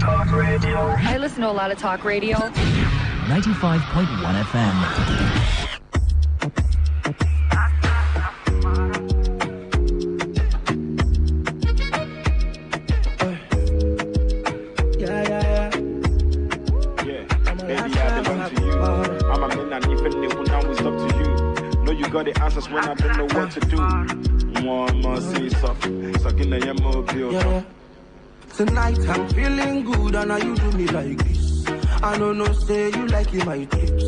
Talk radio. I listen to a lot of talk radio. 95.1 FM. Got the answers when I don't know what to do. One more say something, sucking on your mobile. Yeah. Tonight I'm feeling good and now you do me like this. I don't know say you like it my tips.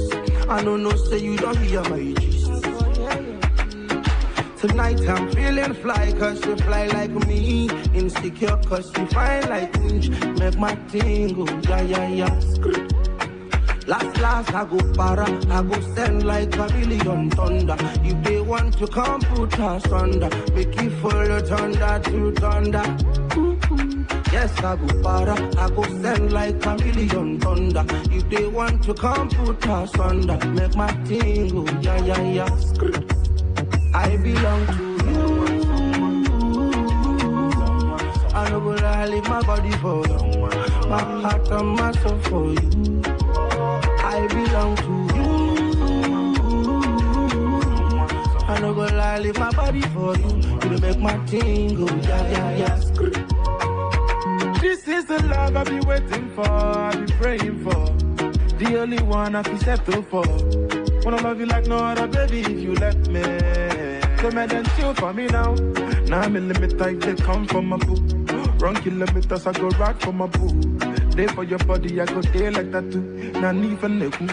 I don't know say you don't hear my gist. Tonight I'm feeling fly cause you fly like me. Insecure cause you fine like winch. Make my thing go yeah. Last, I go para, I go send like a million thunder. If they want to come put us under, make it follow thunder to thunder. Yes, I go para, I go send like a million thunder. If they want to come put us under, make my thing go yeah. I belong to you. I no go lie, leave my body for you. My heart and my soul for you. I belong to you. I no go lie, leave my body for you. You make my thing go yeah. This is the love I be waiting for, I be praying for. The only one I feel settle for. Wanna love you like no other baby if you let me. So man then chill for me now. Now I'm in limit tight, they come from my boo. Run kilometers, I go right for my boo. Day for your body, I go day like that too. Now need for nickel.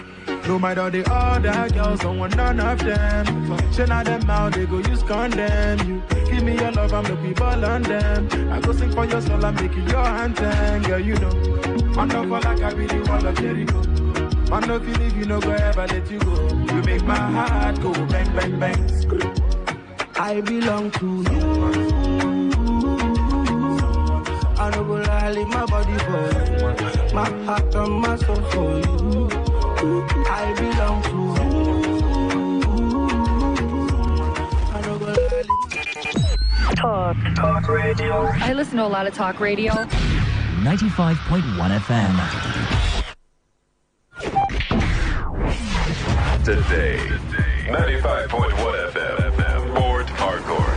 No matter the other girls, don't want none of them. Shut out them out, they go use condemn you. Give me your love, I'm the people on them. I go sing for your soul, I'm making your anthem. Girl, you know, I know for like I be the wall of Jericho. I know if you leave, you know go ever let you go. You make my heart go bang, bang, bang. I belong to you. I no go lie, leave my body for you. My heart and my soul for you. I belong to you. I no go lie, Talk radio. I listen to a lot of talk radio. 95.1 FM. Today, 95.1 FM. Board Hardcore.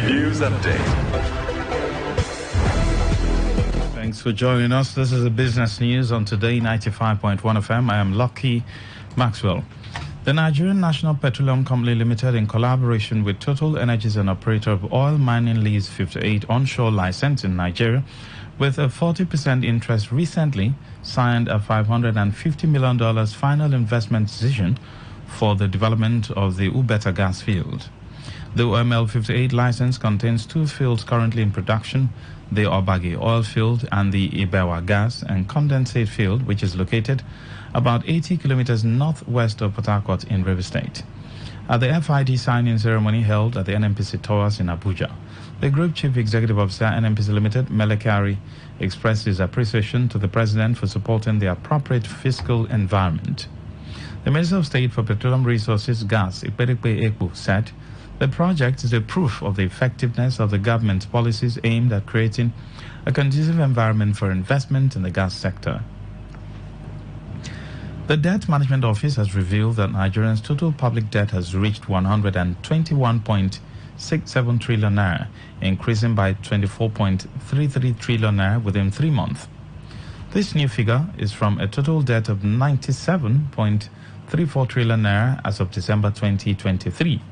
News update. Thanks for joining us. This is the business news on Today 95.1 FM. I am Lucky Maxwell. The Nigerian National Petroleum Company Limited, in collaboration with Total Energies and operator of Oil Mining Lease 58 onshore license in Nigeria, with a 40% interest, recently signed a $550 million final investment decision for the development of the Ubeta gas field. The OML 58 license contains two fields currently in production, the Obagi oil field and the Ibewa gas and condensate field, which is located about 80 kilometers northwest of Port Harcourt in River State. At the FID signing ceremony held at the NNPC Towers in Abuja, the Group Chief Executive Officer, NNPC Limited, Melekari, expressed his appreciation to the President for supporting the appropriate fiscal environment. The Minister of State for Petroleum Resources, Gas, Iperikpe Ekbu, said the project is a proof of the effectiveness of the government's policies aimed at creating a conducive environment for investment in the gas sector. The Debt Management Office has revealed that Nigeria's total public debt has reached 121.67 trillion naira, increasing by 24.33 trillion naira within 3 months. This new figure is from a total debt of 97.34 trillion naira as of December 2023.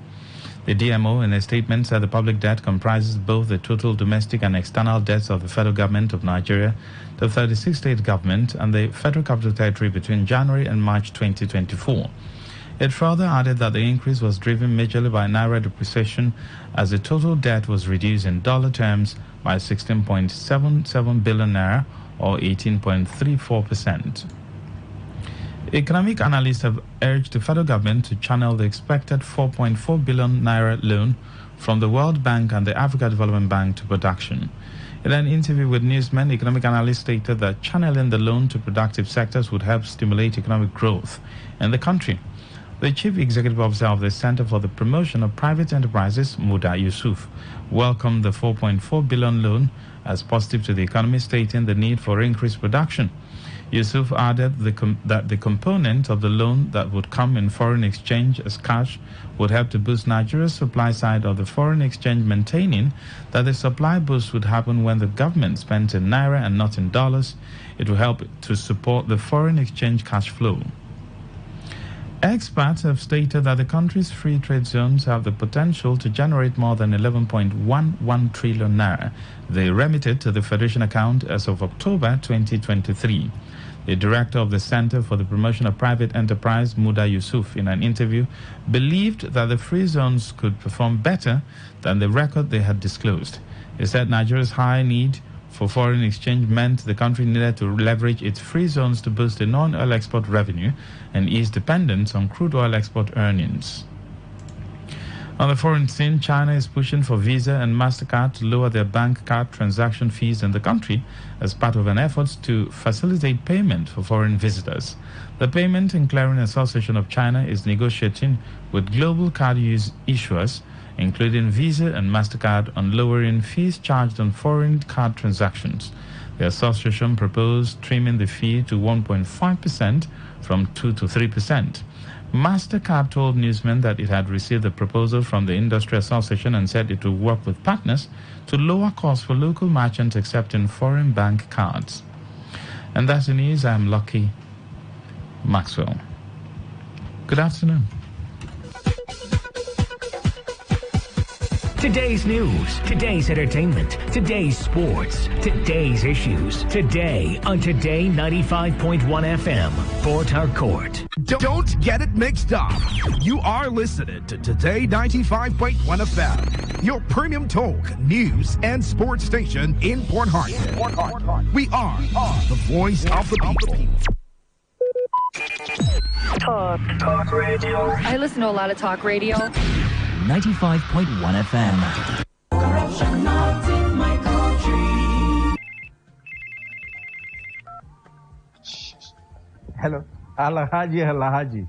The DMO, in a statement, said the public debt comprises both the total domestic and external debts of the federal government of Nigeria, the 36 state government, and the Federal Capital Territory between January and March 2024. It further added that the increase was driven majorly by naira depreciation, as the total debt was reduced in dollar terms by 16.77 billion naira, or 18.34%. Economic analysts have urged the federal government to channel the expected 4.4 billion naira loan from the World Bank and the Africa Development Bank to production. In an interview with newsmen, economic analysts stated that channeling the loan to productive sectors would help stimulate economic growth in the country. The Chief Executive Officer of the Center for the Promotion of Private Enterprises, Muda Yusuf, welcomed the 4.4 billion loan as positive to the economy, stating the need for increased production. Yusuf added that the component of the loan that would come in foreign exchange as cash would help to boost Nigeria's supply side of the foreign exchange, maintaining that the supply boost would happen when the government spent in naira and not in dollars. It will help to support the foreign exchange cash flow. Experts have stated that the country's free trade zones have the potential to generate more than 11.11 trillion naira. They remitted to the Federation account as of October 2023. The director of the Center for the Promotion of Private Enterprise, Muda Yusuf, in an interview, believed that the free zones could perform better than the record they had disclosed. He said Nigeria's high need for foreign exchange meant the country needed to leverage its free zones to boost the non-oil export revenue and ease dependence on crude oil export earnings. On the foreign scene, China is pushing for Visa and MasterCard to lower their bank card transaction fees in the country as part of an effort to facilitate payment for foreign visitors. The Payment and Clearing Association of China is negotiating with global card issuers, including Visa and MasterCard, on lowering fees charged on foreign card transactions. The association proposed trimming the fee to 1.5% from 2 to 3%. MasterCard told newsmen that it had received a proposal from the industry association and said it would work with partners to lower costs for local merchants accepting foreign bank cards. And that's the news. I'm Lucky Maxwell. Good afternoon. Today's news, today's entertainment, today's sports, today's issues. Today on Today 95.1 FM, Port Harcourt. Don't get it mixed up. You are listening to Today 95.1 FM, your premium talk, news, and sports station in Port Harcourt. We are the voice of the people. Talk radio. I listen to a lot of talk radio. 95.1 FM. Corruption not in my country. Hello, Alahaji.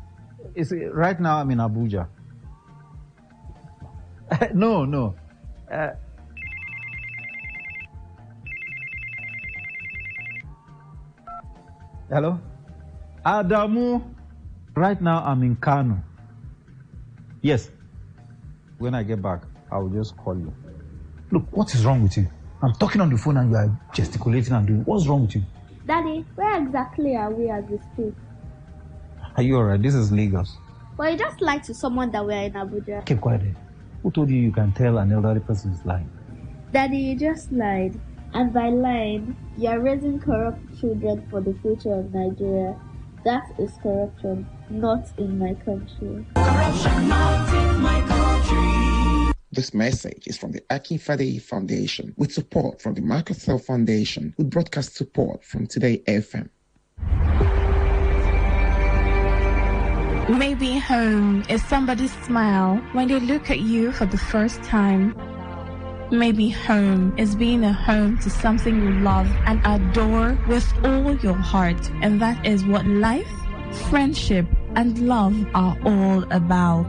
Right now I'm in Abuja. No. Hello, Adamu. Right now I'm in Kano. Yes. When I get back, I will just call you. Look, what is wrong with you? I'm talking on the phone and you are gesticulating and doing. What's wrong with you? Daddy, where exactly are we as we speak? Are you alright? This is Lagos. Well, you just lied to someone that we're in Abuja. Keep quiet. Who told you can tell an elderly person is lying? Daddy, you just lied. And by lying, you are raising corrupt children for the future of Nigeria. That is corruption, not in my country. Corruption not in my country. This message is from the Akinfade Foundation with support from the Microsoft Foundation with broadcast support from Today FM. Maybe home is somebody's smile when they look at you for the first time. Maybe home is being a home to something you love and adore with all your heart. And that is what life, friendship, and love are all about.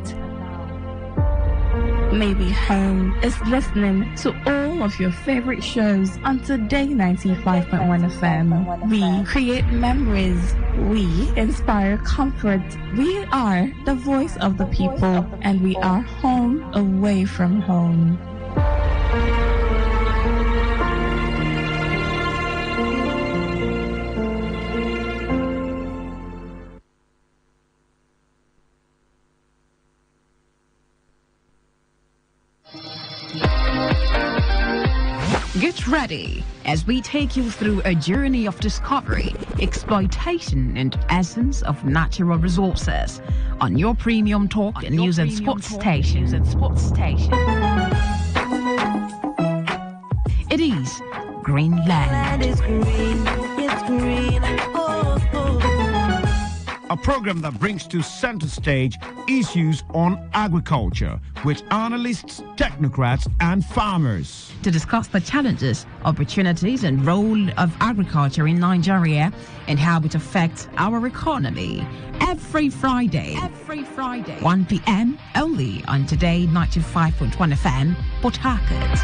Maybe home is listening to all of your favorite shows on Today 95.1 FM. We create memories. We inspire comfort. We are the voice of the people, and we are home away from home. Get ready as we take you through a journey of discovery, exploitation, and essence of natural resources on your premium talk and news and sports station. It is Greenland. Land is green, it's green. Oh, oh. a program that brings to center stage issues on agriculture with analysts, technocrats, and farmers. To discuss the challenges, opportunities, and role of agriculture in Nigeria and how it affects our economy. Every Friday, 1 p.m. only on Today 95.1 FM, Port Harcourt.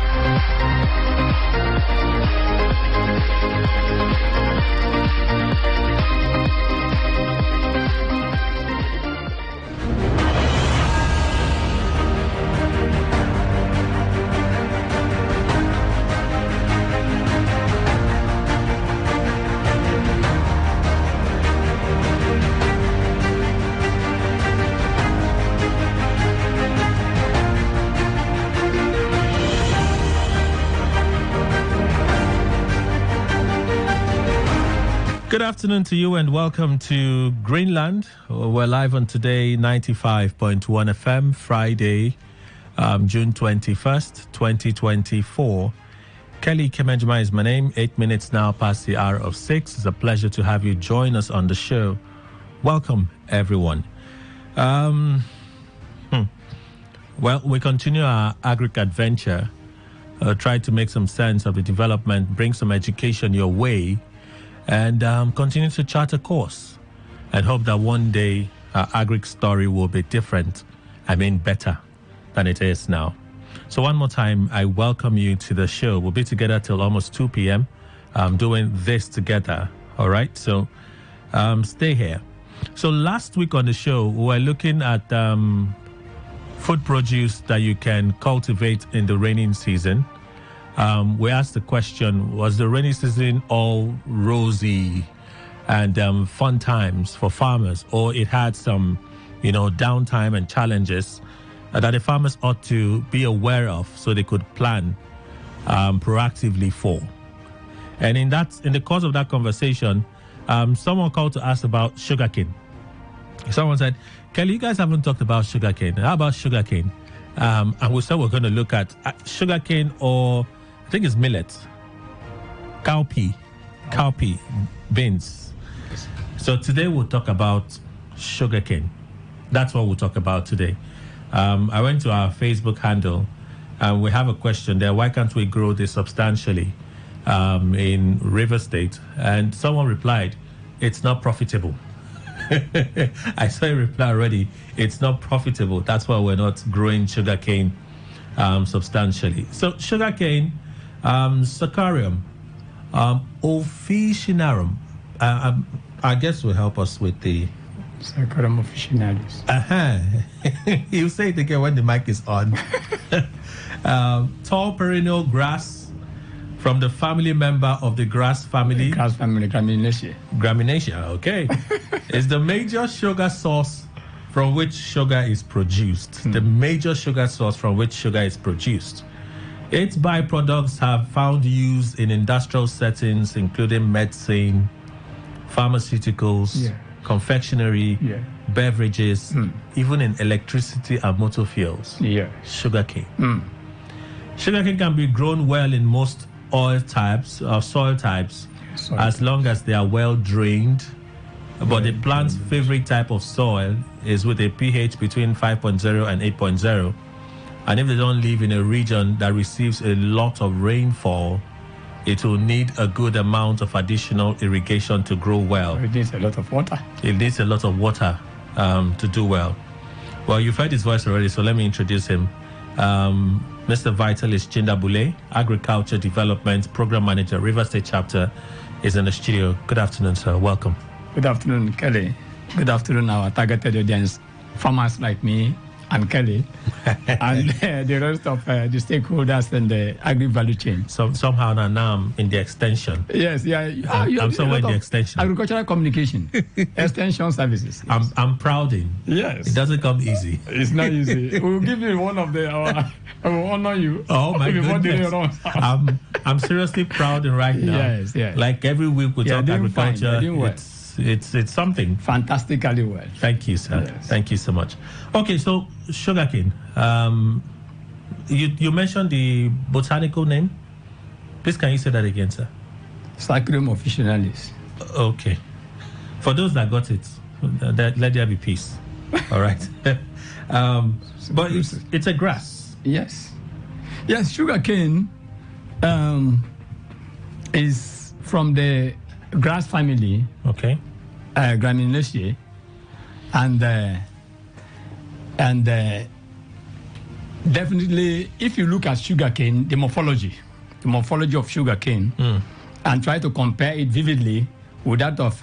Good afternoon to you and welcome to Greenland. We're live on Today 95.1 FM, Friday, June 21st, 2024. Kelly Kemenjuma is my name. 8 minutes now past the hour of 6. It's a pleasure to have you join us on the show. Welcome, everyone. Well, we continue our agric adventure, try to make some sense of the development, bring some education your way, and continue to chart a course and hope that one day our agric story will be different, better than it is now. So one more time, I welcome you to the show. We'll be together till almost 2 p.m. Doing this together, all right? So stay here. So last week on the show, we were looking at food produce that you can cultivate in the rainy season. We asked the question, was the rainy season all rosy and fun times for farmers, or it had some, downtime and challenges that the farmers ought to be aware of so they could plan proactively for? And in the course of that conversation, someone called to ask about sugarcane. Someone said, Kelly, you guys haven't talked about sugarcane. How about sugarcane? And we said we're going to look at sugarcane, or I think it's millet, cowpea, beans. So today we'll talk about sugarcane. That's what we'll talk about today. I went to our Facebook handle and we have a question there. Why can't we grow this substantially in River State? And someone replied, it's not profitable. I saw a reply already. It's not profitable. That's why we're not growing sugarcane substantially. So sugarcane, Saccharium, officinarum, I guess will help us with the Saccharium officinalis. You say it again when the mic is on. Tall perennial grass from the family member of the grass family. Grass family, Graminaceae. Graminaceae, okay. It's the major sugar source from which sugar is produced. The major sugar source from which sugar is produced. Its byproducts have found use in industrial settings, including medicine, pharmaceuticals, confectionery, beverages, even in electricity and motor fuels. Sugarcane. Sugarcane can be grown well in most soil types, as long as they are well drained. But the plant's favorite type of soil is with a pH between 5.0 and 8.0. And if they don't live in a region that receives a lot of rainfall, it will need a good amount of additional irrigation to grow well. It needs a lot of water. It needs a lot of water to do well. Well, you've heard his voice already, so let me introduce him. Mr. Vitalis Chindabule, Agriculture Development Program Manager, River State Chapter, is in the studio. Good afternoon, sir. Welcome. Good afternoon, Kelly. Good afternoon, our targeted audience, farmers like me and Kelly, and the rest of the stakeholders in the agri-value chain. So somehow now I'm in the extension. Yes, I'm somewhere in the extension. Agricultural communication, extension services. Yes. I'm proud in. Yes. It doesn't come easy. It's not easy. We'll give you one of the, I will honor you. Oh my goodness. I'm seriously proud and right now. Yes. Like every week we talk agriculture. It's something. Fantastically well. Thank you, sir. Yes. Thank you so much. Okay, so sugarcane. You mentioned the botanical name. Please, can you say that again, sir? Saccharium officinalis. Okay. For those that got it, Let there be peace. All right. But it's a grass. Yes. Yes, sugarcane is from the grass family. Okay. Graminaceae. And definitely, if you look at sugarcane, the morphology of sugarcane, and try to compare it vividly with that of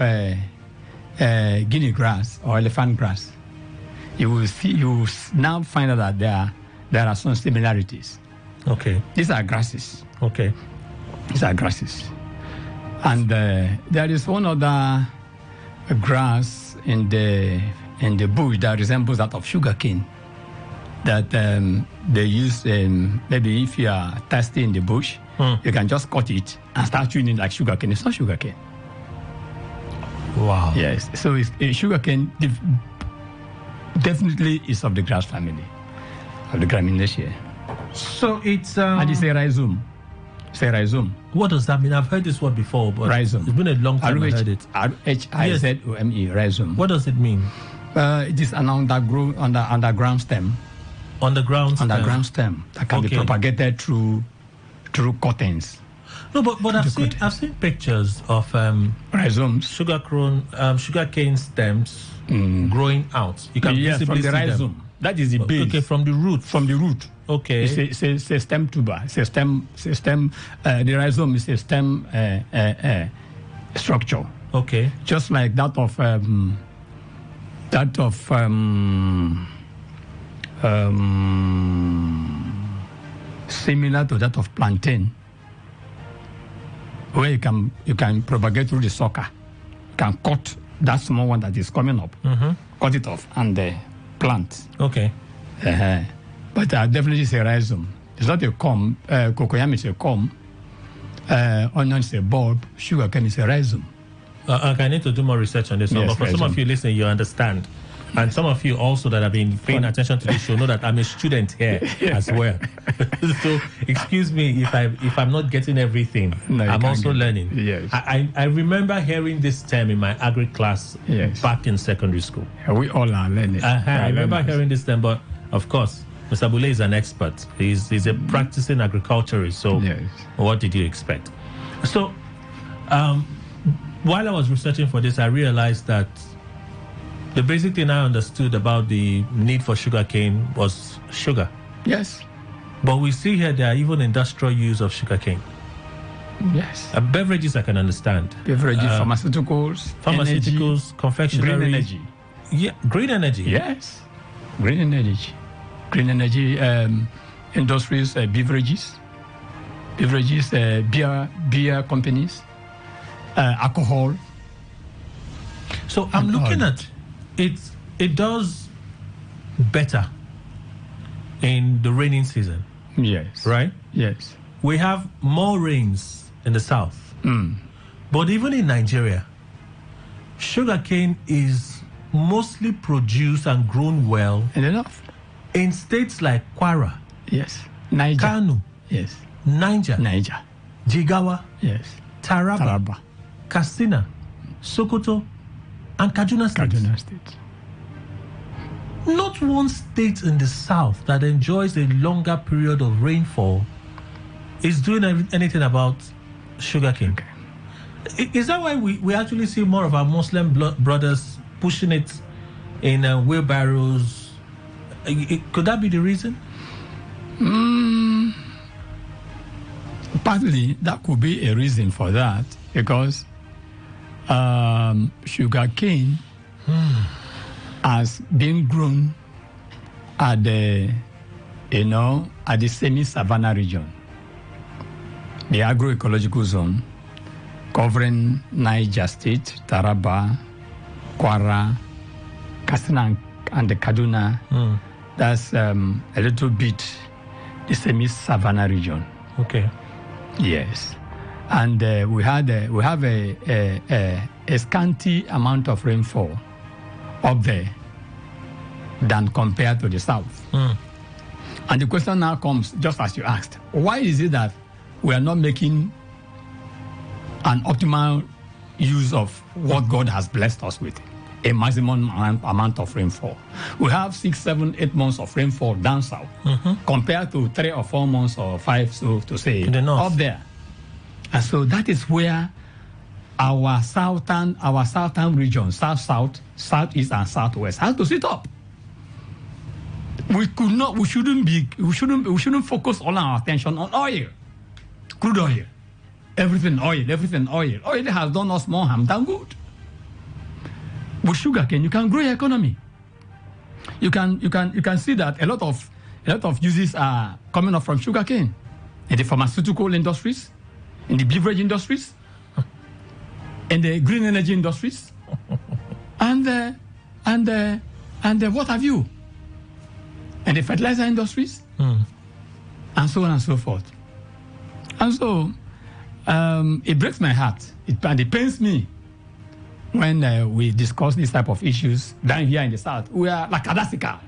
Guinea grass or elephant grass, you will now find out that there are some similarities. Okay. These are grasses. Okay. These are grasses. And there is one other grass in the bush that resembles that of sugarcane that they use. Maybe if you are thirsty in the bush, you can just cut it and start chewing it like sugarcane. It's not sugarcane. Wow. Yes. So sugarcane definitely is of the grass family, of the Graminaceae. So it's and it's a rhizome. It's a rhizome. What does that mean? I've heard this word before, but rhizome. It's been a long time I heard it. R-H-I-Z-O-M-E, rhizome. What does it mean? It is an underground stem. Underground stem that can be propagated through cuttings. No, but I've seen pictures of rhizomes, sugarcane stems growing out. You can visibly from the see rhizome. Them. That is the base. Okay, from the root. From the root. Okay. It's a stem tuber. It's a stem. The rhizome is a stem structure. Okay. Just like that of similar to that of plantain, where you can propagate through the sucker. You can cut that small one that is coming up, cut it off, and plant. Okay. But definitely it's a rhizome. It's not a comb. Cocoyam is a comb. Onion is a bulb. Sugarcane is a rhizome. I need to do more research on this one. Yes, but for some of you listening, you understand. And some of you also that have been paying attention to this show know that I'm a student here as well. So excuse me if I'm not getting everything. No, I'm also learning. Yes. I remember hearing this term in my agri class back in secondary school. Yeah, we all are learning. I remember hearing this term, but of course, Mr. Bule is an expert. He's a practicing agriculturist. So what did you expect? So while I was researching for this, I realized that the basic thing I understood about the need for sugarcane was sugar. Yes. But we see here there are even industrial use of sugarcane. Yes. Beverages I can understand. Beverages, pharmaceuticals, energy, confectionery. Green energy. Yeah, green energy. Yes. Green energy. Green energy industries, beverages, beer companies, alcohol. So I'm looking at it does better in the raining season. Yes. Right? Yes. We have more rains in the south. But even in Nigeria, sugarcane is mostly produced and grown well in the north. In states like Kwara. Yes. Niger. Kano. Yes. Niger. Jigawa. Yes. Taraba. Katsina. Sokoto. And Kaduna State. Not one state in the south that enjoys a longer period of rainfall is doing anything about sugarcane. Is that why we actually see more of our Muslim brothers pushing it in wheelbarrows? Could that be the reason? Partly, that could be a reason for that, because sugarcane has been grown at the semi-savanna region, the agroecological zone, covering Niger State, Taraba, Kwara, Katsina, and the Kaduna. That's a little bit the semi-savanna region. Okay. Yes. And we have a scanty amount of rainfall up there than compared to the south. And the question now comes, just as you asked, why is it that we are not making an optimal use of what God has blessed us with? a maximum amount of rainfall. We have 6, 7, 8 months of rainfall down south, compared to 3 or 4 months or 5, so to say, up there. And so that is where our southern region, south, southeast, and southwest, has to sit up. We shouldn't focus all our attention on oil, crude oil, everything oil. Oil has done us more harm than good. With sugarcane, you can grow your economy. You can see that a lot of uses are coming up from sugarcane in the pharmaceutical industries, in the beverage industries, in the green energy industries, and what have you, and the fertilizer industries, and so on and so forth. And so it breaks my heart, and it pains me when we discuss these type of issues down here in the south. We are lackadaisical.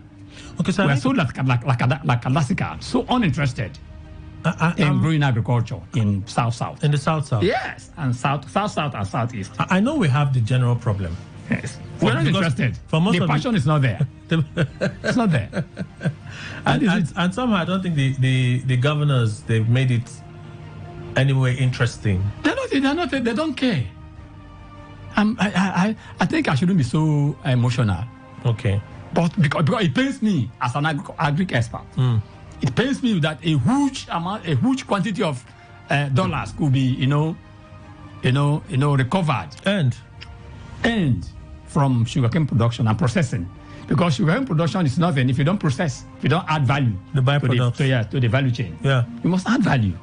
Okay, so we are so lackadaisical, so uninterested in growing agriculture in south. In the south. Yes, and south and southeast. I know we have the general problem. Yes, we're not interested. For most the passion is not there. It's not there. and somehow I don't think the governors, they've made it anyway interesting. They don't care. I think I shouldn't be so emotional. Okay. But because it pains me as an agri expert. It pains me that a huge quantity of dollars could be, recovered and from sugarcane production and processing. Because sugarcane production is nothing if you don't process, if you don't add value the byproducts to the value chain. Yeah. You must add value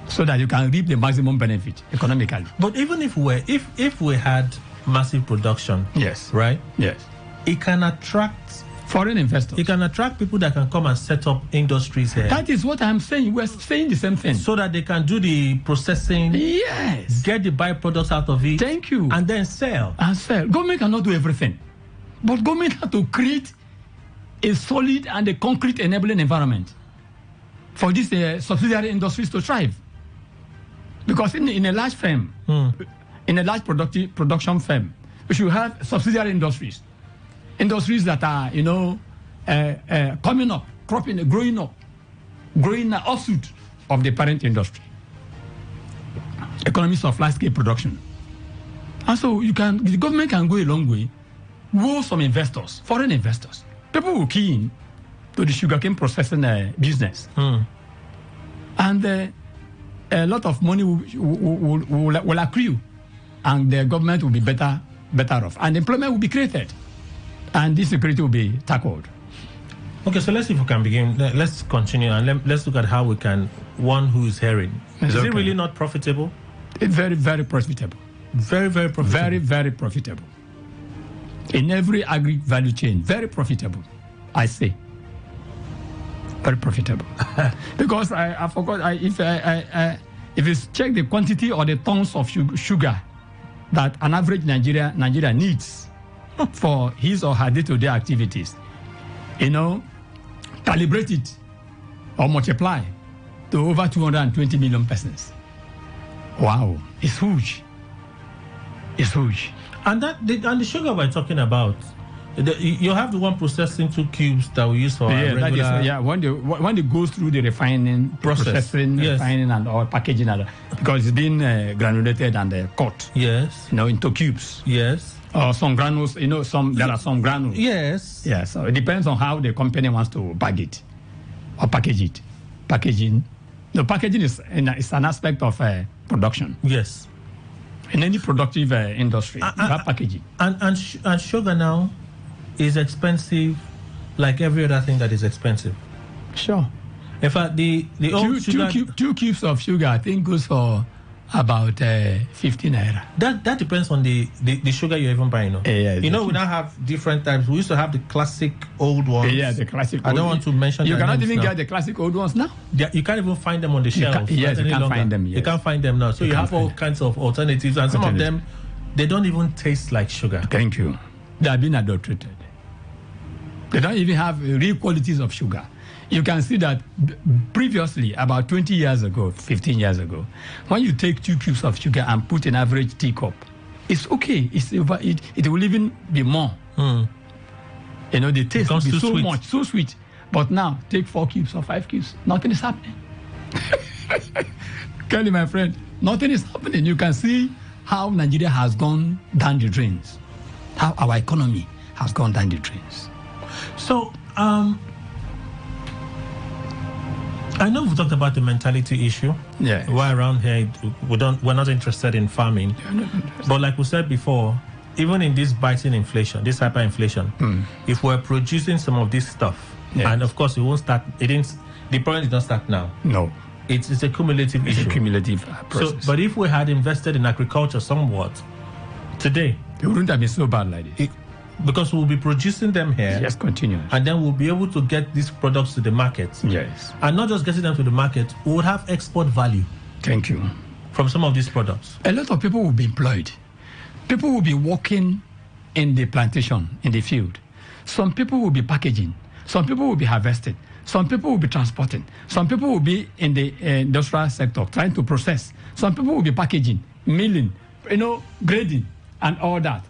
so that you can reap the maximum benefit economically. But even if we had massive production, yes, right? Yes, it can attract foreign investors. It can attract people that can come and set up industries here. That is what I'm saying. We're saying the same thing. So that they can do the processing. Yes. Get the byproducts out of it. Thank you. And then sell. Government cannot do everything, but government has to create a solid and a concrete enabling environment for these subsidiary industries to thrive. Because in a large firm, in a large production firm, we should have subsidiary industries that are, coming up, growing offshoot of the parent industry. Economies of large-scale production. And so the government can go a long way, woo some investors, foreign investors. People will key in to the sugarcane processing business. And a lot of money will accrue, and the government will be better off, and employment will be created, and this security will be tackled. Okay, so let's see if we can begin. Let's continue, and let's look at how we can. One who is hearing, is it really not profitable? It's very, very profitable. Very, very profitable. Very, very profitable. In every agri value chain, very profitable. I say. Very profitable. Because I forgot, if you check the quantity or the tons of sugar that an average Nigeria needs for his or her day-to-day activities, calibrate it or multiply to over 220 million persons. Wow, it's huge. It's huge. And the sugar we're talking about, you have the one processed into cubes that we use for regular... when it goes through the refining, processing, refining, and or packaging, because it's been granulated and cut. Yes. Into cubes. Yes. Or some granules. There are some granules. Yes. Yeah. So it depends on how the company wants to bag it or package it. Packaging. The packaging is an aspect of production. Yes. In any productive industry, you have packaging. And sugar now is expensive, like every other thing that is expensive. Sure. In fact, the old sugar... Two cubes of sugar, I think, goes for about 50 naira. That depends on the sugar you're even buying. We now have different types. We used to have the classic old ones. Yeah, the classic I don't want to mention You cannot even now. get the classic old ones now. You can't even find them on the shelves. You can't find them. Yes. You can't find them now. So you have all kinds of alternatives, and some of them, they don't even taste like sugar. Thank you. They have been adulterated. They don't even have real qualities of sugar. You can see that previously, about 20 years ago, 15 years ago, when you take 2 cubes of sugar and put an average teacup it's okay. It will even be more. You know, the taste will be so sweet. Much, so sweet. But now, take 4 cubes or 5 cubes, nothing is happening. Kelly, my friend, nothing is happening. You can see how Nigeria has gone down the drains, how our economy has gone down the drains. So, I know we've talked about the mentality issue. Yeah. Why around here we're not interested in farming. But like we said before, even in this biting inflation, this hyperinflation, if we're producing some of this stuff, and of course it won't start. The problem did not start now. No. It's a cumulative issue. It's a cumulative process. So, but if we had invested in agriculture somewhat today, it wouldn't have been so bad like this. Because we'll be producing them here. Yes, continue. And then we'll be able to get these products to the market. Yes. And not just getting them to the market, we would have export value. Thank you. From some of these products. A lot of people will be employed. People will be working in the plantation, in the field. Some people will be packaging. Some people will be harvesting. Some people will be transporting. Some people will be in the industrial sector trying to process. Some people will be packaging, milling, grading, and all that.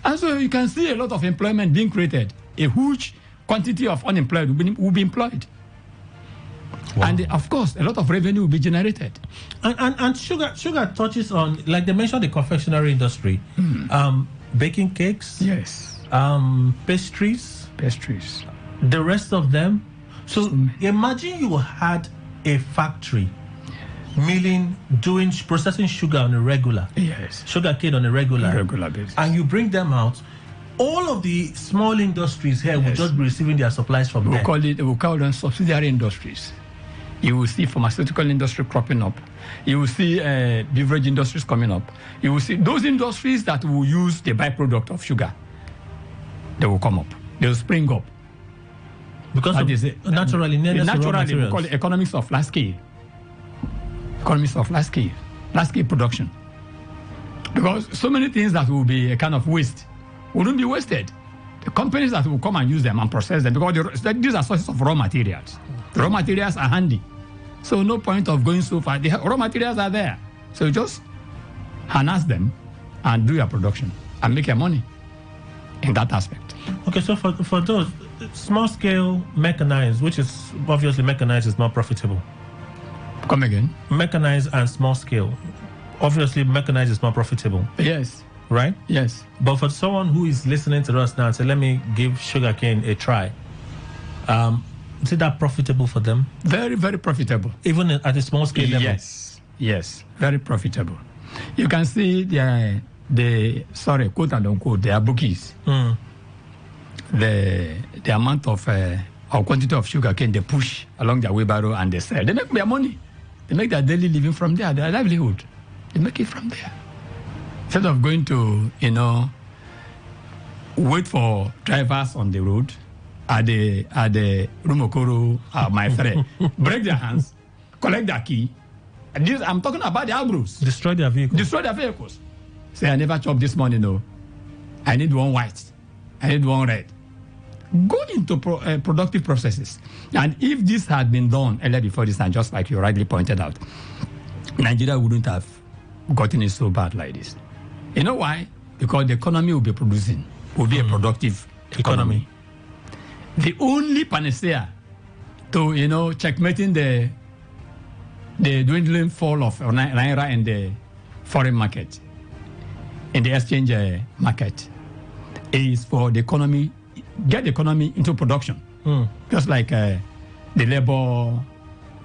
And so you can see a lot of employment being created. A huge quantity of unemployed will be employed. Wow. And of course, a lot of revenue will be generated. And sugar touches on, like they mentioned, the confectionery industry, baking cakes, yes, pastries, the rest of them. So imagine you had a factory milling, processing sugar on a regular, sugar cane on a regular basis, and you bring them out. All of the small industries here will just be receiving their supplies from there. We'll call them subsidiary industries. You will see pharmaceutical industry cropping up. You will see beverage industries coming up. You will see those industries that will use the byproduct of sugar. They will come up. They will spring up. Because naturally, we call it economics of large scale. Economics of large scale production. Because so many things that will be a kind of waste wouldn't be wasted. The companies that will come and use them and process them, because these are sources of raw materials. The raw materials are handy. So no point of going so far. The raw materials are there. So you just harness them and do your production and make your money in that aspect. Okay, so for those small scale mechanized, which is obviously mechanized is more profitable. Come again? Mechanized and small scale. Obviously mechanized is more profitable. Yes. Right? Yes. But for someone who is listening to us now and say, let me give sugarcane a try, is it that profitable for them? Very, very profitable. Even at a small scale level? Yes, very profitable. You can see quote and unquote, their bookies. The amount of or quantity of sugarcane they push along their wheelbarrow and they sell. They make their money. They make their daily living from there, their livelihood. They make it from there. Instead of going to, wait for drivers on the road at the Rumokoro, my friend, break their hands, collect their key. And I'm talking about the Agros. Destroy their vehicles. Say, I never chopped this money, no. I need one white. I need one red. Go into productive processes. And if this had been done earlier before this, and just like you rightly pointed out, Nigeria wouldn't have gotten it so bad like this. You know why? Because the economy will be producing, will be a productive economy. The only panacea to, checkmating the dwindling fall of Naira in the foreign market, in the exchange market, is for the economy, get the economy into production. Just like the Labour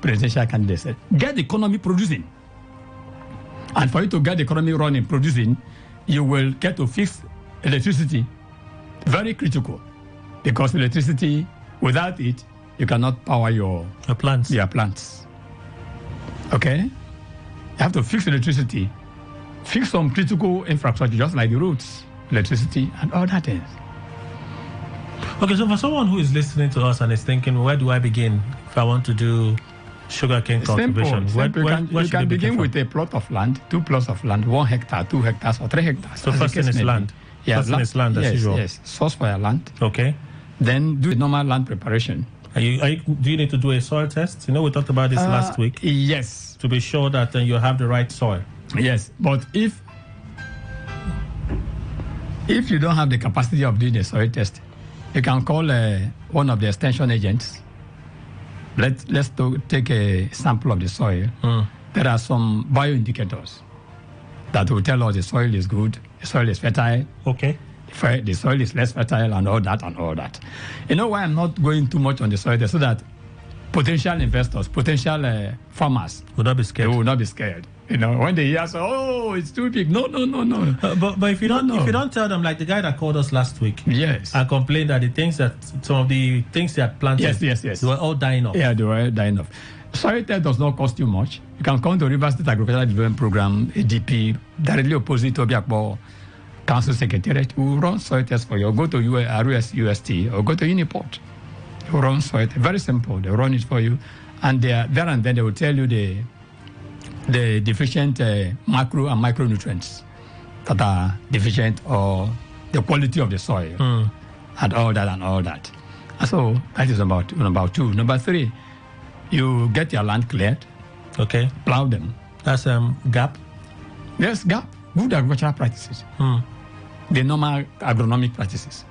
presidential candidate said, get the economy producing. And for you to get the economy running, producing, you will get to fix electricity. Very critical. Because electricity, without it, you cannot power your plants. Okay? You have to fix electricity, fix some critical infrastructure, just like the roads, electricity, and all that things. Okay, so for someone who is listening to us and is thinking, where do I begin if I want to do sugarcane cultivation? Simple. You can begin with a plot of land, 2 plots of land, 1 hectare, 2 hectares, or 3 hectares. So first thing is land. Yes, first thing is land as usual. Yes, source for your land. Okay. Then do normal land preparation. Do you need to do a soil test? We talked about this last week. Yes. To be sure that you have the right soil. Yes, but if If you don't have the capacity of doing a soil test, you can call one of the extension agents. Let's take a sample of the soil. There are some bioindicators that will tell us the soil is good, the soil is fertile. Okay. The soil is less fertile and all that. You know why I'm not going too much on the soil test? So that potential investors, potential farmers will not be scared. They will not be scared. You know, when they hear, oh, it's too big. No. But if you don't tell them, like the guy that called us last week, yes, and complained that the things that some of the things they had planted, yes, they were all dying off. Yeah, they were dying off. Soil test does not cost you much. You can come to River State Agricultural Development Program, ADP, directly opposite to Obiakpo Council Secretariat. We will run soil test for you. Or go to RUST or go to Uniport. They will run soil test. Very simple. They will run it for you, and there and then they will tell you the deficient macro and micronutrients that are deficient, or the quality of the soil, and all that. And so that is about 2. Number 3, you get your land cleared. Okay. Plow them. That's GAP. Yes, GAP. Good agricultural practices. The normal agronomic practices.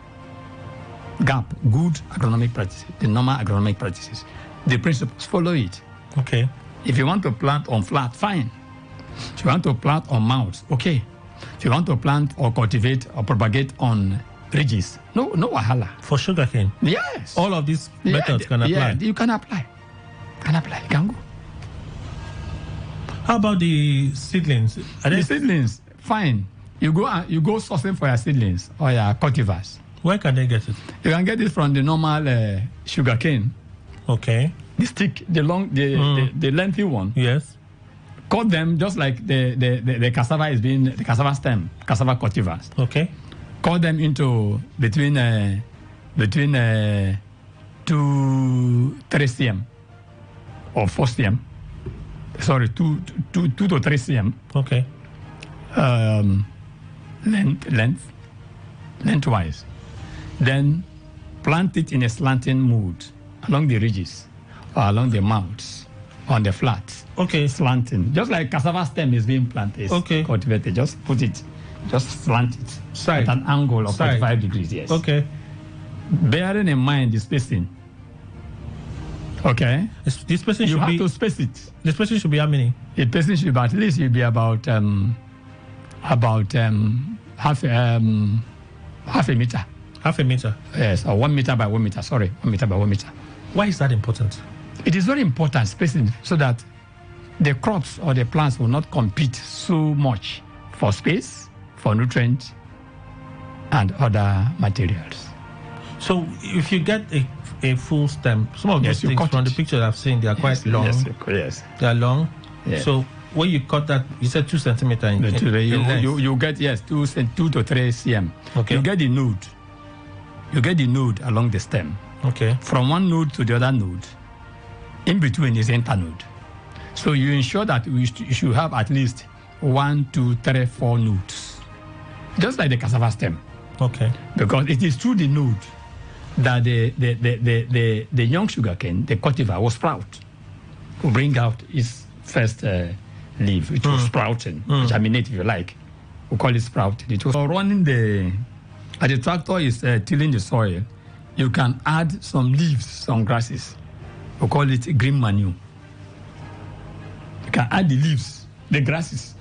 GAP. Good agronomic practices. The normal agronomic practices. The principles. Follow it. Okay. If you want to plant on flat, fine. If you want to plant on mounds, okay. If you want to plant or cultivate or propagate on ridges, no wahala. For sugarcane? Yes. All of these methods can apply? Yeah, you can apply. You can go. How about the seedlings? The seedlings, fine. You go sourcing for your seedlings or your cultivars. Where can they get it? You can get it from the normal sugarcane. Okay. The stick, the long, the lengthy one. Yes. Cut them just like the cassava is being the cassava stem, cassava cultivars. Okay. Cut them into between 2 3 cm or 4 cm. Sorry, 2 to 3 cm. Okay. Lengthwise. Then plant it in a slanting mood along the ridges, or along the mounds, on the flats. Okay. Slanting. Just like cassava stem is being planted, cultivated. Just put it, just slant it. Side. At an angle of 45 degrees, yes. Okay. Bearing in mind the spacing. Okay. The spacing you should have be... to space it. The spacing should be how many? The spacing should be at least about half a meter. Half a meter? Yes, or 1 meter by 1 meter. Sorry, 1 meter by 1 meter. Why is that important? It is very important, spacing, so that the crops or the plants will not compete so much for space, for nutrients, and other materials. So if you get a full stem, some of those things from the picture I've seen, they are quite long. Yes. They are long. Yes. So when you cut that, you said 2 centimeters in length. You get 2 to 3 cm. Okay. You get the node. You get the node along the stem. Okay. From one node to the other node. In between is internode. So you ensure that you should have at least 1, 2, 3, 4 nodes. Just like the cassava stem. Okay. Because it is through the node that the young sugarcane, the cultivar, will sprout. Will bring out its first leaf. It will sprouting, germinate if you like. We call it sprouting. It was running the tractor is tilling the soil. You can add some leaves, some grasses. We call it green manure. You can add the leaves, the grasses,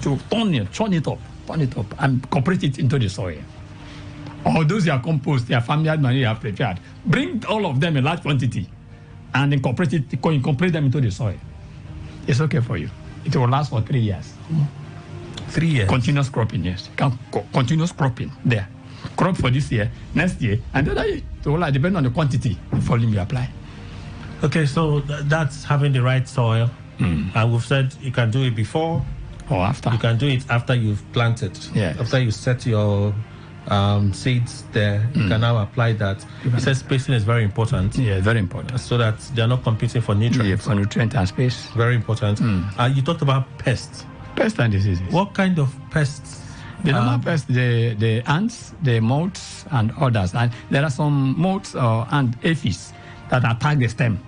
to turn it up, and incorporate it into the soil. Or those you are compost, their farmyard manure you have prepared. Bring all of them in large quantity and incorporate them into the soil. It's okay for you. It will last for 3 years. 3 years? Continuous cropping, yes. Continuous cropping there. Crop for this year, next year, and the other year. So depending on the quantity, the volume you apply. Okay, so that's having the right soil. And we've said you can do it before or after. You can do it after you've planted. Yeah. After you set your seeds there, you can now apply that. You said spacing is very important. Yeah, very important. So that they're not competing for nutrients. Yeah, for nutrient and space. Very important. You talked about pests. Pests and diseases. What kind of pests? The normal pests, the ants, the moths, and others. And there are some moths and aphids that attack the stem.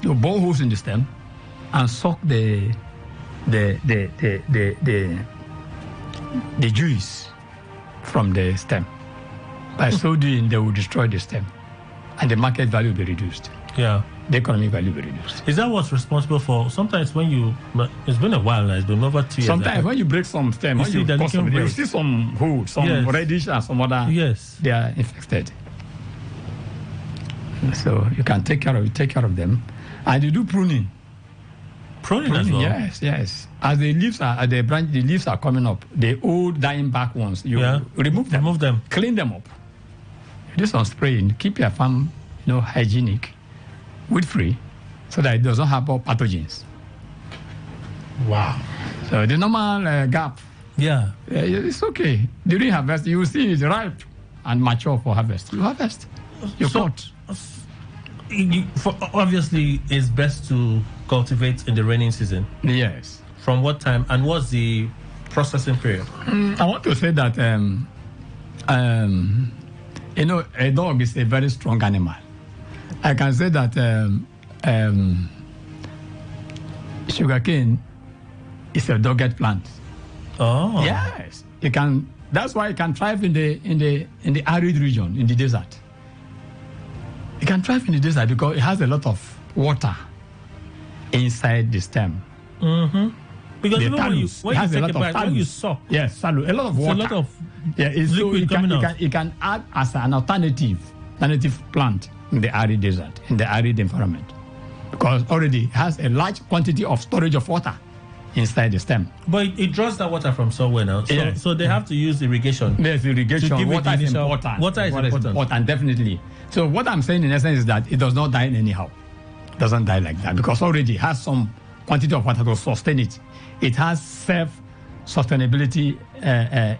You bore holes in the stem and suck the juice from the stem. By so doing, they will destroy the stem, and the market value will be reduced. Yeah. The economic value will be reduced. Is that what's responsible for? Sometimes when you, it's been a while now, it's been over 2 years. Sometimes when you break some stem, you see some hood, some reddish, and some other. Yes. They are infected. So you can take care of them, and you do pruning. Pruning as well. Yes. As the leaves are coming up, the old dying back ones, you remove them, clean them up. You do some spraying, keep your farm, hygienic, weed-free, so that it doesn't have all pathogens. Wow. So the normal gap. Yeah. It's okay. During harvest, you will see it's ripe and mature for harvest. You harvest. You cut. Obviously, it's best to cultivate in the rainy season. Yes. From what time and what's the processing period? I want to say that a dog is a very strong animal. I can say that sugarcane is a dogged plant. Oh. Yes. That's why it can thrive in the arid region, in the desert. It can thrive in the desert because it has a lot of water inside the stem. Mm-hmm. Because the even talus, when you take a bite, when you suck, yes, a lot of water. It's a lot of liquid coming out. It can add as an alternative plant in the arid desert, in the arid environment, because already it has a large quantity of storage of water inside the stem. But it draws that water from somewhere now. So they have to use irrigation. Yes, irrigation. To give water it is important. Water is important, definitely. So what I'm saying in essence is that it does not die anyhow. It doesn't die like that because already it has some quantity of water to sustain it. It has self-sustainability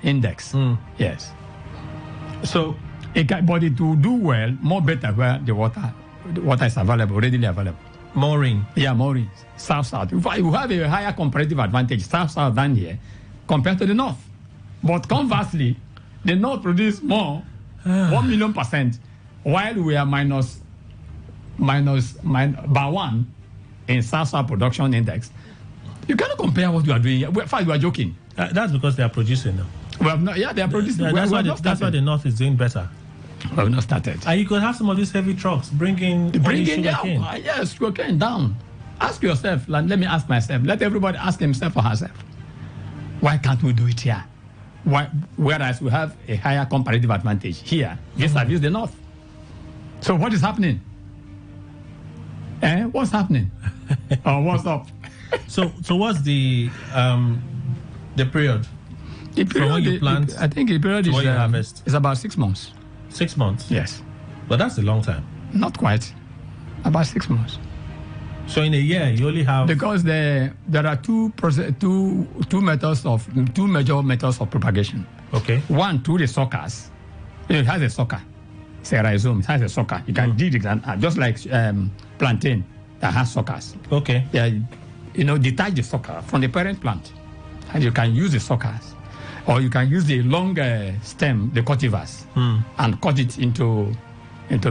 index. Yes. So, but it will do well, more better where the water is available, readily available. More rain. Yeah, more rain. South. You have a higher comparative advantage, south than here, compared to the north. But conversely, the north produce more, 1 million %, while we are minus by 1 in south production index. You cannot compare what you are doing. In fact, you are joking. That's because they are producing now. They are producing. That's why the north is doing better. We have not started. And you could have some of these heavy trucks bringing sugarcane. Yes, sugarcane down. Ask yourself, let me ask myself. Let everybody ask himself or herself. Why can't we do it here? Whereas we have a higher comparative advantage here, vis-a-vis the north. So what is happening? What's happening? What's up? So what's the period? The period from when you plant, I think the period is harvest. It's about 6 months. 6 months? Yes. But that's a long time. Not quite. About 6 months. So in a year, you only have... Because there are two major methods of propagation. Okay. One, through the suckers. It has a sucker. It's a rhizome. It has a sucker. You can dig it, just like plantain that has suckers. Okay. Yeah, detach the sucker from the parent plant. And you can use the suckers. Or you can use the long stem, the cultivars, and cut it into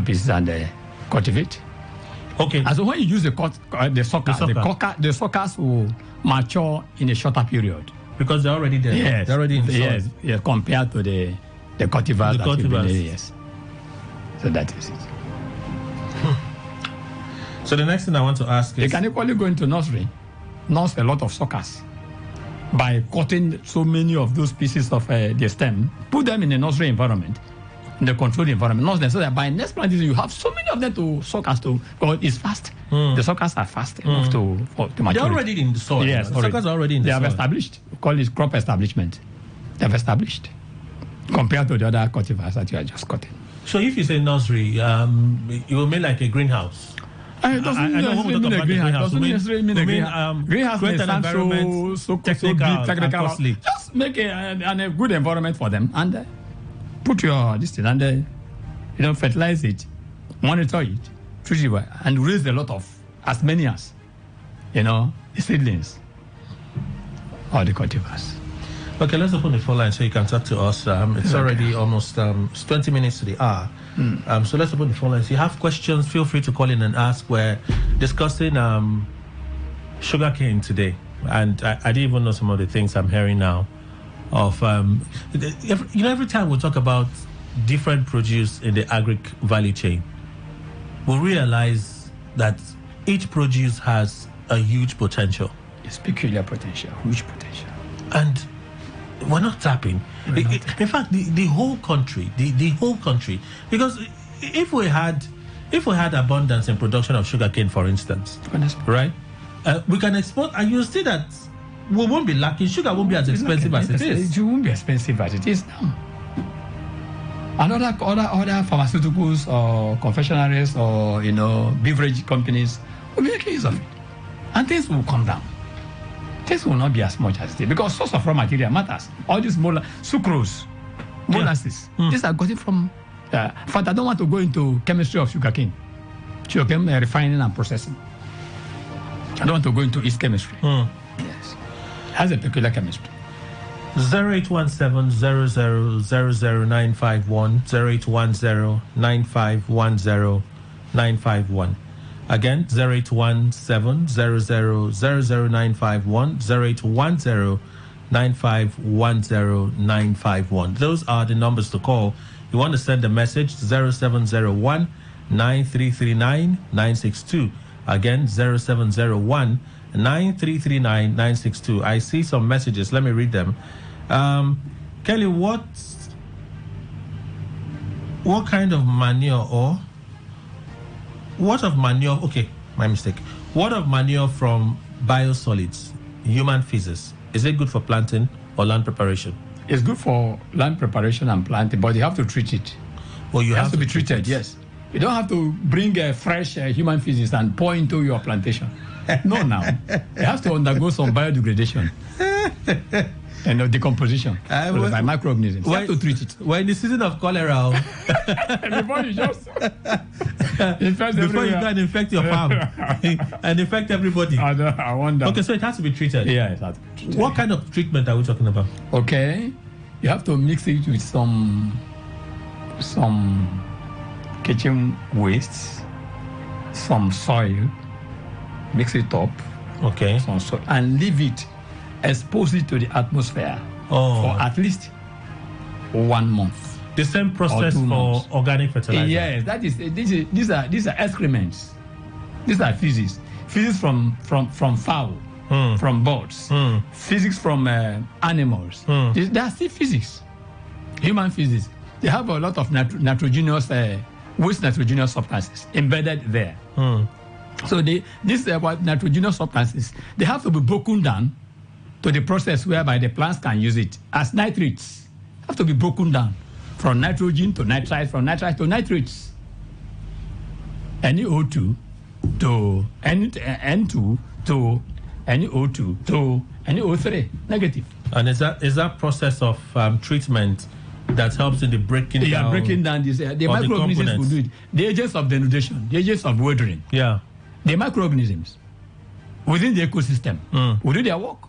pieces and cultivate. Okay. And so when you use the suckers will mature in a shorter period. Because they're already there. Yes. They're already in the soil. Yes, compared to the cultivars. The cultivars. Yes. So that is it. So the next thing I want to ask is... You can equally go into nursery, nurse a lot of suckers by cutting so many of those pieces of the stem, put them in a nursery environment, in the controlled environment, nurse them so that by next planting you have so many of them to suckers to, because it's fast. The suckers are fast enough to mature. They're already in the soil. Yes, the suckers are already in the soil. They have established. We call it crop establishment. They have established compared to the other cultivars that you are just cutting. So if you say nursery, you will mean like a greenhouse. It doesn't necessarily mean a greenhouse. Greenhouse may sound so technical and costly. Just make a good environment for them and put your thing and fertilize it, monitor it, treat it, and raise a lot of as many as the seedlings or the cultivars. Okay, let's open the phone line so you can talk to us. It's already almost 20 minutes to the hour. So let's open the phone line. If you have questions, feel free to call in and ask. We're discussing sugarcane today. And I didn't even know some of the things I'm hearing now. every time we talk about different produce in the agri value chain, we realize that each produce has a huge potential. It's peculiar potential, huge potential. And we're not tapping. In fact, the whole country, the whole country, because if we had abundance in production of sugarcane, for instance, right, we can export, and you'll see that we won't be lacking. Sugar won't be as expensive as it is. It won't be expensive as it is now. And other pharmaceuticals or confectionaries or beverage companies will be making use of it, and things will come down. Things will not be as much as it is because source of raw material matters. All these sucrose, molasses, these are gotten from. In fact, I don't want to go into chemistry of sugarcane refining and processing. I don't want to go into its chemistry. Yes, it has a peculiar chemistry. 0817-000951, 0810-9510-951. Again, 0817-000951, 0810-9510-951. Those are the numbers to call. You want to send a message, 0701-9339-962. Again, 0701-9339-962. I see some messages. Let me read them. Kelly, what kind of manure okay, my mistake. What of manure from biosolids, human feces? Is it good for planting or land preparation? It's good for land preparation and planting, but you have to treat it. Well, you have to be treated, yes. You don't have to bring a fresh human feces and pour into your plantation. No, now. It has to undergo some biodegradation. And decomposition by microorganisms. You have to treat it. We're in the season of cholera. Before you just before you go and infect your farm and infect everybody. I wonder. Okay, so it has to be treated. Yeah, it has to be treated. What kind of treatment are we talking about? Okay, you have to mix it with some kitchen wastes, some soil, mix it up. Okay. Some soil, and leave it. Expose it to the atmosphere for at least 1 month. The same process for organic fertilizer. Yes, that is. These are excrements. These are feces. Feces from fowl, from birds. Feces from animals. They are still feces. Human feces. They have a lot of nitrogenous, waste nitrogenous substances embedded there. So these nitrogenous substances, they have to be broken down to the process whereby the plants can use it as nitrates. Have to be broken down from nitrogen to nitrites, from nitrites to nitrates. NO2 to N2 to NO2 to NO3 negative. And is that process of treatment that helps in the breaking down? Breaking down this. The microorganisms will do it. The agents of denudation, the agents of weathering. Yeah. The microorganisms within the ecosystem will do their work.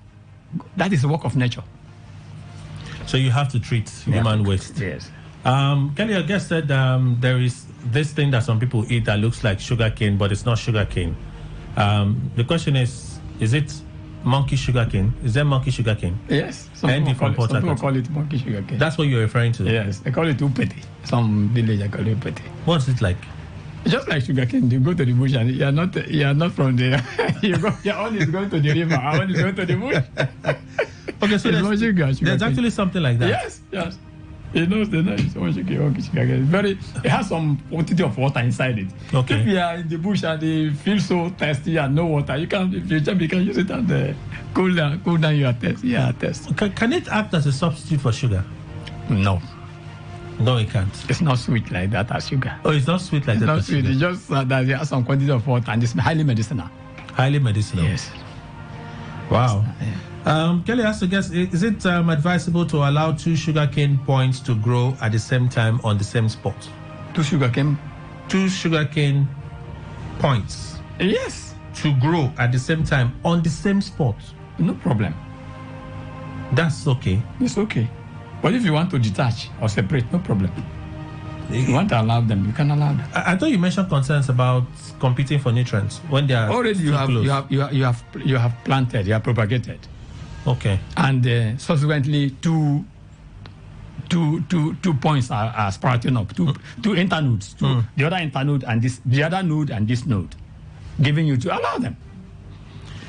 That is the work of nature. So you have to treat human waste. Yes. Kelly, your guest said there is this thing that some people eat that looks like sugarcane, but it's not sugarcane. The question is it monkey sugarcane? Is there monkey sugarcane? Yes. Some people call it monkey sugarcane. That's what you're referring to? Yes. They call it upeti. Some village call it upeti. What's it like? Just like sugarcane, you go to the bush and you are not from there. Your own is going to the river, our own is going to the bush. Okay, so there's actually something like that. Yes. It knows the name. It has some quantity of water inside it. Okay. If you are in the bush and you feel so thirsty and no water, you can use it and cool down your thirst. Yeah, thirst. Can it act as a substitute for sugar? No. No, it can't. It's not sweet like that as sugar. Oh, it's not sweet like that as sugar? It's just that there has some quantity of water and it's highly medicinal. Highly medicinal? Yes. Wow. Kelly has to guess, is it advisable to allow 2 sugarcane points to grow at the same time on the same spot? 2 sugarcane points? Yes. To grow at the same time on the same spot? No problem. That's okay? It's okay. But if you want to detach or separate, no problem. If you want to allow them, you can allow them. I thought you mentioned concerns about competing for nutrients when they are already you have planted, you have propagated. Okay. And subsequently, two points are sprouting up. Two internodes. The other internode and the other node and this node, giving you to allow them.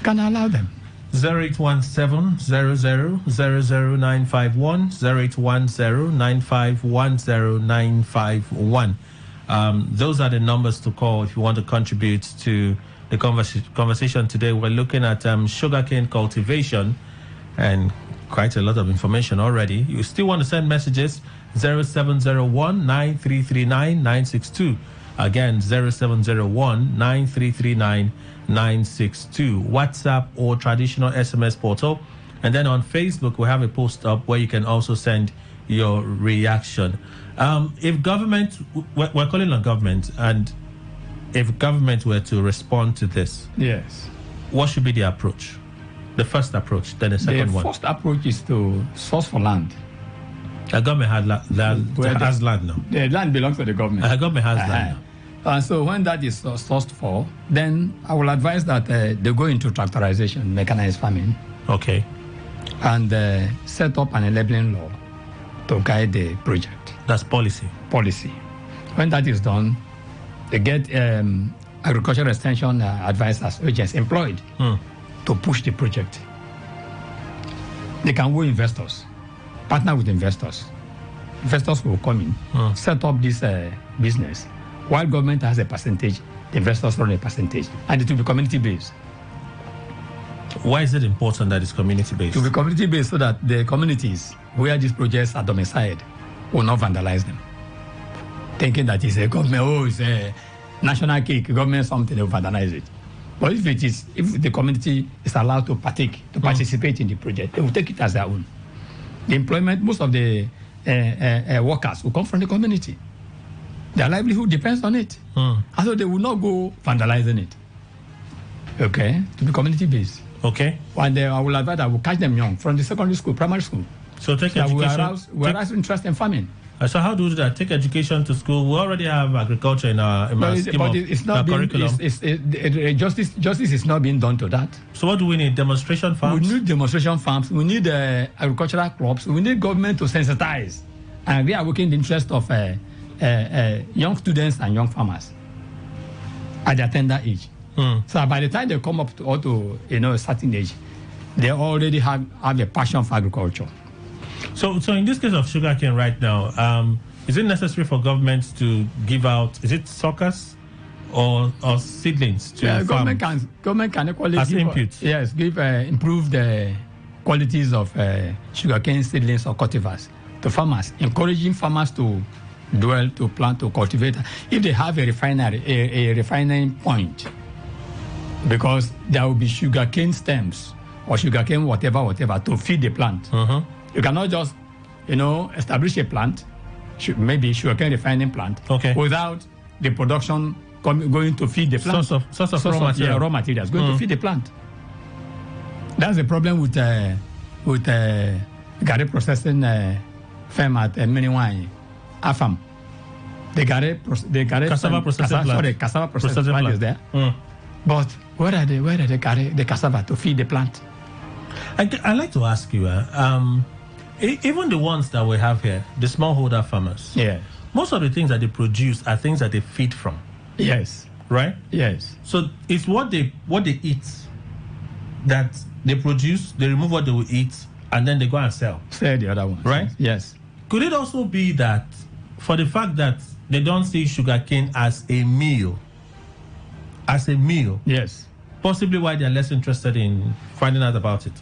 Can I allow them? 0817-000951, 0810-9510-951. Those are the numbers to call if you want to contribute to the conversation today. We're looking at sugarcane cultivation and quite a lot of information already. You still want to send messages, 0701-9339-962. Again, 0701-9339-962. WhatsApp or traditional SMS portal. And then on Facebook, we have a post up where you can also send your reaction. If government, we're calling on government, and if government were to respond to this, yes, what should be the approach? The first approach, then the second one. The first approach is to source for land. The government has land now. The land belongs to the government. The government has land now. And so when that is sourced for, then I will advise that they go into tractorization, mechanized farming. Okay. And set up an enabling law to guide the project. That's policy. Policy. When that is done, they get agricultural extension advisors, agents employed to push the project. They can woo investors, partner with investors. Investors will come in, set up this business. While government has a percentage, the investors run a percentage, and it will be community-based. Why is it important that it's community-based? It will be community-based so that the communities where these projects are domiciled will not vandalize them. Thinking that it's a government, it's a national cake, government something, they will vandalize it. But if the community is allowed to participate in the project, they will take it as their own. The employment, most of the workers will come from the community. Their livelihood depends on it. And so they will not go vandalizing it. Okay? To be community-based. Okay. And I will advise that I will catch them young from the secondary school, primary school. So take education. We arouse interest in farming. So how do we do that? Take education to school. We already have agriculture in our scheme of curriculum. Justice is not being done to that. So what do we need? Demonstration farms? We need demonstration farms. We need agricultural crops. We need government to sensitize. And we are working in the interest of young students and young farmers at their tender age. So by the time they come up to a certain age, they already have a passion for agriculture. So in this case of sugarcane right now, is it necessary for government to give out, is it suckers or seedlings to government can equally as give inputs? Yes, improve the qualities of sugarcane seedlings or cultivars to farmers, encouraging farmers to plant, to cultivate. If they have a refining point, because there will be sugarcane stems or sugarcane whatever to feed the plant. You cannot just, establish a plant, maybe sugarcane refining plant, without the production going to feed the plant. Source of raw materials going to feed the plant. That's the problem with Gary processing firm at Miniwai, AFAM. The cassava processing plant. Cassava processing plant is there. But where are the cassava to feed the plant? I'd like to ask you, even the ones that we have here, the smallholder farmers, most of the things that they produce are things that they feed from. Yes. Right? Yes. So it's what they eat that they produce, they remove what they will eat, and then they go and sell. Sell the other ones. Right? Yes. Could it also be that for the fact that they don't see sugarcane as a meal, yes, possibly why they're less interested in finding out about it?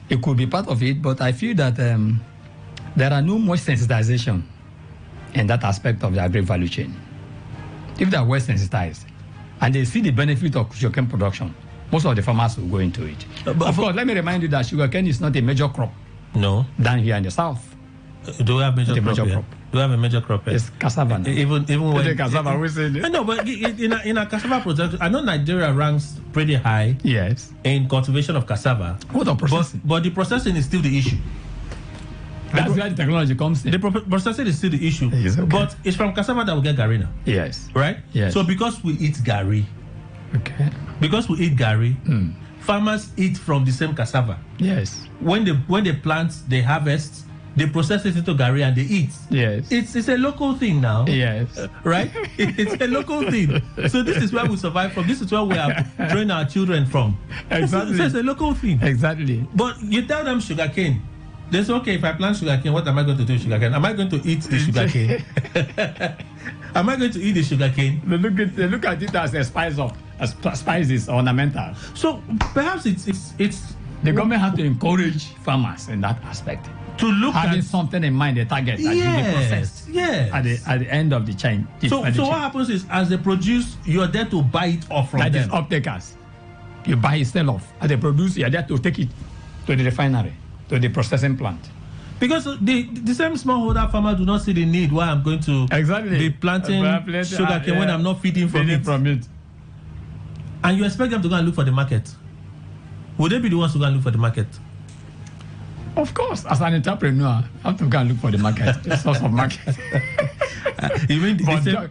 It could be part of it, but I feel that there are no much sensitization in that aspect of the agri value chain. If they are well sensitized and they see the benefit of sugarcane production, most of the farmers will go into it. Of course, let me remind you that sugarcane is not a major crop. No. Down here in the south. Do we have major crop? Do we have a major crop here? It's cassava now. Even when the cassava, we say no, but in a cassava production, I know Nigeria ranks pretty high. Yes. In cultivation of cassava. What of processing? But the processing is still the issue. That's where the technology comes in. The processing is still the issue. Yes, okay. But it's from cassava that we get gari now. Yes. Right? Yes. So because we eat gari. Okay. Because we eat gari, farmers eat from the same cassava. Yes. When they plant, they harvest, they process it into gari and they eat. Yes. It's a local thing now. Yes. Right? It's a local thing. So this is where we survive from. This is where we are train our children from. Exactly. So it's a local thing. Exactly. But you tell them sugarcane. They say, okay, if I plant sugarcane, what am I going to do with sugarcane? Am I going to eat the sugarcane? Am I going to eat the sugarcane? They look at it as a spices ornamental. So perhaps it's the government has to encourage farmers in that aspect to look having at something in mind, the target that will be processed. Yes. At the end of the chain. So what happens is, as they produce, you're there to buy it off from them. That is off-takers. You buy it, sell off. As they produce, you're there to take it to the refinery, to the processing plant. Because the same smallholder farmer do not see the need why I'm going to be planting sugarcane when I'm not feeding from it. And you expect them to go and look for the market. Would they be the ones to go and look for the market? Of course, as an entrepreneur, I have to go and look for the market, the source of market. You mean the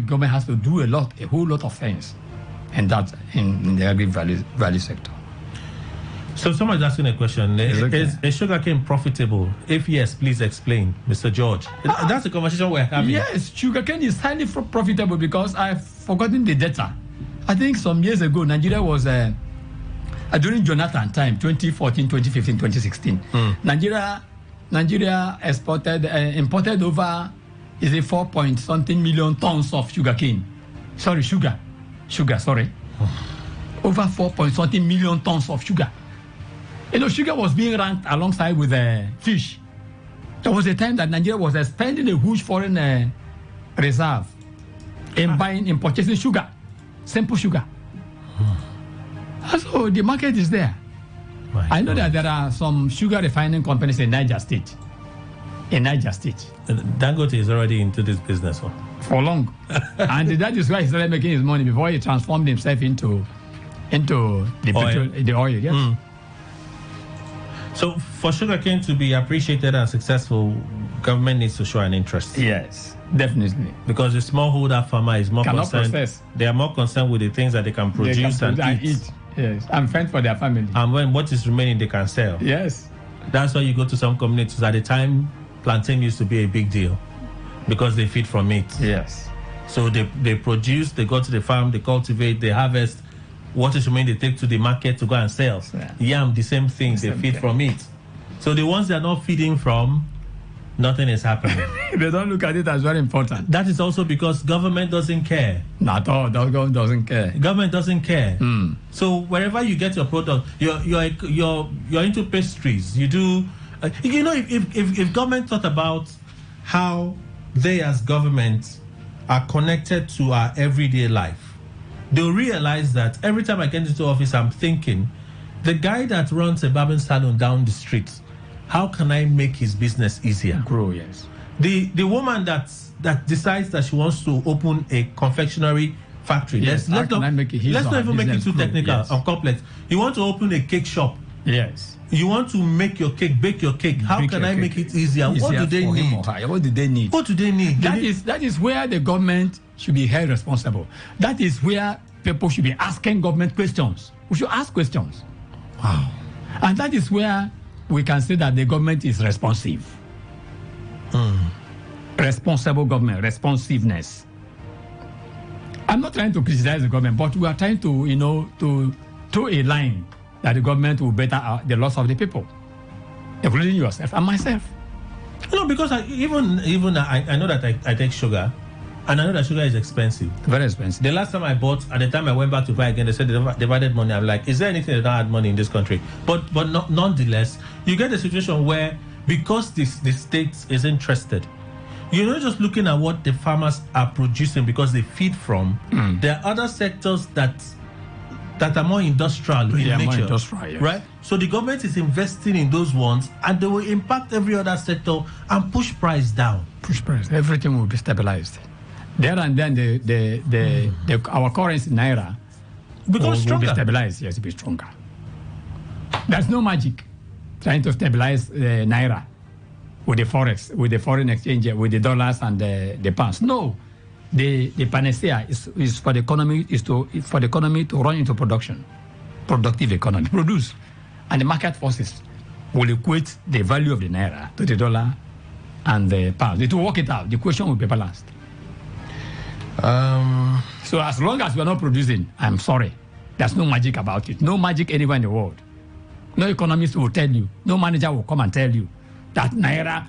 government has to do a whole lot of things, and that in the agri-value sector. So someone's asking a question. Is sugarcane profitable? If yes, please explain, Mr. George. That's a conversation we're having. Yes, sugarcane is highly profitable because I've forgotten the data. I think some years ago, Nigeria was during Jonathan time, 2014, 2015, 2016. Nigeria imported over 4-point-something million tons of sugarcane. Sugar. Over 4-point-something million tons of sugar. You know, sugar was being ranked alongside with fish. There was a time that Nigeria was spending a huge foreign reserve in purchasing sugar, simple sugar. So the market is there. I know that there are some sugar refining companies in Niger State. Dangote is already into this business for long, and that is why he started making his money before he transformed himself into the oil. The oil, yes. So for sugarcane to be appreciated and successful, government needs to show an interest. Yes, definitely. Because the smallholder farmer is more concerned. Process. They are more concerned with the things that they can produce and eat. Yes, and fend for their family. And when what is remaining, they can sell. Yes. That's why you go to some communities. At the time, plantain used to be a big deal because they feed from it. Yes. So they produce, they go to the farm, they cultivate, they harvest. What is remaining, they take to the market to go and sell. Yam, the same thing, they feed from it. So the ones they are not feeding from, nothing is happening. They don't look at it as very important. That is also because government doesn't care. Not all. The government doesn't care. Government doesn't care. So wherever you get your product, you're into pastries. You do, if government thought about how they as government are connected to our everyday life, they'll realize that every time I get into office, I'm thinking, the guy that runs a barbering salon down the street, how can I make his business easier? Grow, yes. The woman that decides that she wants to open a confectionery factory. Yes. Let's not even make it too technical or complex. You want to open a cake shop. Yes. You want to make your cake, bake your cake. How can I make it easier? What do they need? What do they need? What do they need? That is where the government should be held responsible. That is where people should be asking government questions. We should ask questions. Wow. And that is where we can say that the government is responsive. Responsible government, responsiveness. I'm not trying to criticize the government, but we are trying to, to throw a line that the government will better the loss of the people, including yourself and myself. No, because I know that I take sugar, and I know that sugar is expensive. Very expensive. The last time I bought, at the time I went back to buy again, they said they divided money. I'm like, is there anything that don't add money in this country? But nonetheless, you get a situation where, because the state is interested, you're not just looking at what the farmers are producing because they feed from. There are other sectors that are more industrial in nature. More industrial, yes. Right? So the government is investing in those ones, and they will impact every other sector and push price down. Push price. Everything will be stabilized. There and then our currency naira becomes stronger. Will be stabilized. Yes, it will be stronger. There's no magic trying to stabilize naira with the forex, with the foreign exchange, with the dollars and the pounds. No, the panacea is for the economy to run into production. productive economy, produce. And the market forces will equate the value of the naira to the dollar and the pound. It will work it out. The question will be balanced. So as long as we are not producing, I'm sorry, there's no magic about it. No magic anywhere in the world. No economist will tell you. No manager will come and tell you that naira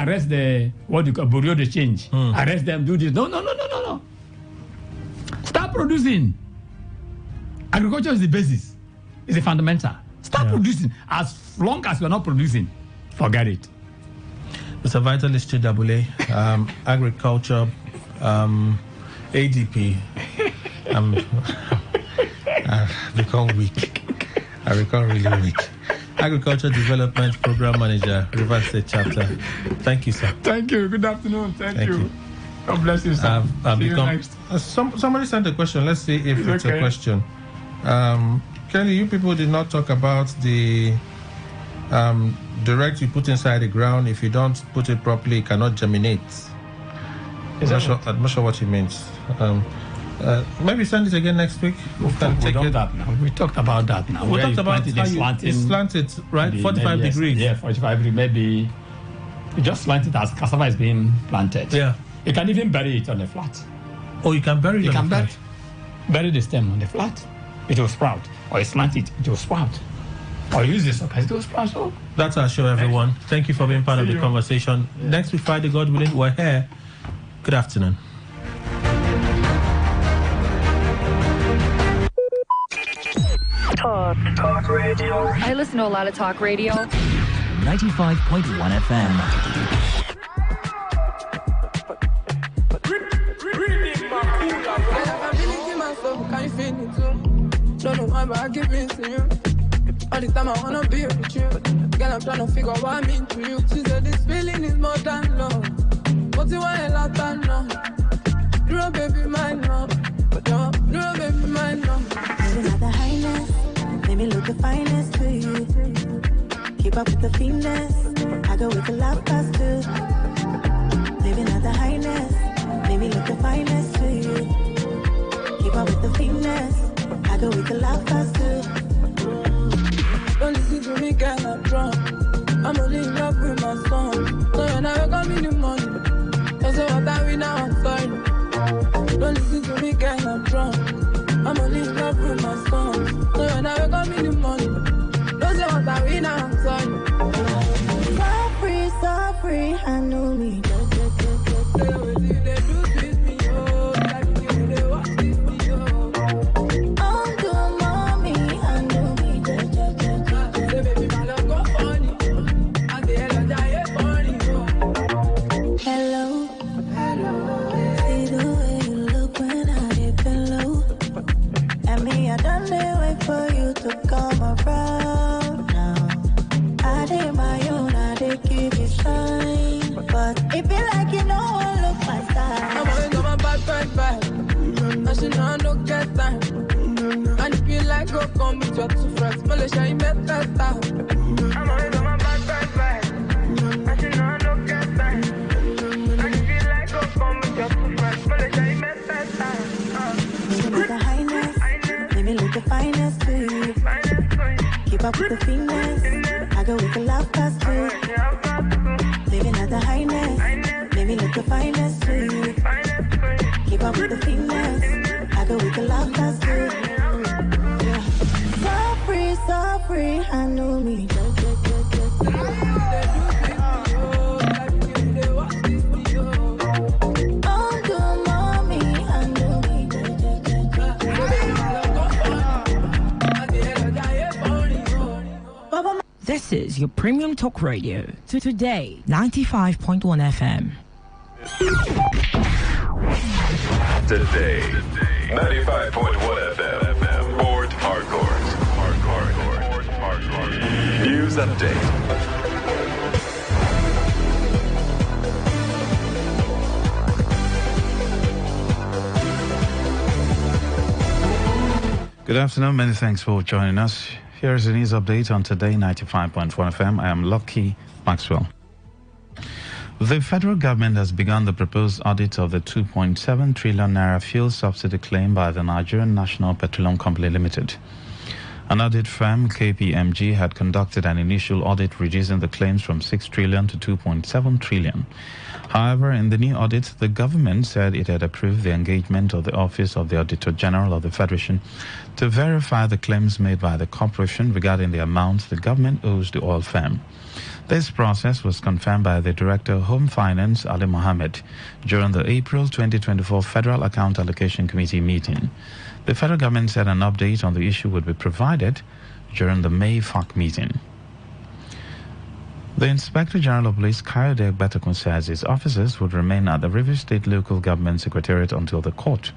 arrest the what you call bureau de change. Arrest them, do this. No. Start producing. Agriculture is the basis. It's the fundamental. Start producing. As long as we are not producing, forget it. Mr. Vitalis Chidabule, agriculture, ADP. I've become weak. I become really weak. Agriculture Development Program Manager, Rivers State Chapter. Thank you, sir. Thank you. Good afternoon. Thank you. God bless you, sir. I've See become. you next. Somebody sent a question. Let's see if it's okay. a question. Kelly, you people did not talk about the direct you put inside the ground. If you don't put it properly, it cannot germinate. I'm not sure what he means. Maybe send it again next week. We talked about that now. We talked about how you slant it, right? 45 degrees. Yeah, 45 degrees. Maybe you just slant it as cassava is being planted. Yeah. You can even bury it on the flat. Oh, you can bury it on the flat? Bury the stem on the flat. It will sprout. Or you slant it, it will sprout. Or use the sucker, it will sprout. So that's our show, everyone. Thank you for being part of the conversation. Next week, Friday, God willing, we're here. Good afternoon. Talk radio. I listen to a lot of talk radio. 95.1 FM. Can you feel it too? Don't know why, but I give it to you. All the time I wanna be with you. Girl, I'm trying to figure what I mean to you. She said this feeling is more than love. But you want a lot of no. You're a baby, mine now. You're a baby, mine now. Living at the highness, let me look the finest to you. Keep up with the finesse, I go with the love past too. Living at the highness, let me look the finest to you. Keep up with the finesse, I go with the love past too. Don't listen to me, girl, I'm drunk. I'm only in love with my song. So you never got me the money. Don't say what I win now, I'm sorry. Don't listen to me, girl, I'm drunk. I'm only in love with my song. So you never got me the money. Don't say what I win now, I'm sorry. So free, I know me. It be like you know I look my style. I'm always on my bad vibe. I should know I don't get time. And if you like, go come with your two friends. Malaysia, you met that style. I'm always on my bad vibe. I should know I don't get time. And if you like, go come with your two friends. Malaysia, you met that style. Look at the highness, let me look the finest to you. Keep up with the finesse, I go with the love past too. Living at the highness, let me look the finest to you. Keep up with the finesse, I go with the love past too. So free, I know me. This is your premium talk radio to Today 95.1 FM. Today 95.1 FM. Port Harcourt. News update. Good afternoon. Many thanks for joining us. Here is a news update on Today 95.1 FM. I am Lucky Maxwell. The federal government has begun the proposed audit of the 2.7 trillion naira fuel subsidy claim by the Nigerian National Petroleum Company Limited. An audit firm, KPMG, had conducted an initial audit reducing the claims from 6 trillion to 2.7 trillion. However, in the new audit, the government said it had approved the engagement of the Office of the Auditor General of the Federation to verify the claims made by the corporation regarding the amounts the government owes the oil firm. This process was confirmed by the Director of Home Finance, Ali Mohammed, during the April 2024 Federal Account Allocation Committee meeting. The federal government said an update on the issue would be provided during the May FAC meeting. The Inspector General of Police, Kayode Betakun, says his officers would remain at the Rivers State Local Government Secretariat until the court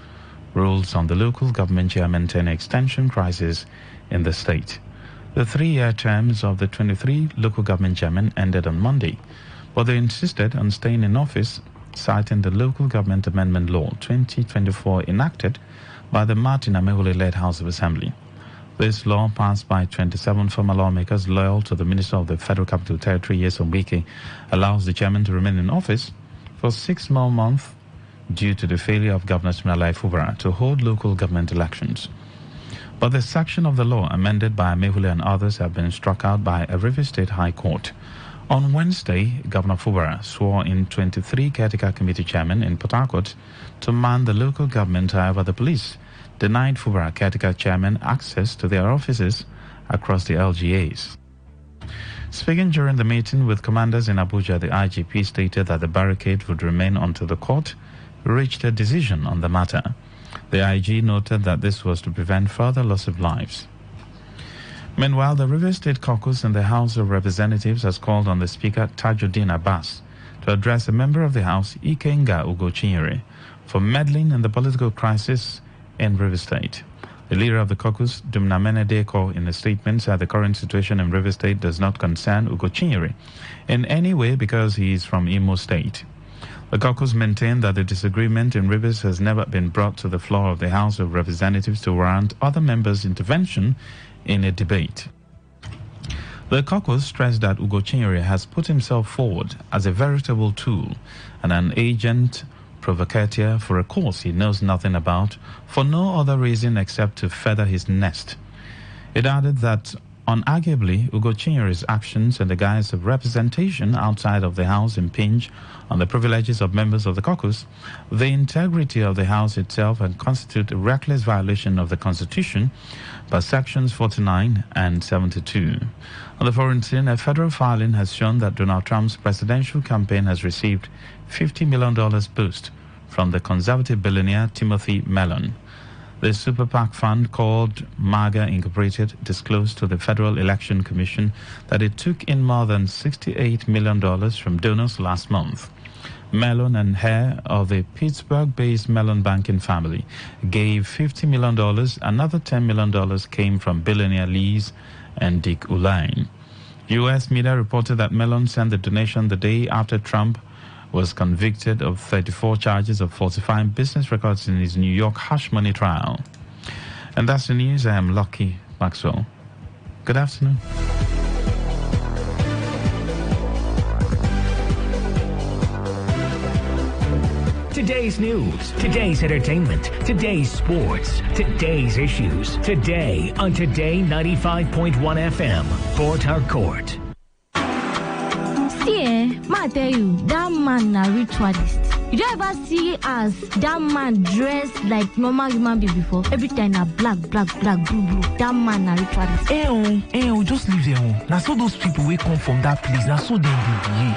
rules on the local government chairman tenure extension crisis in the state. The 3-year terms of the 23 local government chairmen ended on Monday, but they insisted on staying in office, citing the Local Government Amendment Law 2024 enacted by the Martin Amewule-led House of Assembly. This law, passed by 27 former lawmakers loyal to the Minister of the Federal Capital Territory, Nyesom Wike, allows the chairman to remain in office for 6 more months due to the failure of Governor Siminalayi Fubara to hold local government elections. But the section of the law amended by Amewule and others have been struck out by a Rivers State High Court. On Wednesday, Governor Fubara swore in 23 caretaker committee chairmen in Port Harcourt to man the local government. However, the police denied Fubara caretaker chairmen access to their offices across the LGAs. Speaking during the meeting with commanders in Abuja, the IGP stated that the barricade would remain until the court reached a decision on the matter. The IG noted that this was to prevent further loss of lives. Meanwhile, the Rivers State Caucus in the House of Representatives has called on the Speaker, Tajuddin Abbas, to address a member of the House, Ikenga Ugochinyere, for meddling in the political crisis in Rivers State. The leader of the caucus, Dumnamene Deko, in a statement said the current situation in Rivers State does not concern Ugochinyere in any way because he is from Imo State. The caucus maintained that the disagreement in Rivers has never been brought to the floor of the House of Representatives to warrant other members' intervention in a debate. The caucus stressed that Ugochinyere has put himself forward as a veritable tool and an agent provocateur for a cause he knows nothing about for no other reason except to feather his nest. It added that unarguably, Ugochинyere's actions in the guise of representation outside of the House impinge on the privileges of members of the caucus, the integrity of the House itself, and constitute a reckless violation of the Constitution by Sections 49 and 72. On the foreign scene, a federal filing has shown that Donald Trump's presidential campaign has received $50 million boost from the conservative billionaire Timothy Mellon. The Super PAC fund, called MAGA Incorporated, disclosed to the Federal Election Commission that it took in more than $68 million from donors last month. Mellon and heir of the Pittsburgh-based Mellon banking family gave $50 million. Another $10 million came from billionaire Liz and Dick Uihlein. U.S. media reported that Mellon sent the donation the day after Trump was convicted of 34 charges of falsifying business records in his New York hush money trial. And that's the news. I am Lucky Maxwell. Good afternoon. Today's news, today's entertainment, today's sports, today's issues. Today on Today 95.1 FM, Port Harcourt. See, I tell you, that man a ritualist. You don't ever see as that man dressed like normal human being before. Every time a black, blue. That man a ritualist. Just leave them. Now so those people will come from that place. Now so they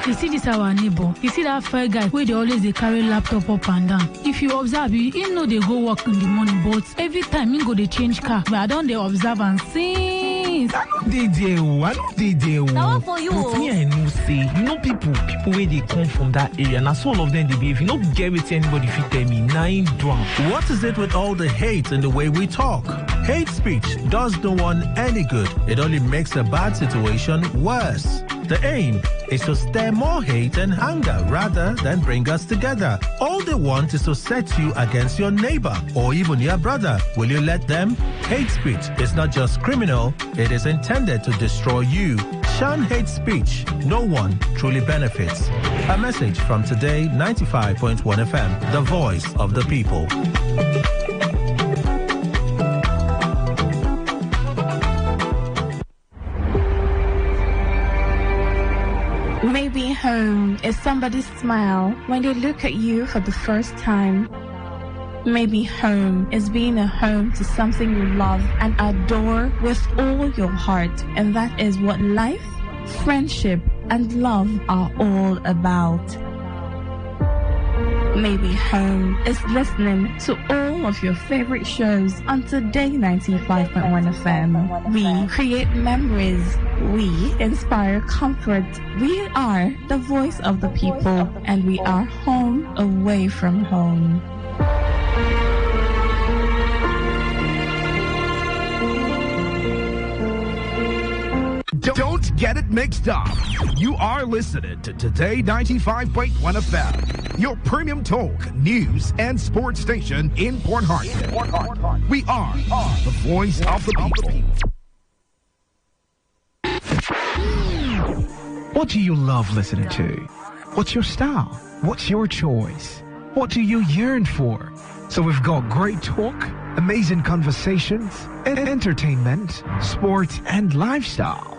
You see this our neighbor. You see that fair guy where they always they carry laptop up and down. If you observe, you know they go work in the morning, but every time you go they change car. But I don't they observe and see. I know they there. Now for you. But me I know say, people where they come from that area. Now so all of them they behave. You know get with anybody if you tell me 9 drunk. What is it with all the hate and the way we talk? Hate speech does no one any good. It only makes a bad situation worse. The aim is to stir more hate and anger rather than bring us together. All they want is to set you against your neighbor or even your brother. Will you let them? Hate speech is not just criminal, it is intended to destroy you. Shun hate speech. No one truly benefits. A message from Today 95.1 FM, the voice of the people. Maybe home is somebody's smile when they look at you for the first time. Maybe home is being a home to something you love and adore with all your heart. And that is what life, friendship, and love are all about. Maybe home is listening to all of your favorite shows on Today 95.1 FM. We create memories. We inspire comfort. We are the voice of the people, and we are home away from home. Don't get it mixed up. You are listening to Today 95.1 FM, your premium talk, news, and sports station in Port Harcourt. We are the voice of the people. What do you love listening to? What's your style? What's your choice? What do you yearn for? So we've got great talk, amazing conversations, and entertainment, sports, and lifestyle.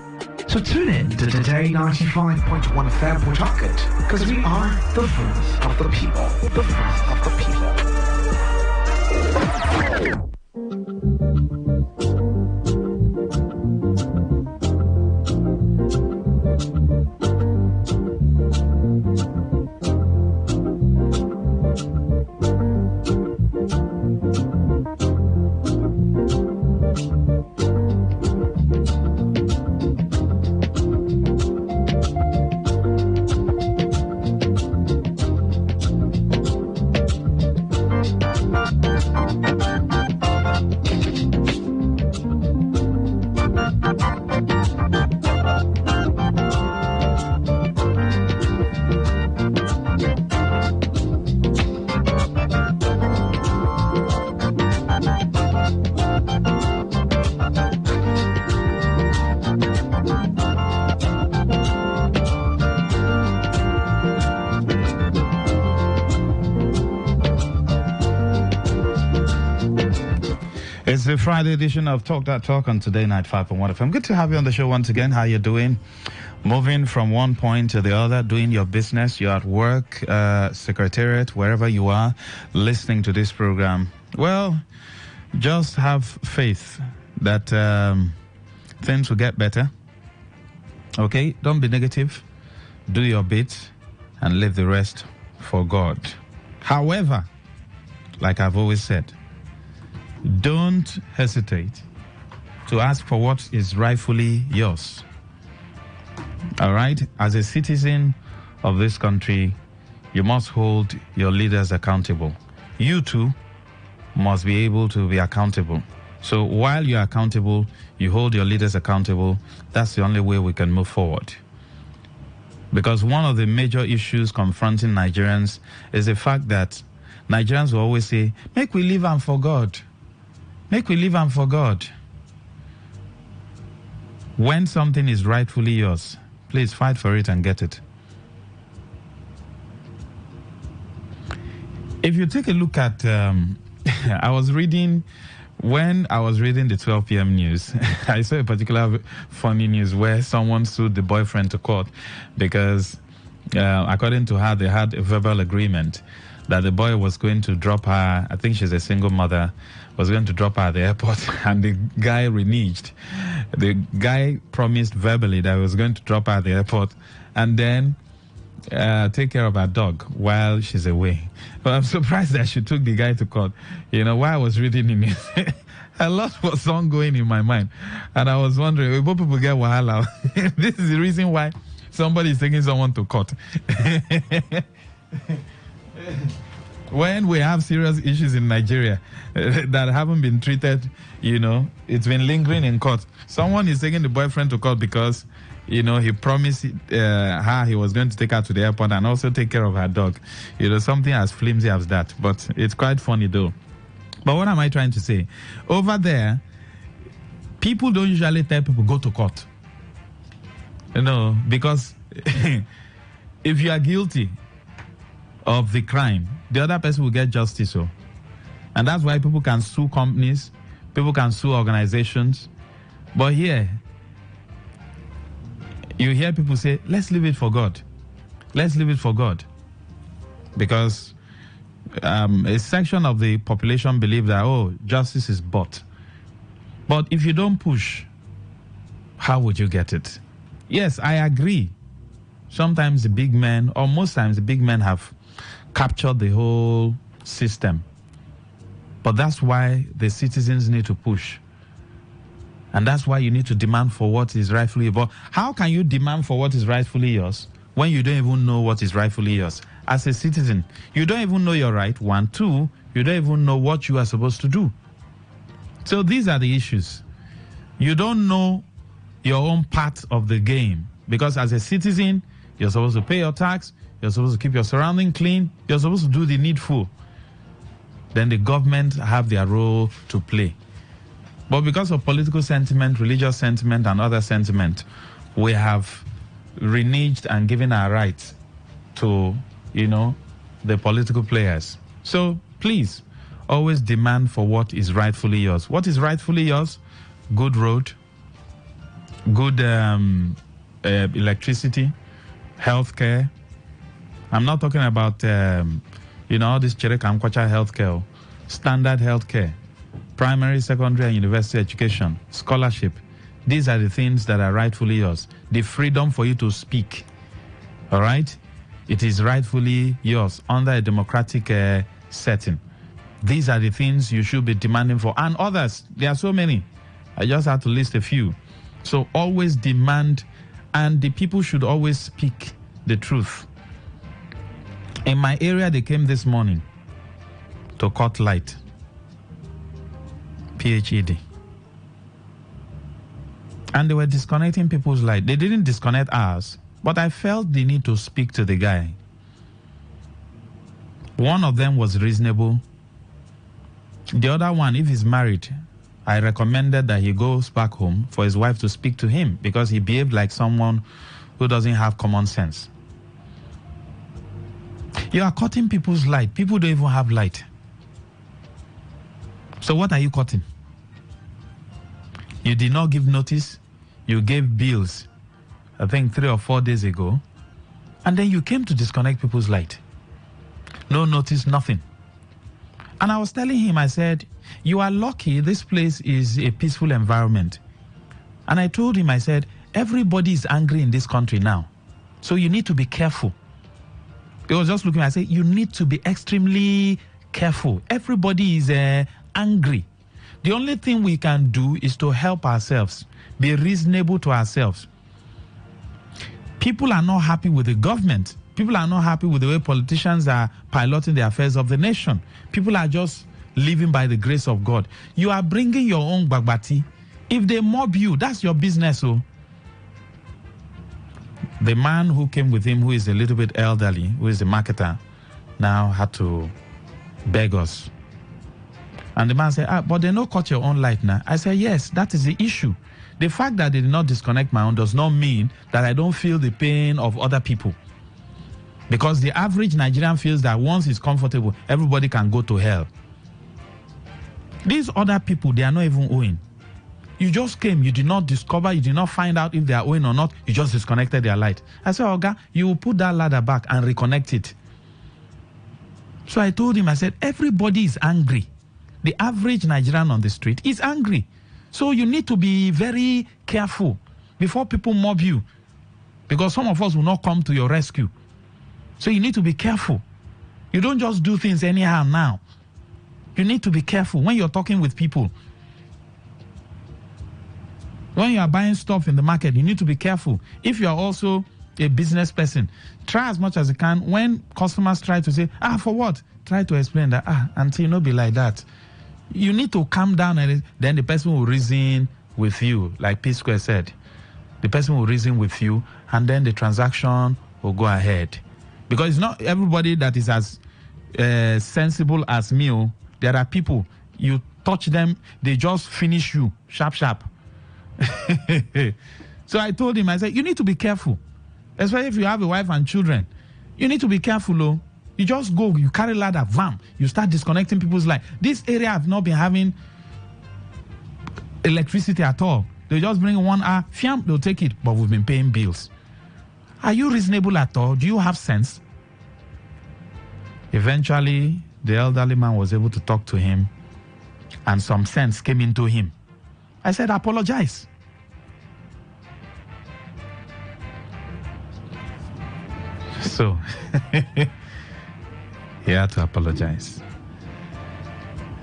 So tune in to Today 95.1 FM Port Harcourt, because we are the voice of the people. The voice of the people. It's the Friday edition of Talk That Talk on Today 95.1 FM. Good to have you on the show once again. How you doing? Moving from one point to the other, doing your business. You're at work, secretariat, wherever you are, listening to this program. Well, just have faith that things will get better. Okay? Don't be negative. Do your bit and leave the rest for God. However, like I've always said, don't hesitate to ask for what is rightfully yours. All right? As a citizen of this country, you must hold your leaders accountable. You too must be able to be accountable. So while you're accountable, you hold your leaders accountable. That's the only way we can move forward. Because one of the major issues confronting Nigerians is the fact that Nigerians will always say, make we live and for God. Make we live and for God. When something is rightfully yours, please fight for it and get it. If you take a look at, when I was reading the 12 p.m. news, I saw a particular funny news where someone sued the boyfriend to court because, according to her, they had a verbal agreement that the boy was going to drop her, I think she's a single mother, was going to drop her at the airport, and the guy reneged. The guy promised verbally that he was going to drop her at the airport and then take care of her dog while she's away. But I'm surprised that she took the guy to court. You know, while I was reading in it, a lot was ongoing in my mind. And I was wondering, will people get wahala? This is the reason why somebody is taking someone to court. When we have serious issues in Nigeria that haven't been treated, you know, it's been lingering in court. Someone is taking the boyfriend to court because, you know, he promised her he was going to take her to the airport and also take care of her dog. You know, something as flimsy as that. But it's quite funny though. But what am I trying to say? Over there, people don't usually tell people go to court. You know, because if you are guilty of the crime, the other person will get justice. So, and that's why people can sue companies, people can sue organizations. But here, You hear people say, let's leave it for God. Let's leave it for God. Because a section of the population believe that, oh, justice is bought. But if you don't push, how would you get it? Yes, I agree. Sometimes the big men, or most times the big men have captured the whole system. But that's why the citizens need to push. And that's why you need to demand for what is rightfully yours. But how can you demand for what is rightfully yours when you don't even know what is rightfully yours? As a citizen, you don't even know your right. 1, 2, you don't even know what you are supposed to do. So these are the issues. You don't know your own part of the game. Because as a citizen, you're supposed to pay your tax, you're supposed to keep your surrounding clean, you're supposed to do the needful. Then the government have their role to play. But because of political sentiment, religious sentiment, and other sentiment, we have reneged and given our rights to, the political players. So please, always demand for what is rightfully yours. What is rightfully yours? Good road, good electricity, healthcare. I'm not talking about, all this Cherekamkwacha healthcare, standard healthcare, primary, secondary, and university education, scholarship. These are the things that are rightfully yours. The freedom for you to speak. All right? It is rightfully yours under a democratic setting. These are the things you should be demanding for. And others, there are so many. I just have to list a few. So always demand, and the people should always speak the truth. In my area, they came this morning to cut light. PHED. And they were disconnecting people's light. They didn't disconnect ours, but I felt the need to speak to the guy. One of them was reasonable. The other one, if he's married, I recommended that he goes back home for his wife to speak to him because he behaved like someone who doesn't have common sense. You are cutting people's light. People don't even have light. So what are you cutting? You did not give notice. You gave bills, I think 3 or 4 days ago. And then you came to disconnect people's light. No notice, nothing. And I was telling him, I said, you are lucky this place is a peaceful environment. And I told him, I said, everybody is angry in this country now. So you need to be careful. He was just looking, I said, you need to be extremely careful. Everybody is angry. The only thing we can do is to help ourselves, be reasonable to ourselves. People are not happy with the government. People are not happy with the way politicians are piloting the affairs of the nation. People are just living by the grace of God. You are bringing your own bagbati. If they mob you, that's your business. Oh. The man who came with him, who is a little bit elderly, who is the marketer, now had to beg us. And the man said, but they don't cut your own light now. I said, yes, that is the issue. The fact that they did not disconnect my own does not mean that I don't feel the pain of other people. Because the average Nigerian feels that once it's comfortable, everybody can go to hell. These other people, they are not even owing. You just came, you did not discover, you did not find out if they are owing or not, you just disconnected their light. I said, Oga, you will put that ladder back and reconnect it. So I told him, I said, everybody is angry. The average Nigerian on the street is angry. So you need to be very careful before people mob you. Because some of us will not come to your rescue. So you need to be careful. You don't just do things anyhow now. You need to be careful when you're talking with people. When you are buying stuff in the market, you need to be careful. If you are also a business person, try as much as you can. When customers try to say, for what? Try to explain that, until you not be like that. You need to calm down, and then the person will reason with you, like P Square said. The person will reason with you, and then the transaction will go ahead. Because it's not everybody that is as sensible as me. There are people, you touch them, they just finish you, sharp, sharp. So I told him, I said, you need to be careful. Especially if you have a wife and children. You need to be careful, oh. You just go, you carry ladder, vam, you start disconnecting people's light. This area have not been having electricity at all. They'll just bring 1 hour, fiam, they'll take it, but we've been paying bills. Are you reasonable at all? Do you have sense? Eventually, the elderly man was able to talk to him, and some sense came into him. I said, apologize. So, he had to apologize.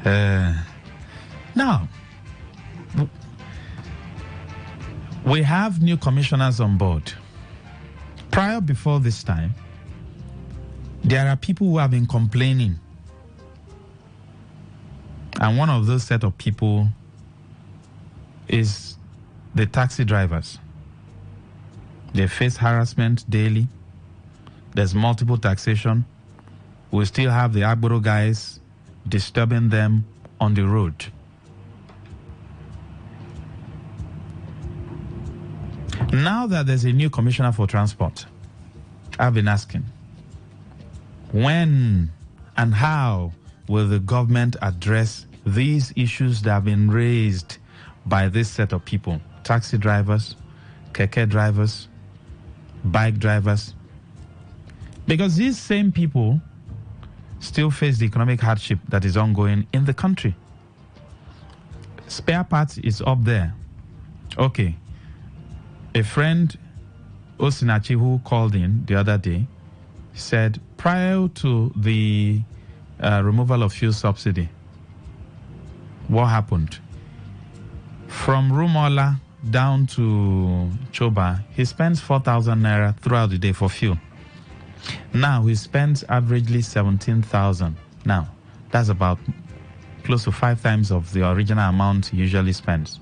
Now, we have new commissioners on board. Before this time, there are people who have been complaining. And one of those set of people is the taxi drivers. They face harassment daily. There's multiple taxation. We still have the Agboro guys disturbing them on the road. Now that there's a new commissioner for transport, I've been asking, when and how will the government address these issues that have been raised by this set of people? Taxi drivers, keke drivers, bike drivers. Because these same people still face the economic hardship that is ongoing in the country. Spare parts is up there. Okay. A friend, Osinachi, who called in the other day, said prior to the removal of fuel subsidy, what happened? From Rumola down to Choba, he spends 4,000 naira throughout the day for fuel. Now he spends averagely 17,000. Now, that's about close to 5 times of the original amount he usually spends.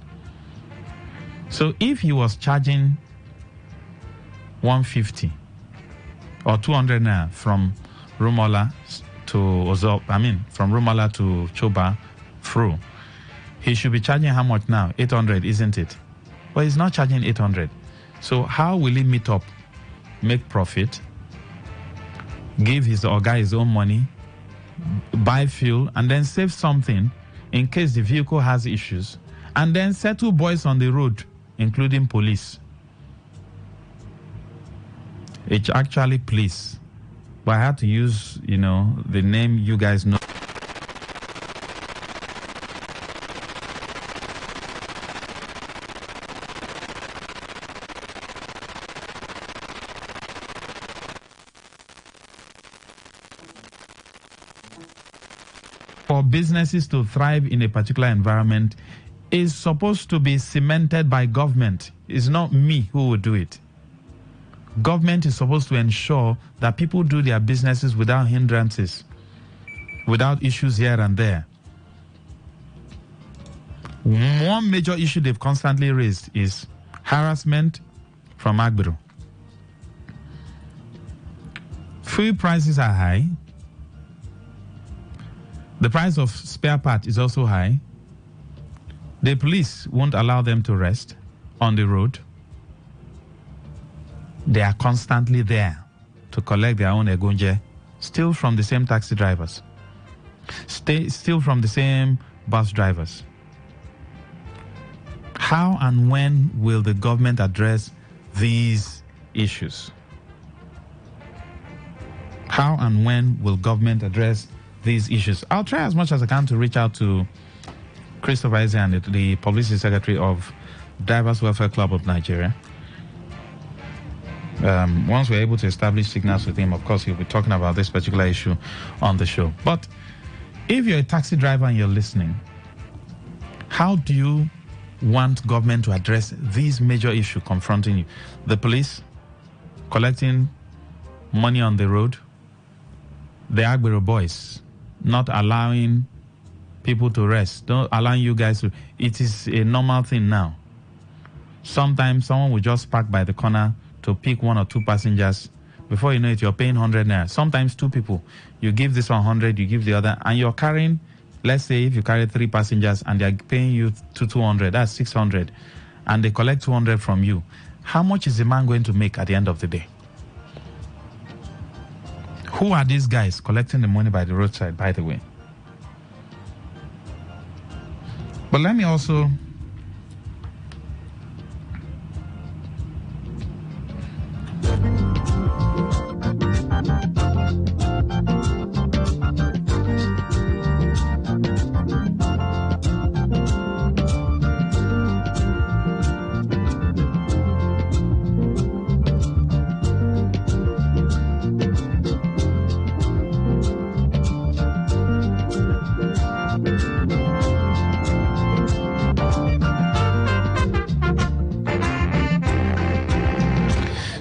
So if he was charging 150 or 200 naira from Rumola to from Rumola to Choba through, he should be charging how much now? 800, isn't it? Well, he's not charging 800. So how will he meet up, make profit, give his guy his own money, buy fuel, and then save something in case the vehicle has issues, and then settle boys on the road, including police? It's actually police, but I had to use, the name you guys know. For businesses to thrive in a particular environment is supposed to be cemented by government. It's not me who will do it. Government is supposed to ensure that people do their businesses without hindrances, without issues here and there. One major issue they've constantly raised is harassment from Agboro. Fuel prices are high. The price of spare part is also high. The police won't allow them to rest on the road. They are constantly there to collect their own egunje, still from the same taxi drivers, still from the same bus drivers. How and when will the government address these issues? How and when will government address these issues? I'll try as much as I can to reach out to Christopher Ezean, the Publicity Secretary of Drivers Welfare Club of Nigeria. Once we're able to establish signals with him, of course, he'll be talking about this particular issue on the show. But if you're a taxi driver and you're listening, how do you want government to address these major issues confronting you? The police collecting money on the road, the Agbero boys not allowing people to rest, not allowing you guys to. It is a normal thing now. Sometimes someone will just park by the corner to pick 1 or 2 passengers. Before you know it, you're paying 100 naira. Sometimes 2 people. You give this 100, you give the other, and you're carrying, let's say if you carry 3 passengers and they're paying you 200, that's 600, and they collect 200 from you. How much is the man going to make at the end of the day? Who are these guys collecting the money by the roadside, by the way? But let me also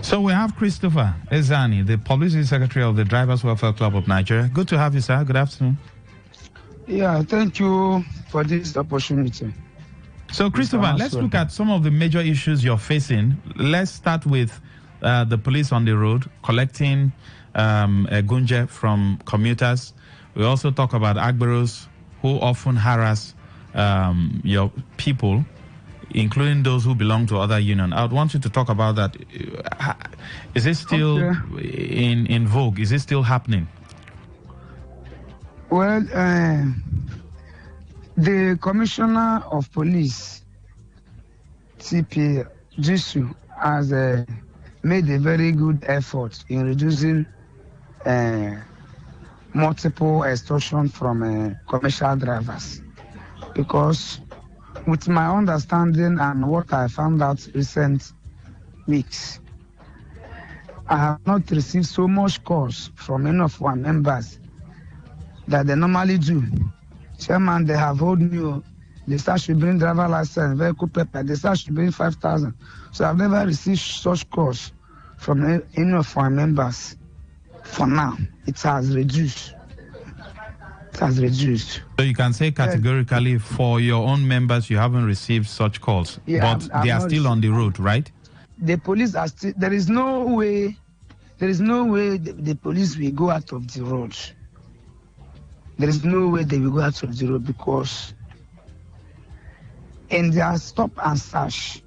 So we have Christopher Ezani, the Publicity Secretary of the Drivers Welfare Club of Nigeria. Good to have you, sir. Good afternoon. Yeah, thank you for this opportunity. So, Christopher, let's look at some of the major issues you're facing. Let's start with the police on the road collecting gunje from commuters. We also talk about agberos who often harass your people, including those who belong to other unions. I would want you to talk about that. Is it still in vogue? Is it still happening? Well, the Commissioner of Police, CP Jisu, has made a very good effort in reducing multiple extortion from commercial drivers. Because with my understanding and what I found out recent weeks, I have not received so much calls from any of our members that they normally do. Chairman, they have told me they start should bring driver license, vehicle paper, they start should bring 5,000. So I've never received such calls from any of our members. For now, it has reduced. It has reduced. So you can say categorically for your own members, you haven't received such calls, but they are still on the road, right? The police are still, there is no way the police will go out of the road. There is no way they will go out of the road because in their stop and search,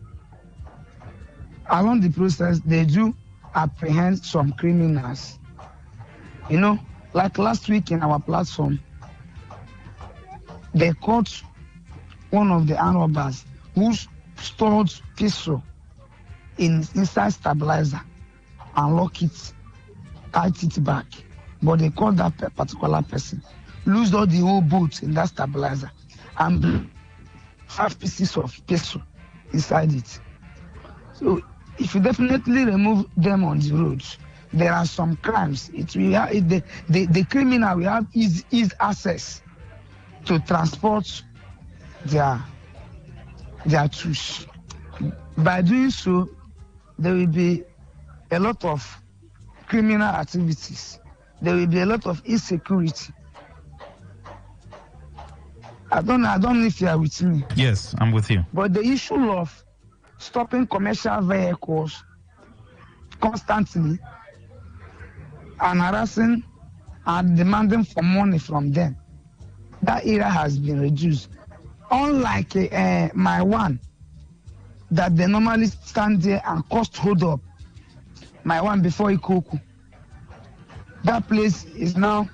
along the process, they do apprehend some criminals. You know, like last week in our platform, they caught one of the armed robbers who stored pistol inside stabilizer and lock it, tight it back. But they caught that particular person, lose all the whole boot in that stabilizer, and 5 pieces of pistol inside it. So if you definitely remove them on the roads, there are some crimes. The criminal will have easy access to transport their tools. By doing so, there will be a lot of criminal activities. There will be a lot of insecurity. I don't know if you are with me. Yes, I'm with you. But the issue of stopping commercial vehicles constantly and harassing and demanding for money from them, that area has been reduced. Unlike my one, that they normally stand there and cost hold up. My one before Ikoku. That place is now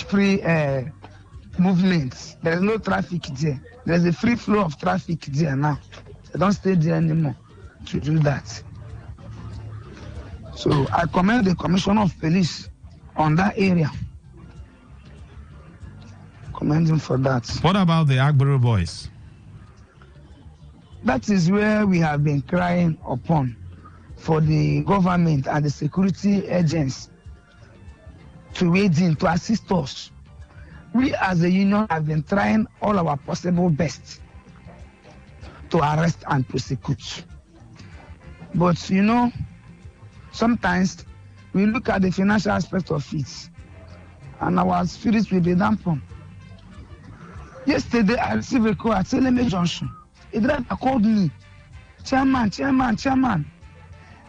free movement. There is no traffic there. There is a free flow of traffic there now. They don't stay there anymore to do that. So I commend the Commissioner of Police on that area. Commend him for that. What about the Agbero boys? That is where we have been crying upon for the government and the security agents to wade in to assist us. We as a union have been trying all our possible best to arrest and prosecute. But you know, sometimes we look at the financial aspect of it and our spirits will be dampened. Yesterday I received a call at Seleme Junction. A driver called me, Chairman.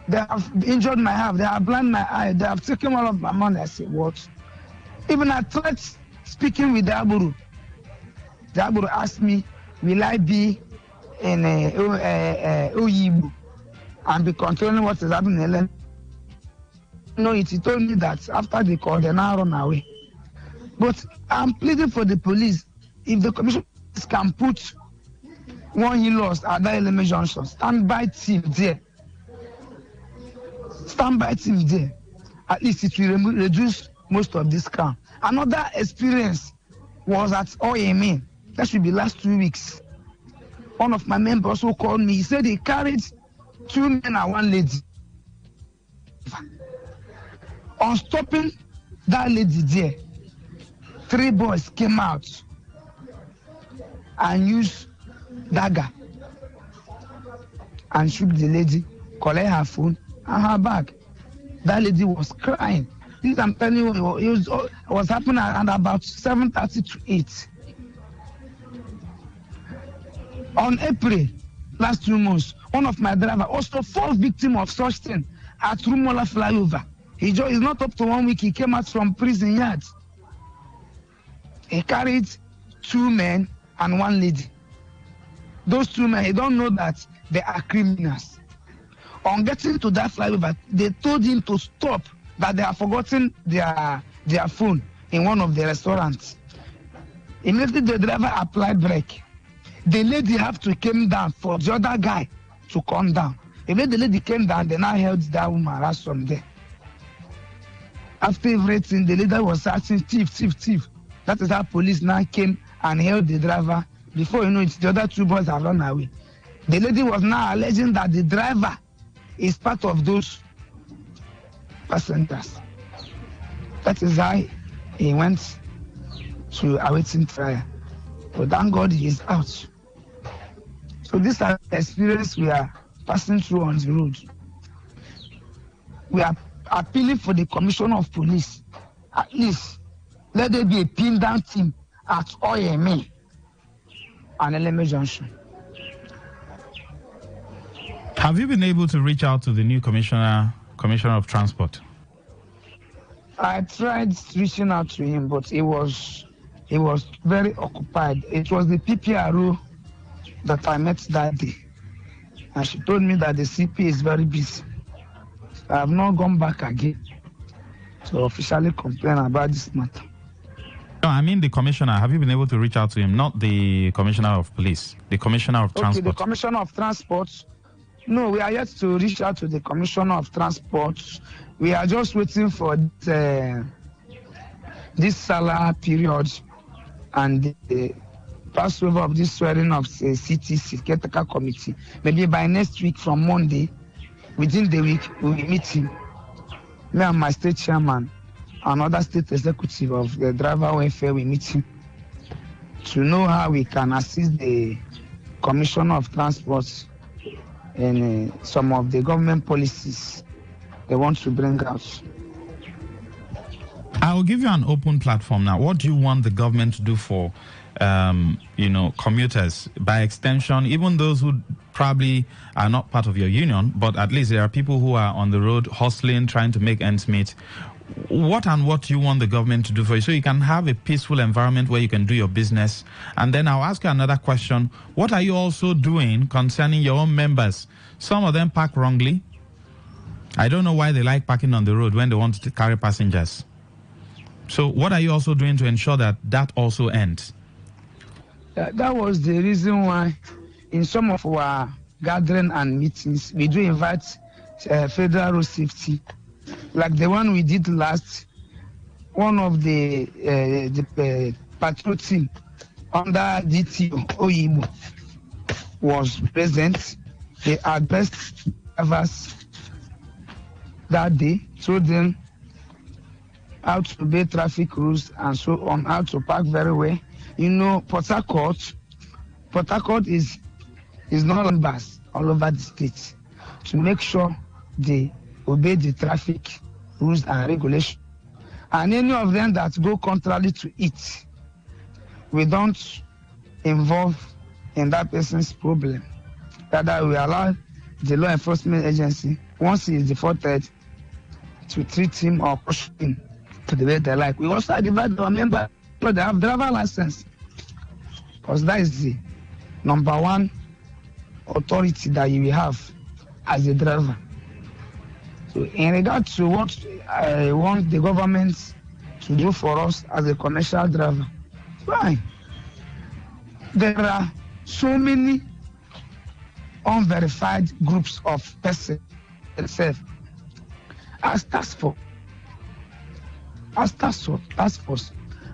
They have injured my half, they have blinded my eye, they have taken all of my money. I said, what? Even I tried speaking with the Aburu. The Aburu asked me, will I be in Oyibu and be controlling what is happening in Ellen? No, he told me that after the call, they now run away. But I'm pleading for the police, if the commission can put one he lost at that Eleme Junction, standby team there. At least it will reduce most of this crime. Another experience was at OMA. That should be last 2 weeks. One of my members who called me, he said he carried 2 men and 1 lady. On stopping that lady there, 3 boys came out and used dagger and shoot the lady collect her phone and her bag. That lady was crying. This I'm telling you, it was happening at about 7:30 to 8. On April, last 2 months, one of my drivers also fall victim of such thing at Rumola flyover. He's not up to 1 week. He came out from prison yard. He carried 2 men and 1 lady. Those 2 men, he don't know that they are criminals. On getting to that flyover, they told him to stop, that they have forgotten their phone in one of the restaurants. Immediately the driver applied brake. The lady have to come down for the other guy to come down. Immediately the lady came down, they now held that woman right from there. After everything, the lady was asking, thief. That is how police now came and held the driver. Before you know it, the other 2 boys have run away. The lady was now alleging that the driver is part of those passengers. That is how he went to awaiting trial. But thank God he is out. So this is the experience we are passing through on the road. We are appealing for the Commissioner of Police. At least let there be a pin down team at OMA and LMA Junction. Have you been able to reach out to the new Commissioner of Transport? I tried reaching out to him, but he was very occupied. It was the PPRO that I met that day, and she told me that the CP is very busy. I have not gone back again to officially complain about this matter. No, I mean the commissioner. Have you been able to reach out to him? Not the Commissioner of Police, the Commissioner of Transport. Okay, the Commissioner of Transport. No, we are yet to reach out to the Commissioner of Transport. We are just waiting for this Salah period and the passover of this swearing of the CTC, Caretaker Committee. Maybe by next week from Monday, within the week, we will meet him. Me and my state chairman, another state executive of the driver welfare, we meet him to know how we can assist the Commissioner of Transport in some of the government policies they want to bring out. I will give you an open platform now. What do you want the government to do for, commuters? By extension, even those who probably are not part of your union, but at least there are people who are on the road hustling, trying to make ends meet. What do you want the government to do for you so you can have a peaceful environment where you can do your business? And then I'll ask you another question. What are you also doing concerning your own members? Some of them park wrongly. I don't know why they like parking on the road when they want to carry passengers. So what are you also doing to ensure that also ends? That was the reason why in some of our gathering and meetings, we do invite federal road safety. Like the one we did last, one of the patrol team under DTO Oyibo was present. They addressed drivers that day, told them how to obey traffic rules and so on, how to park very well. You know, Port Harcourt is not on bus all over the state to make sure they obey the traffic rules and regulations. And any of them that go contrary to it, we don't involve in that person's problem. Rather, we allow the law enforcement agency, once he is defaulted, to treat him or push him to the way they like. We also divide our members so they have driver license, because that is the number one authority that you will have as a driver. So in regard to what I want the government to do for us as a commercial driver, fine. There are so many unverified groups of persons themselves as task force,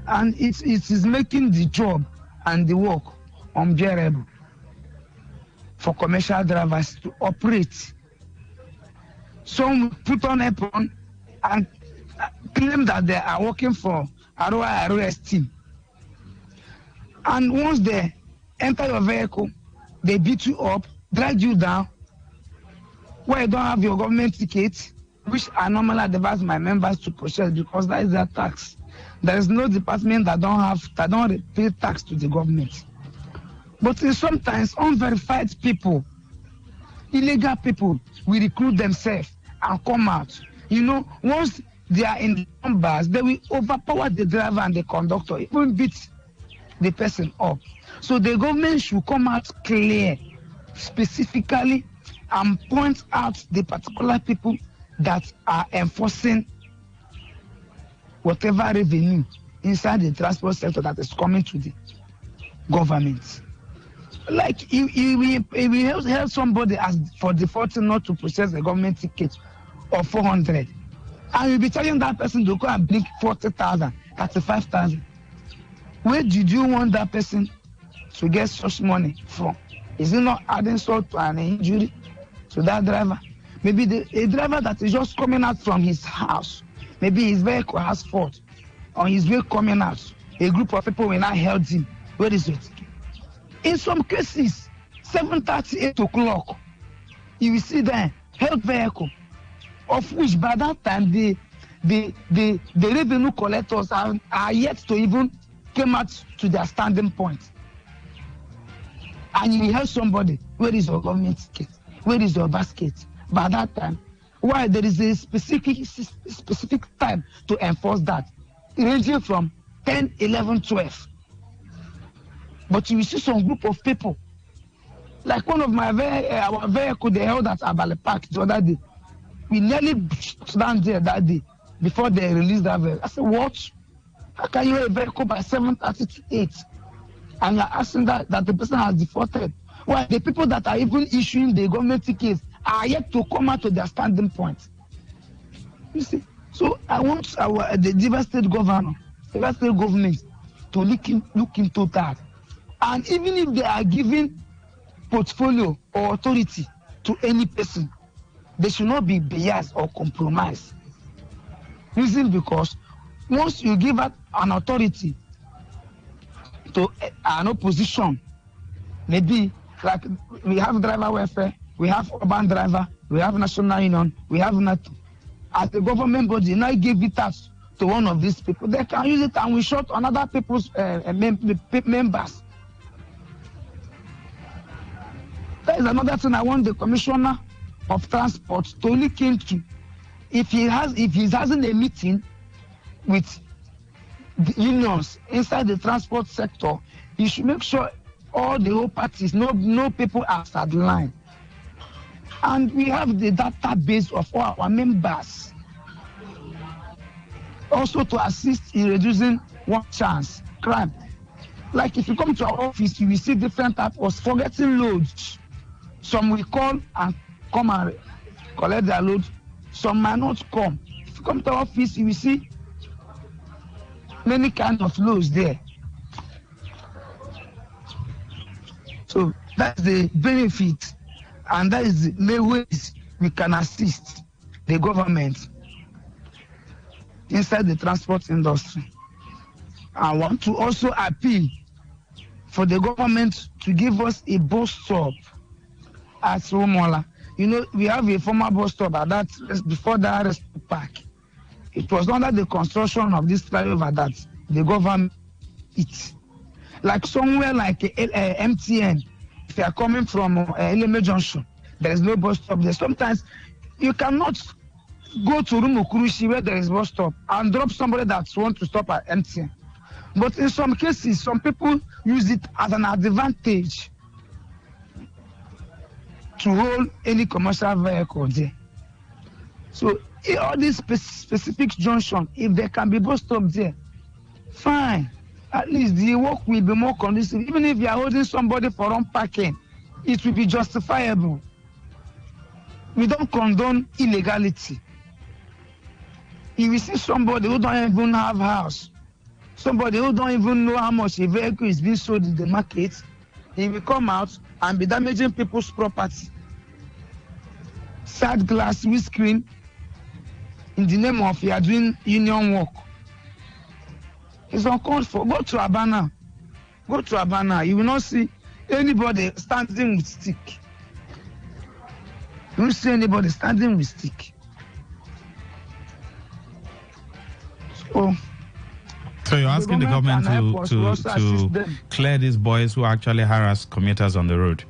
and it is making the job and the work unbearable for commercial drivers to operate. Some put on apron and claim that they are working for ROS team. And once they enter your vehicle, they beat you up, drag you down. where you don't have your government ticket, which I normally advise my members to process because that is their tax. There is no department that don't pay tax to the government. But sometimes unverified people, illegal people, will recruit themselves and come out. Once they are in the numbers, they will overpower the driver and the conductor, even beat the person up. So the government should come out clear, specifically, and point out the particular people that are enforcing whatever revenue inside the transport sector that is coming to the government. Like we help somebody as for defaulting not to process the government ticket of 400, and you'll be telling that person to go and bring 40,000, 35,000. Where did you want that person to get such money from? Is it not adding salt to an injury to that driver? Maybe a driver that is just coming out from his house, maybe his vehicle has fault. On his way coming out, a group of people will not help him. Where is it? In some cases, 7:30, 8 o'clock, you will see the health vehicle, of which by that time the revenue collectors are yet to even come out to their standing point. And you will help somebody, where is your government ticket? Where is your basket? By that time, why there is a specific time to enforce that, ranging from 10, 11, 12. But you will see some group of people, like one of my our vehicle they held at Abale Park the other day. We nearly shut down there that day before they released that vehicle. I said, what? How can you have a vehicle by 7:30 to 8? And you're asking that the person has defaulted? Well, the people that are even issuing the government tickets are yet to come out to their standing point. You see? So I want the Rivers State governor, Rivers State government to look into that. And even if they are giving portfolio or authority to any person, they should not be biased or compromised. Reason because once you give out an authority to an opposition, maybe like we have driver welfare, we have urban driver, we have national union, we have NATO. As the government body now give it out to one of these people, they can use it and we shut another people's members. That is another thing I want the commissioner of transport to look into. If he's having a meeting with the unions inside the transport sector, he should make sure all the whole parties, no people outside the line. And we have the database of all our members. Also to assist in reducing one chance crime. Like if you come to our office, you will see different types of forgetting loads. Some will call and come and collect their load. Some might not come. If you come to our office, you will see many kinds of loads there. So that's the benefit, and that is the main ways we can assist the government inside the transport industry. I want to also appeal for the government to give us a bus stop at Romola. We have a former bus stop at that before that rest park. It was under the construction of this flyover that the government it. Like somewhere like MTN, if you are coming from Eleme Junction, there is no bus stop there. Sometimes you cannot go to Rumukurushi where there is bus stop and drop somebody that wants to stop at MTN. But in some cases, some people use it as an advantage to hold any commercial vehicle there. So in all these specific junction, if there can be bus stop there, fine. At least the work will be more conducive. Even if you are holding somebody for unparking, it will be justifiable. We don't condone illegality. If you see somebody who don't even have house, somebody who don't even know how much a vehicle is being sold in the market, he will come out and be damaging people's property. Side glass, windscreen, in the name of you are doing union work. It's uncalled for. Go to Abana. Go to Abana. You will not see anybody standing with stick. You won't see anybody standing with stick. So you're asking the government to clear these boys who actually harass commuters on the road?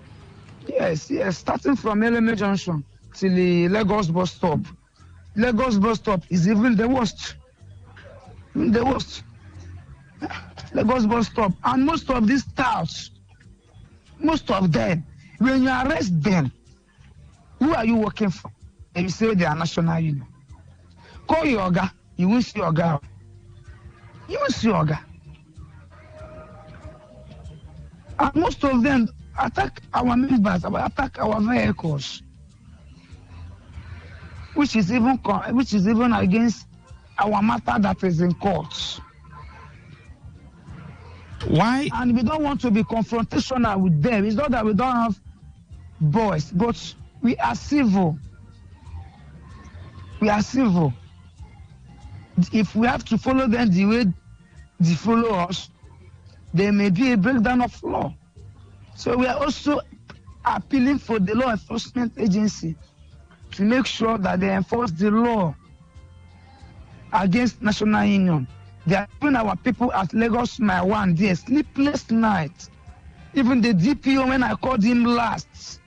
Yes, starting from LMA Junction till the Lagos bus stop. Lagos bus stop is even the worst. Lagos bus stop. And most of these touts, most of them, when you arrest them, who are you working for? And you say they are national union. Call your Oga, you won't see Oga. You won't see Oga. And most of them attack our members, attack our vehicles, which is even against our matter that is in court. Why? And we don't want to be confrontational with them. It's not that we don't have voice, but we are civil. We are civil. If we have to follow them the way they follow us, there may be a breakdown of law. So we are also appealing for the law enforcement agency to make sure that they enforce the law against national union. They are putting our people at Lagos Mile 1 day, sleepless night. Even the DPO, when I called him last,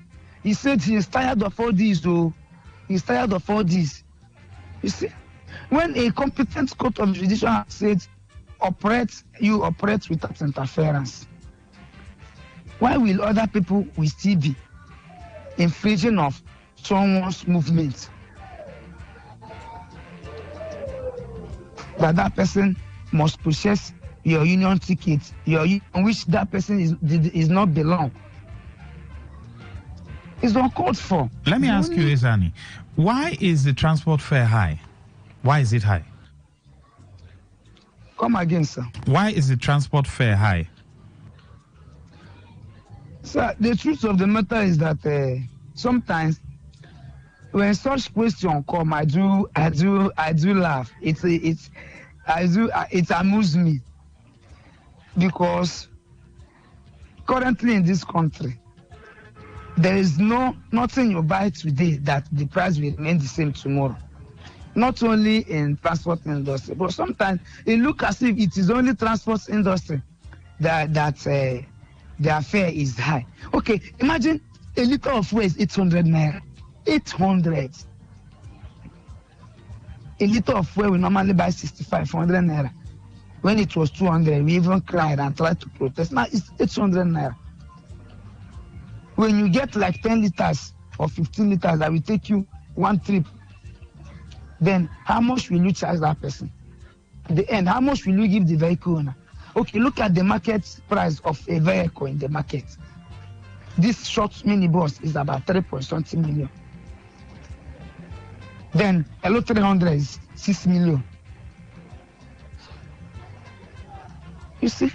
he said he is tired of all this, though. He's tired of all this. You see, when a competent court of jurisdiction has said, you operate without interference, why will other people will still be infringing of someone's movement? That person must possess your union ticket, which that person is not belong. It's uncalled for. Let me ask you, Ezani, why is the transport fare high? Why is it high? Come again, sir. Why is the transport fare high? Sir, the truth of the matter is that sometimes when such questions come, I do laugh. It amuses me, because currently in this country, there is nothing you buy today that the price will remain the same tomorrow. Not only in transport industry, but sometimes it looks as if it is only transport industry that their fare is high. Okay, imagine a liter of fuel is 800 naira. 800. A liter of fuel we normally buy 6,500 naira. When it was 200, we even cried and tried to protest. Now it's 800 naira. When you get like 10 liters or 15 liters, that will take you one trip. Then how much will you charge that person? At the end, how much will you give the vehicle owner? Okay, look at the market price of a vehicle in the market. This short minibus is about 3.something million. Then Hello 300 is 6 million. You see?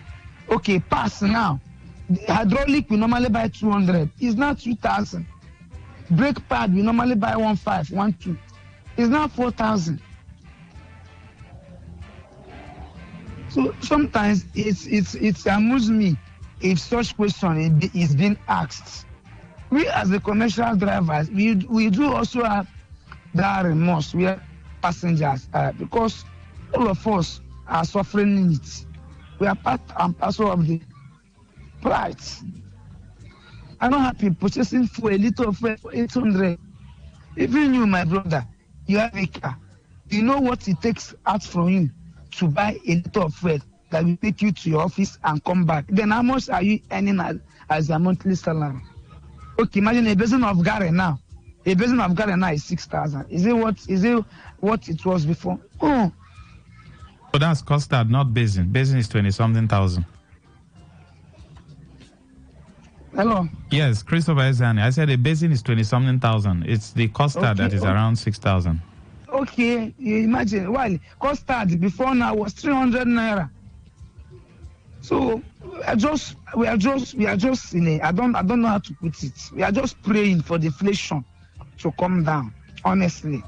Okay, pass now. The hydraulic we normally buy 200. It's now 2,000. Brake pad we normally buy 1.5, 1.2. It's now 4,000. So sometimes it amuses me if such question is being asked. We as the commercial drivers, we do also have that remorse where passengers are, because all of us are suffering in it. We are part and parcel of the price. I'm not happy purchasing for a little fuel for 800. Even you, my brother, you have a car. You know what it takes out from you to buy a liter of fuel that will take you to your office and come back. Then how much are you earning as a monthly salary? Okay, imagine a basin of Gary now. A basin of Gary now is 6,000. Is it what it was before? Oh. So that's custard, not basin. Basin is 20-something thousand. Hello? Yes, Christopher Ezani. I said a basin is 20-something thousand. It's the custard that is around 6,000. Okay, you imagine. Well, custard before now was 300 naira. So we are just in a, I don't know how to put it. We are just praying for the inflation to come down. Honestly,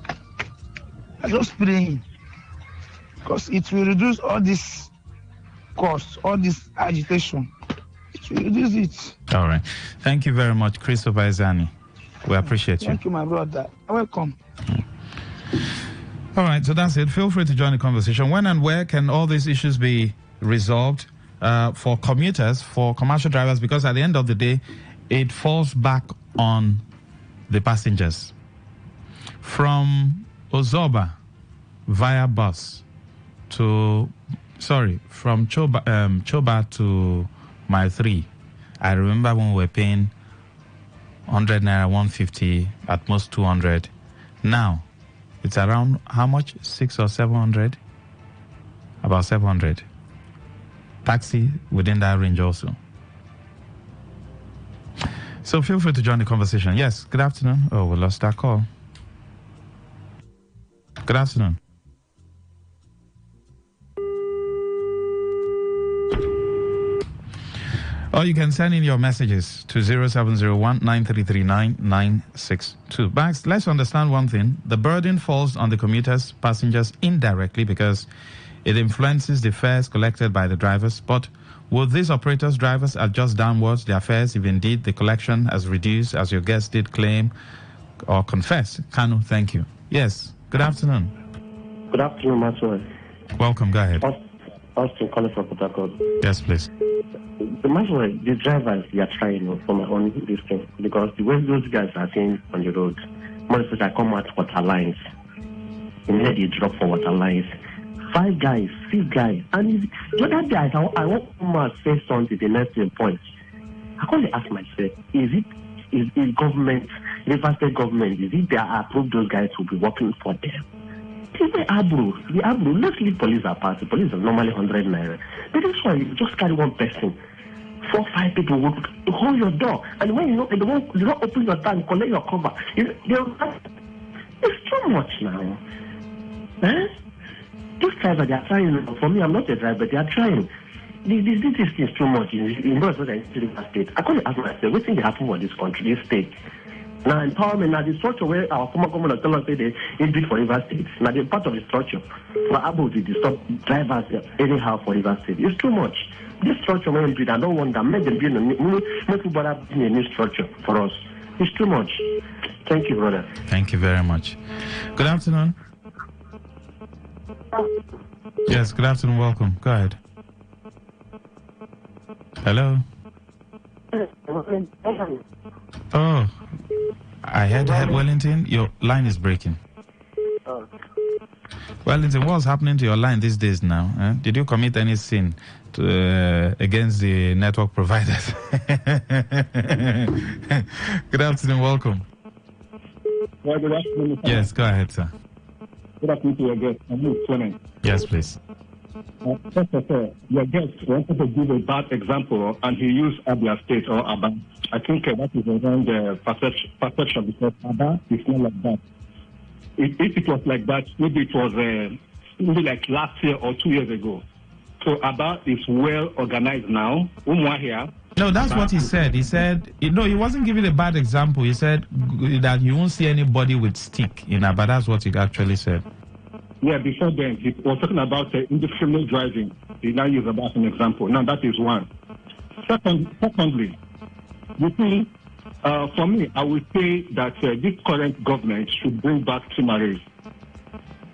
we are just praying, because it will reduce all this cost, all this agitation. It will reduce it. All right. Thank you very much, Christopher Ezani. We appreciate you. Thank you, my brother. Welcome. All right, so that's it. Feel free to join the conversation. When and where can all these issues be resolved for commuters, for commercial drivers? Because at the end of the day, it falls back on the passengers. From Ozoba via bus from Choba to Mile 3. I remember when we were paying 100 naira, 150, at most 200. Now, it's around how much? 600 or 700? About 700. Taxi within that range also. So feel free to join the conversation. Yes, good afternoon. Oh, we lost that call. Good afternoon. Or you can send in your messages to 0701-9339-962. Bax, let's understand one thing. The burden falls on the commuters, passengers indirectly because it influences the fares collected by the drivers. But will these operators, drivers adjust downwards their fares if indeed the collection has reduced, as your guest did claim or confess? Kanu, thank you. Yes, good afternoon. Good afternoon, Maxwell. Welcome, go ahead. Austin calling from Port Harcourt. Yes, please. The Maxwell, the drivers, they are trying for my own this thing because the way those guys are saying on the road, more especially I come out water lines. Immediately they drop for water lines. 5 guys, 6 guys. And the other day, I want to come out say something the next point. I can't ask myself, is government, River State government, is it they approve those guys to be working for them? The Abru, let's leave police apart. The police are normally 100 naira. But this one, you just carry one person. 4 or 5 people will hold your door. And when you don't open your door and collect your cover, it's too much now. Eh? These drivers, they are trying. For me, I'm not a driver, they are trying. This is too much. In River State, I can't ask myself, what thing they happen for this country, this state? Now, empowerment, now the structure where our former governor tell us they bid for River State. Now, the part of the structure for able to stop drivers anyhow for River State. It's too much. This structure, when I don't want that. Make them be make people a new structure for us. It's too much. Thank you, brother. Thank you very much. Good afternoon. Yes, good afternoon. Welcome. Go ahead. Hello. Oh, I heard Wellington. Your line is breaking. Wellington, what's happening to your line these days now? Did you commit any sin against the network providers? Good afternoon. Welcome. Well, good afternoon. Yes, go ahead, sir. Good afternoon to your guest. I'm Tony. Yes, please. First of all, your guest wanted to give a bad example, and he used Abia State or Aba. I think that is around the perception because Aba is not like that. If it was like that, maybe it was maybe like last year or 2 years ago. So Aba is well organized now. Here. No, that's what he said. He said, he wasn't giving a bad example. He said that you won't see anybody with stick in Aba. That's what he actually said. Yeah, before then, he was talking about indiscriminate driving. He now used Aba as an example. Now, that is one. Secondly, you see, for me, I would say that this current government should bring back marriage.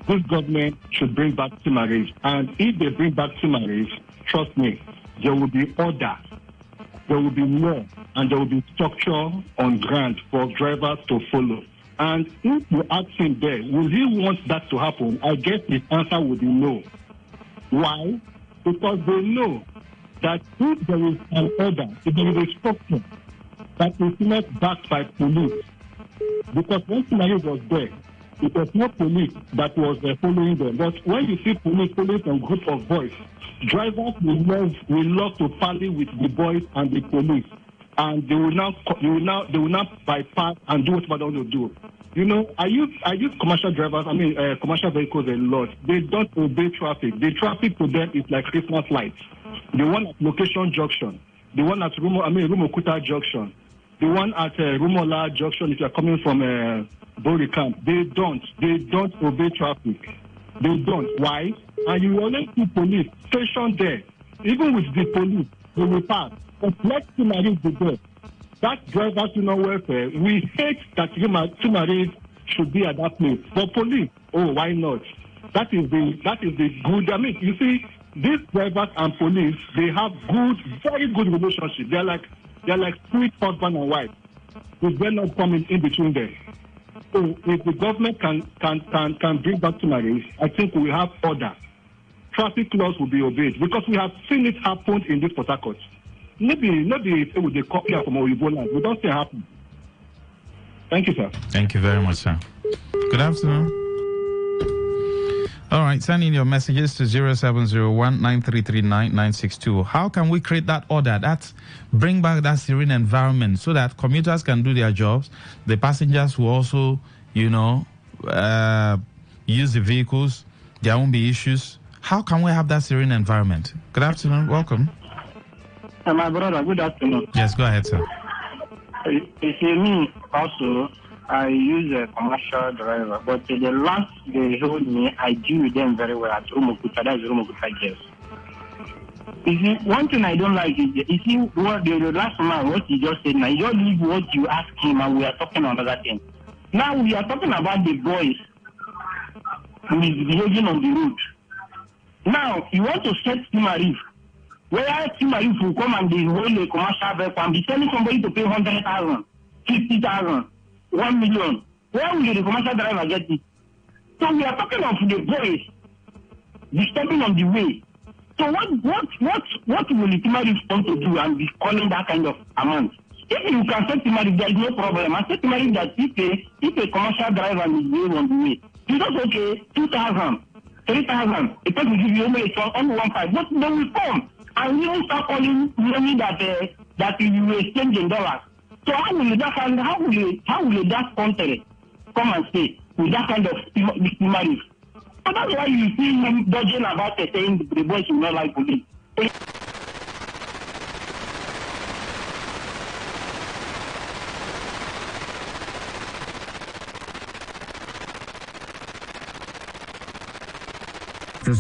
This government should bring back marriage. And if they bring back marriage, trust me, there will be order, there will be law, and there will be structure on ground for drivers to follow. And if you ask him there, will he want that to happen? I guess his answer would be no. Why? Because they know that if there is an order, if there is a structure that is not backed by police, because when Sinari was there, it was not police that was following them. But when you see police following a group of boys, drivers will love to parley with the boys and the police, and they will now bypass and do what they want to do. You know, I use commercial drivers. Commercial vehicles a lot. They don't obey traffic. The traffic to them is like Christmas lights. The one at Location Junction, the one at Rumokuta Junction, the one at Rumola Junction. If you are coming from Bori Camp, they don't obey traffic. They don't. Why? And you always see police stationed there. Even with the police, they will pass. But let's see be there. that drivers union welfare, we hate that Tumaris should be at that place. For police, oh, why not? That is the good. I mean, you see, these drivers and police, they have very good relationship. They're like sweet husband and wife. They're not coming in between them. So if the government can bring back Tumaris, I think we have order. Traffic laws will be obeyed because we have seen it happen in this Port Harcourt. Maybe with the copy from Oyibo land. We don't see it happen. Thank you, sir. Thank you very much, sir. Good afternoon. All right, send in your messages to 0701-9339-962. How can we create that order? Bring back that serene environment so that commuters can do their jobs. The passengers will also, use the vehicles. There won't be issues. How can we have that serene environment? Good afternoon. Welcome. My brother, good afternoon. Yes, go ahead, sir. You see, me also, I use a commercial driver, but the last they hold me, I deal with them very well at Rumokuta. That's Rumokuta Gas. You see, one thing I don't like is, you see, what the last man, what he just said, now you don't leave what you ask him, and we are talking on another thing. Now we are talking about the boys who is behaving on the road. Now, you want to set Tumaris, where Tumaris will come and they hold a commercial vehicle and be telling somebody to pay 100,000, 50,000, 1 million. Where will the commercial driver get it? So we are talking of the boys disturbing on the way. So what will the Tumaris want to do and be calling that kind of amount? If you can set Tumaris, there is no problem. I set Tumaris that if a commercial driver is going on the way, you just okay, 2,000. 3,000. It will give you only 1.5. But they will come and you will start calling money that you will exchange in dollars. So how will that country come and stay with that kind of money? So that's why you see him dodging about saying the boys will not like police.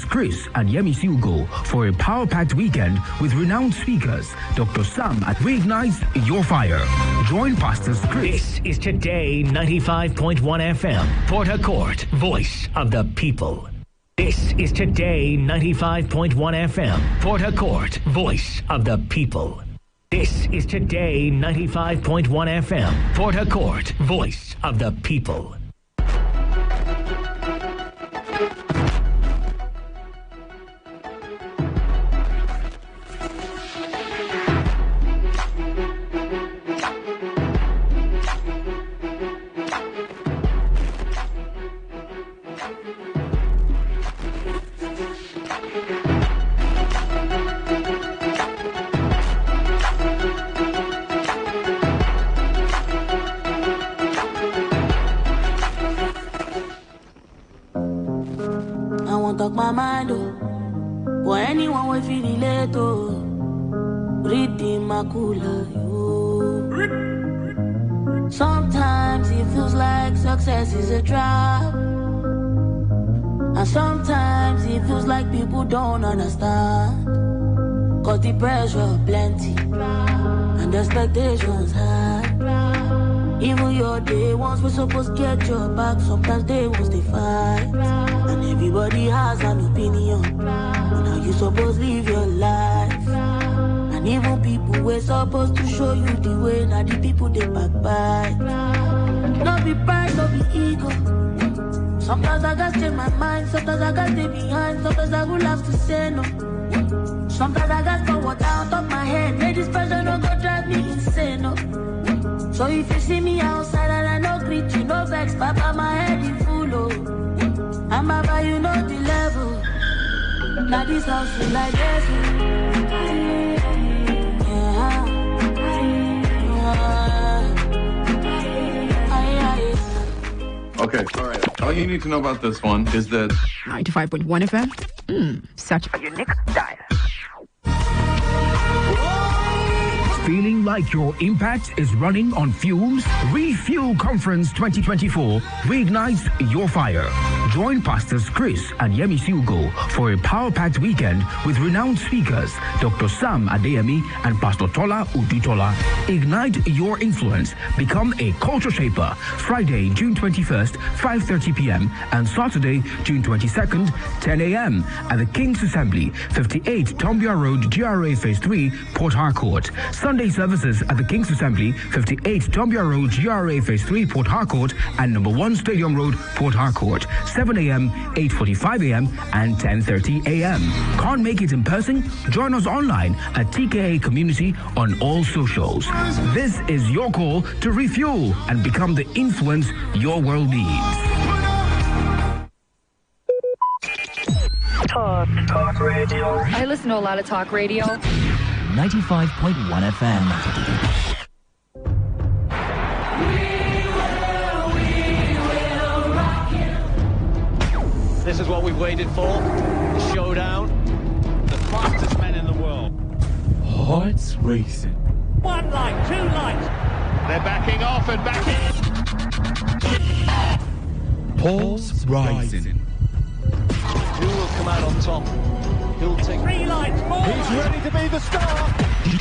Chris and Yemi Siugo for a power-packed weekend with renowned speakers, Dr. Sam at Reignite Your Fire. Join Pastors Chris. This is Today 95.1 FM, Port Harcourt, voice of the people. This is Today 95.1 FM, Port Harcourt, voice of the people. This is Today 95.1 FM, Port Harcourt, voice of the people. Sometimes it feels like success is a trap, and sometimes it feels like people don't understand. Cause the pressure plenty and the expectations high. Even your day ones were supposed to get your back. Sometimes they was they fight, and everybody has an opinion on how you supposed to live your life. And even people were supposed to show you the way. Now the people they backbite. No be pride, no be ego. Sometimes I gotta change my mind. Sometimes I gotta stay behind. Sometimes I would have to say no. Sometimes I gotta throw water out of my head. May this pressure no go drive me insane, no. So if you see me outside and I no greet you, no vex, papa, my head is full, oh. And baba, you know the level. Now this house is like this. Okay, all right. All you need to know about this one is that 95.1 FM. Such a unique diet. Feeling like your impact is running on fumes? Refuel Conference 2024 reignites your fire. Join Pastors Chris and Yemi Siugo for a power-packed weekend with renowned speakers Dr. Sam Adeyemi and Pastor Tola Udutola. Ignite your influence. Become a culture shaper. Friday, June 21st, 5:30 p.m. and Saturday, June 22nd, 10 a.m. at the King's Assembly, 58 Tombia Road, GRA Phase 3, Port Harcourt. Sunday services at the King's Assembly, 58 Tombia Road, GRA Phase 3, Port Harcourt, and number 1 Stadium Road, Port Harcourt, 7 a.m., 8:45 a.m. and 10:30 a.m. Can't make it in person? Join us online at TKA Community on all socials. This is your call to refuel and become the influence your world needs. Talk radio. I listen to a lot of talk radio. 95.1 FM. This is what we've waited for. The showdown. The fastest men in the world. Hearts racing. One light, two lights. They're backing off and backing. Pulse rising. Who will come out on top? Who'll take 3 lights more? He's ready to be the star.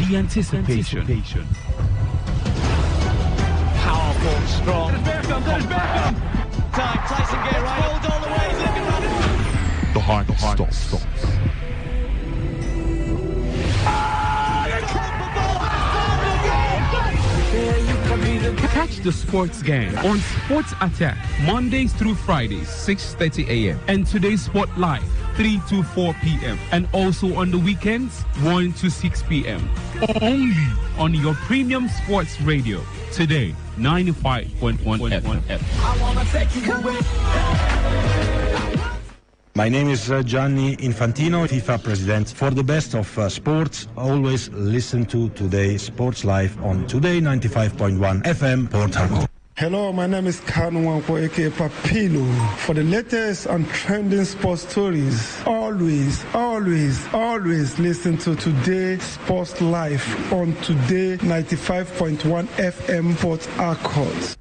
The anticipation. Powerful, strong. There's Beckham. Time, Tyson get right. Rolled all the way. He's looking around. The heart stops. Catch the sports game on Sports Attack Mondays through Fridays, 6:30 a.m. and Today's Sport Live, 3 to 4 p.m. and also on the weekends, 1 to 6 p.m. Only on your premium sports radio. Today, 95.1 FM. I wanna take you away. My name is Gianni Infantino, FIFA president. For the best of sports, always listen to Today Sports Live on Today 95.1 FM, Port Harcourt. Hello, my name is Kanu Wanko, aka Papilo. For the latest and trending sports stories, always listen to Today Sports Live on Today 95.1 FM, Port Harcourt.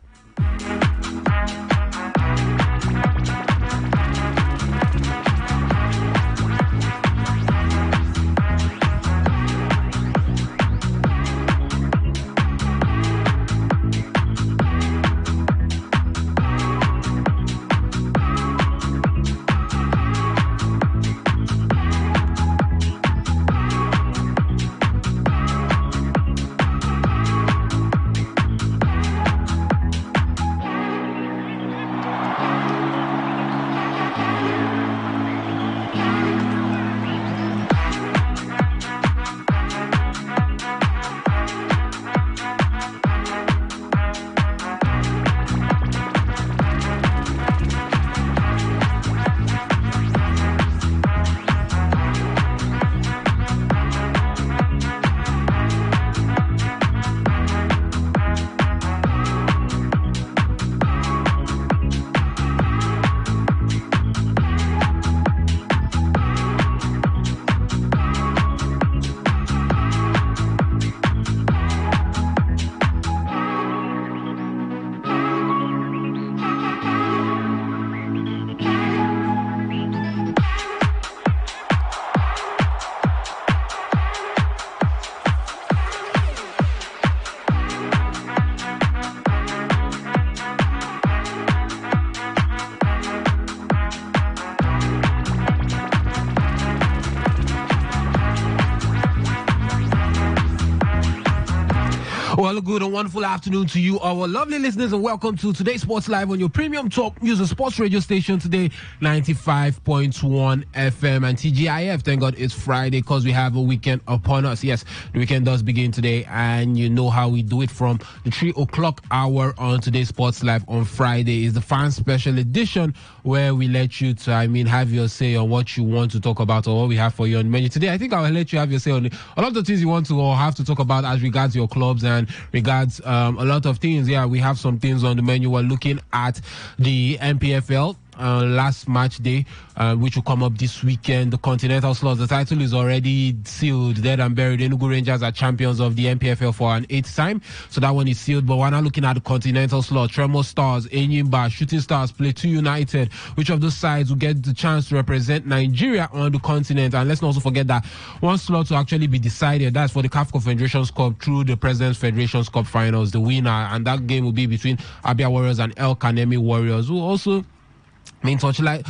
Well, a good and wonderful afternoon to you, our lovely listeners, and welcome to Today's Sports Live on your premium top user sports radio station today, 95.1 FM and TGIF. Thank God it's Friday because we have a weekend upon us. Yes, the weekend does begin today, and you know how we do it from the 3 o'clock hour on Today's Sports Live on Friday is the fan special edition where we let you to, have your say on what you want to talk about or what we have for you on the menu. Today, I think I'll let you have your say on a lot of the things you want to or have to talk about as regards your clubs and regards a lot of things. Yeah, we have some things on the menu. We're looking at the MPFL. last match day, which will come up this weekend. The Continental slots, the title is already sealed, dead and buried. Enugu Rangers are champions of the NPFL for an 8th time, so that one is sealed. But we're now looking at the Continental slot. Tremor Stars, Enyimba, Shooting Stars, Plateau United. Which of those sides will get the chance to represent Nigeria on the continent? And let's not also forget that one slot to actually be decided, that's for the CAF Confederations Cup through the President's Federations Cup finals, the winner, and that game will be between Abia Warriors and El Kanemi Warriors, who also mean touchlight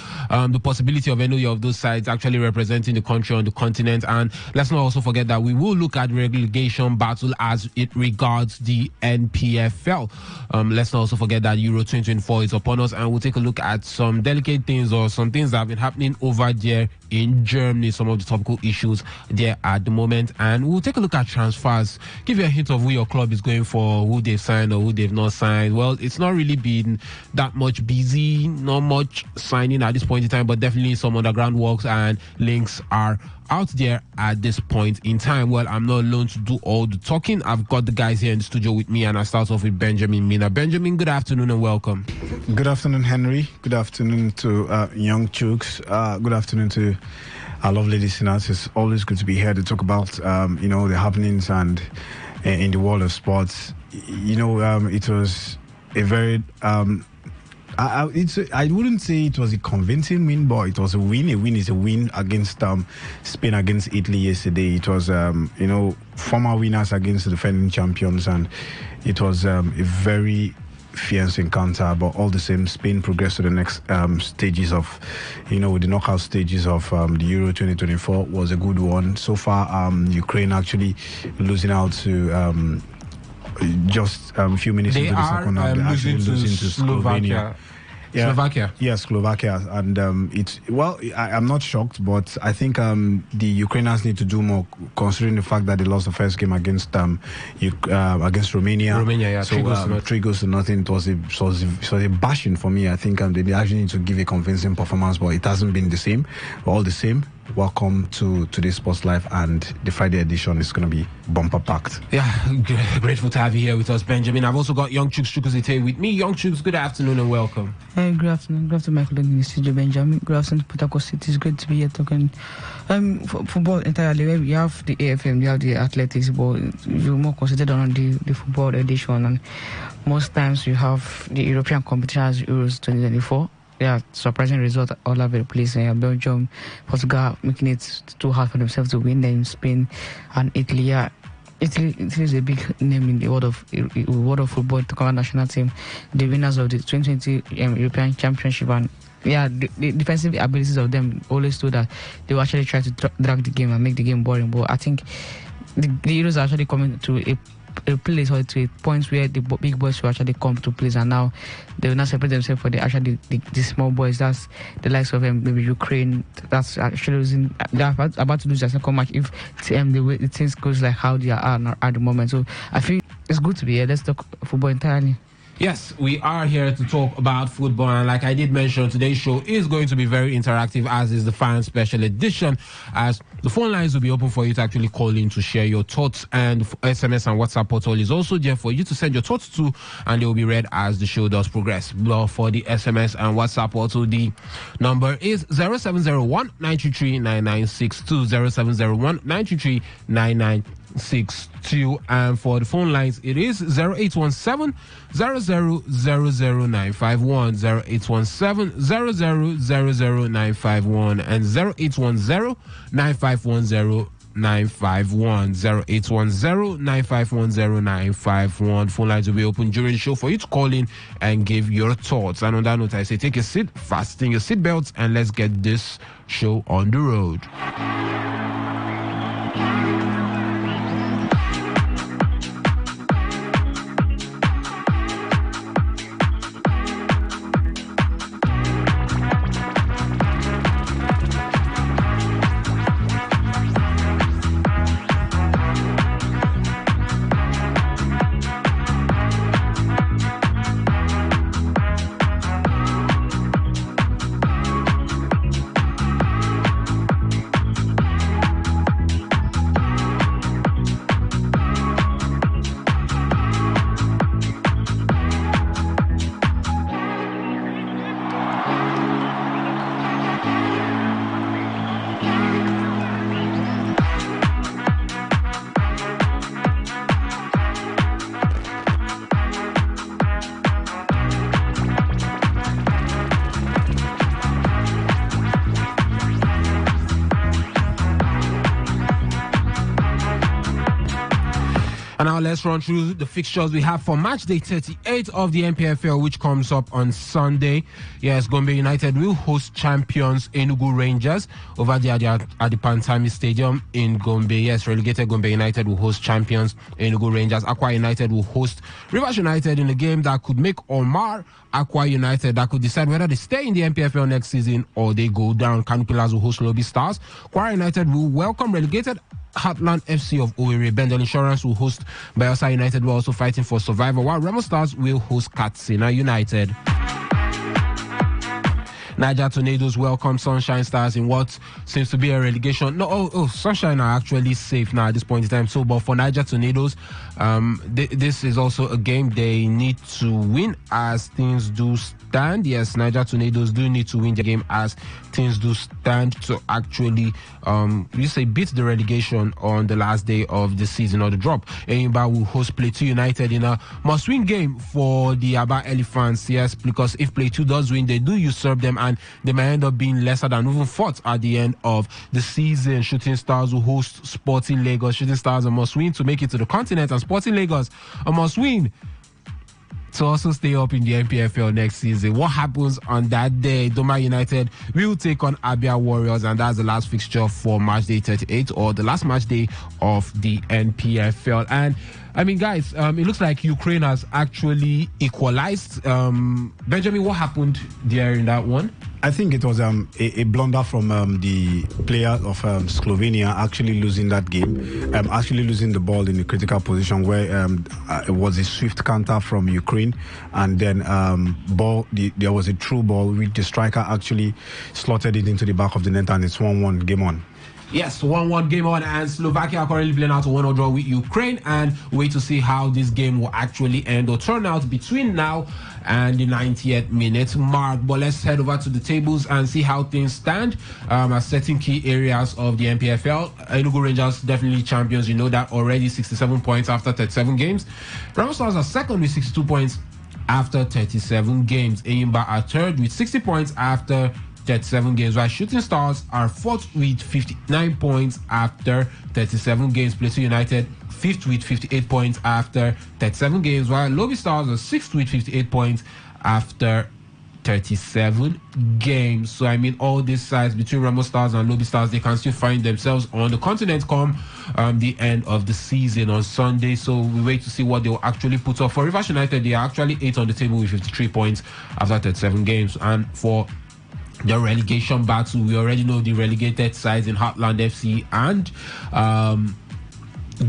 the possibility of any of those sides actually representing the country on the continent. And let's not also forget that we will look at relegation battle as it regards the NPFL. Let's not also forget that Euro 2024 is upon us, and we'll take a look at some delicate things or some things that have been happening over there in Germany, some of the topical issues there at the moment, and we'll take a look at transfers, give you a hint of who your club is going for, who they've signed or who they've not signed. Well, it's not really been that much busy, not much signing at this point in time, but definitely some underground works and links are out there at this point in time. Well, I'm not alone to do all the talking. I've got the guys here in the studio with me, and I start off with Benjamin Mina. Benjamin, good afternoon and welcome. Good afternoon, Henry. Good afternoon to Young Chooks. Good afternoon to our lovely listeners. It's always good to be here to talk about the happenings and in the world of sports. It was a very I wouldn't say it was a convincing win, but it was a win. A win is a win against Spain against Italy yesterday. It was former winners against the defending champions, and it was a very fierce encounter. But all the same, Spain progressed to the next stages of, the knockout stages of the Euro 2024 was a good one. So far, Ukraine actually losing out to just a few minutes into the second half. They're actually losing to Slovenia. Slovakia. And I'm not shocked, but I think the Ukrainians need to do more, considering the fact that they lost the first game against Romania. So 3-0. It was a bashing for me. I think they actually need to give a convincing performance, but it hasn't been the same. But all the same, welcome to today's Sports Live, and the Friday edition is going to be bumper packed. Yeah, grateful to have you here with us, Benjamin. I've also got Young Chooks Chukwuzite with me. Young Chooks, good afternoon and welcome. Good afternoon. Good afternoon, my colleague in the studio, Benjamin. Good afternoon to Port Harcourt City. It's great to be here talking football entirely. Where we have the AFM, we have the athletics, but you're more concentrated on the football edition, and most times you have the European competition as Euros 2024. Yeah, surprising result all over the place. Belgium, Portugal making it too hard for themselves to win. Then Spain and Italy. Yeah, Italy is a big name in the world of football. To come national team, the winners of the 2020 European Championship, and the defensive abilities of them always do that. They will actually try to drag the game and make the game boring. But I think the Euros are actually coming to a place or to a point where the big boys will actually come to place, and now they will not separate themselves for the small boys. That's the likes of maybe Ukraine. That's actually losing. They're about to lose their second match if the way the things goes like how they are at the moment. So I feel it's good to be here. Let's talk football entirely. Yes, we are here to talk about football, and like I did mention, today's show is going to be very interactive, as is the fan special edition, as the phone lines will be open for you to actually call in to share your thoughts, and SMS and WhatsApp portal is also there for you to send your thoughts to, and they will be read as the show does progress. For the SMS and WhatsApp portal, the number is 0701 933 9962, 0701 933 9962, and for the phone lines it is 0817 0000951, 0817 0000951, and 0810 9510 951, 0810 9510 951. Phone lines will be open during the show for you to call in and give your thoughts. And on that note, I say take a seat, fasten your seatbelts, and let's get this show on the road. And now let's run through the fixtures we have for match day 38 of the NPFL, which comes up on Sunday. Yes, Gombe United will host champions Enugu Rangers over there at the Pantami Stadium in Gombe. Yes, relegated Gombe United will host champions Enugu Rangers. Aqua United will host Rivers United in a game that could make or mar Aqua United, that could decide whether they stay in the NPFL next season or they go down. Kano Pillars will host Lobby Stars. Kwara United will welcome relegated Heartland FC of Owerri. Bendel Insurance will host Bayelsa United, who are also fighting for survival, while Remo Stars will host Katsina United. Niger Tornadoes welcome Sunshine Stars in what seems to be a relegation. No, Sunshine are actually safe now at this point in time. So, but for Niger Tornadoes, this is also a game they need to win as things do stand. Yes, Niger Tornadoes do need to win the game as things do stand to actually, beat the relegation on the last day of the season or the drop. Enyimba will host Plateau United in a must-win game for the Aba Elephants. Yes, because if Plateau does win, they do usurp them, and they may end up being lesser than even fourth at the end of the season. Shooting Stars will host Sporting Lagos. Shooting Stars are must win to make it to the continent, and Sporting Lagos are must win to also stay up in the NPFL next season. What happens on that day? Doma United will take on Abia Warriors, and that's the last fixture for match day 38, or the last match day of the NPFL. And I mean, guys, it looks like Ukraine has actually equalized. Benjamin, what happened there in that one? I think it was a blunder from the player of Slovenia actually losing that game, actually losing the ball in a critical position where it was a swift counter from Ukraine, and then there was a through ball which the striker actually slotted it into the back of the net, and it's 1-1, game on. Yes, 1-1 game on, and Slovakia are currently playing out a 1-0 draw with Ukraine, and wait to see how this game will actually end or turn out between now and the 90th minute mark. But let's head over to the tables and see how things stand at certain key areas of the NPFL. Enugu Rangers definitely champions, you know that already, 67 points after 37 games. Remo Stars are second with 62 points after 37 games. Enyimba are third with 60 points after 37 games, while Shooting Stars are fourth with 59 points after 37 games. Plateau United fifth with 58 points after 37 games, while Lobby Stars are sixth with 58 points after 37 games. So I mean, all these sides between Remo Stars and Lobby Stars, they can still find themselves on the continent come the end of the season on Sunday. So we wait to see what they will actually put up. For Rivers United, they are actually 8th on the table with 53 points after 37 games. And for the relegation battle, we already know the relegated sides in Heartland FC and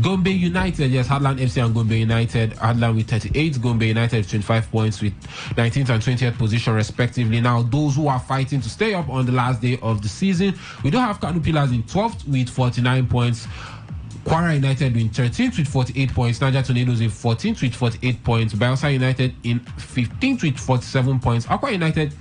Gombe United. Yes, Heartland FC and Gombe United. Heartland with 38, Gombe United with 25 points with 19th and 20th position respectively. Now, those who are fighting to stay up on the last day of the season, we do have Kano Pillars in 12th with 49 points. Kwara United in 13th with 48 points. Niger Tornadoes in 14th with 48 points. Bayelsa United in 15th with 47 points. Aqua United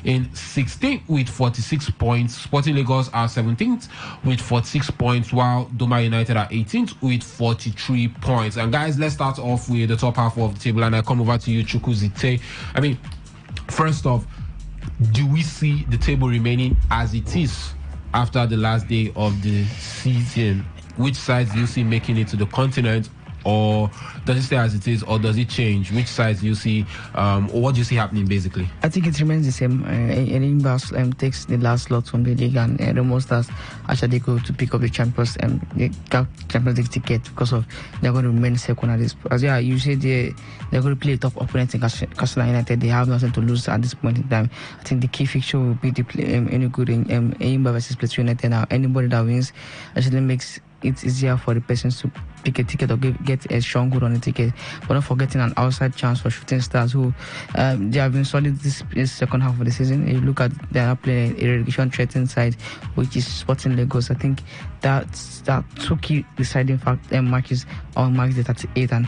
in 16th with 46 points. Sporting Lagos are 17th with 46 points, while Doma United are 18th with 43 points. And guys, let's start off with the top half of the table, and I come over to you, Chukwuzite. I mean, first off, do we see the table remaining as it is after the last day of the season? Which sides do you see making it to the continent, or does it stay as it is, or does it change? Which sides do you see, or what do you see happening basically? I think it remains the same. Enyimba takes the last slot from the league, and Remo Stars actually go to pick up the Champions League ticket because of they're going to remain second at this. As you say, they're going to play a tough opponent in Katsina United. They have nothing to lose at this point in time. I think the key fixture will be the Enyimba versus Plateau United. Now, anybody that wins actually makes it's easier for the persons to pick a ticket or get a strong good on the ticket, but not forgetting an outside chance for Shooting Stars, who they have been solid this second half of the season. If you look at, they are playing a relegation threatened side, which is Sporting Lagos. I think that two key deciding matches on match day 38. And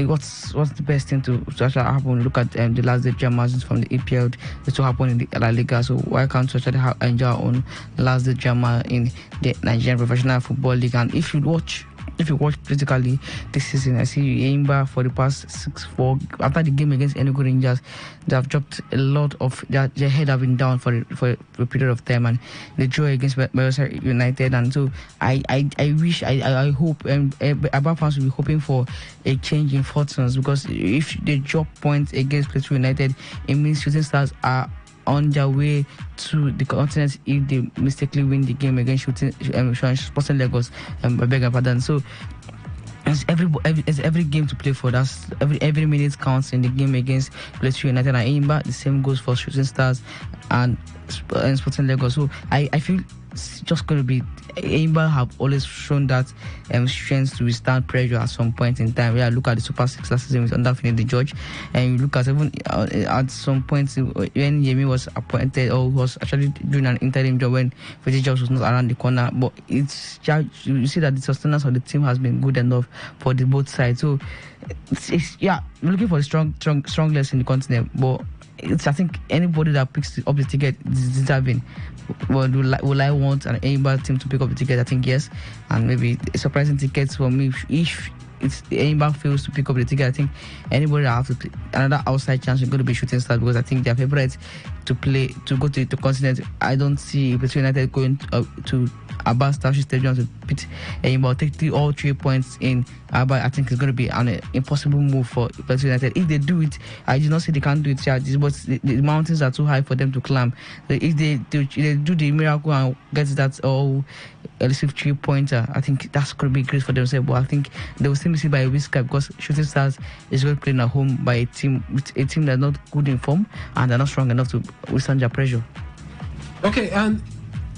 what's the best thing to actually happen? Look at the last day dramas from the EPL. This will happen in the La Liga. So why can't we actually enjoy our own last day drama in the Nigerian Professional Football League? And if you watch if you watch critically this season, I see Enyimba for the past 6-4 after the game against Enugu Rangers, they have dropped a lot of their head have been down for a period of time, and the draw against Bayelsa United. And so I wish I hope Aba fans will be hoping for a change in fortunes, because if they drop points against Plateau United, it means Shooting Stars are on their way to the continent if they mistakenly win the game against Sporting Lagos. I beg your pardon. So it's every game to play for. That's every minute counts in the game against Plateau United and Enyimba. The same goes for Shooting Stars and Sporting Lagos. So I feel it's just going to be, Enyimba have always shown that strength to withstand pressure at some point in time. Yeah, look at the Super 6 last season with under Finidi George, and you look at even at some points when Yemi was appointed or was actually doing an interim job when Finidi George was not around the corner. But it's just, you see that the sustenance of the team has been good enough for the both sides. So it's we're looking for the strongest in the continent, but I think anybody that picks up the ticket is deserving. Well, will I want an Enyimba team to pick up the ticket? I think yes, and maybe a surprising ticket for me if it's the Enyimba fails to pick up the ticket. I think anybody that have to play, another outside chance is going to be Shooting Stars, because I think they're favourites to go to the continent. I don't see Plateau United going to Aba Starship Stadium to beat Enyimba, take all 3 points in Aba. I think it's going to be an impossible move for Plateau United. If they do it, I do not say they can't do it. Yeah, but the mountains are too high for them to climb. If they do the miracle and get that elusive 3 pointer, I think that's going to be great for themselves. But I think they will still miss it by a whisker, because Shooting Stars is going to play at home by a team that's not good in form and they're not strong enough to withstand their pressure. Okay, and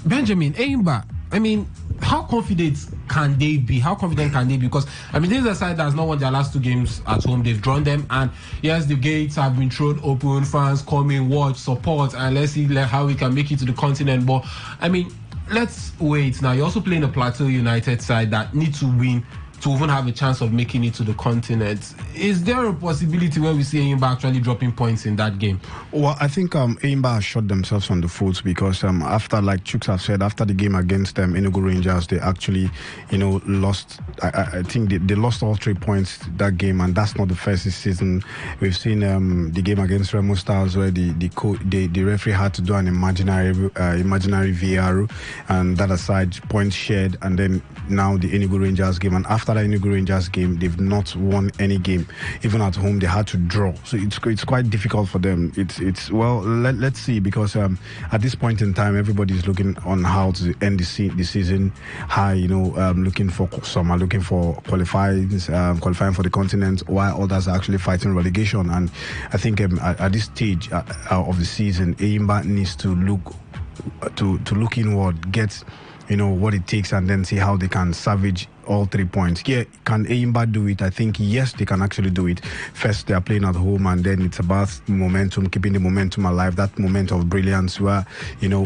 Benjamin, Enyimba, I mean, how confident can they be? Because, I mean, this is a side that has not won their last 2 games at home. They've drawn them, and yes, the gates have been thrown open, fans come in, watch, support, and let's see how we can make it to the continent. But, I mean, let's wait. Now, you're also playing a Plateau United side that need to win to even have a chance of making it to the continent. Is there a possibility where we see Enyimba actually dropping points in that game? Well, I think Enyimba has shot themselves on the foot, because after, like Chuks have said, after the game against Enugu Rangers, they actually, lost. I think they lost all 3 points that game, and that's not the first this season. We've seen the game against Remo Stars where the referee had to do an imaginary VAR, and that aside, points shared, and then now the Enugu Rangers game, and after the Enugu Rangers game, they've not won any game. Even at home, they had to draw. So it's quite difficult for them. Let's see, because at this point in time, everybody's looking on how to end the season high. Looking for some are looking for qualifying for the continent, while others are actually fighting relegation. And I think at this stage of the season, Enyimba needs to look inward, get what it takes, and then see how they can salvage all 3 points. Yeah, can Enyimba do it? I think yes, they can actually do it. First, they are playing at home, and then it's about momentum, keeping the momentum alive. That moment of brilliance where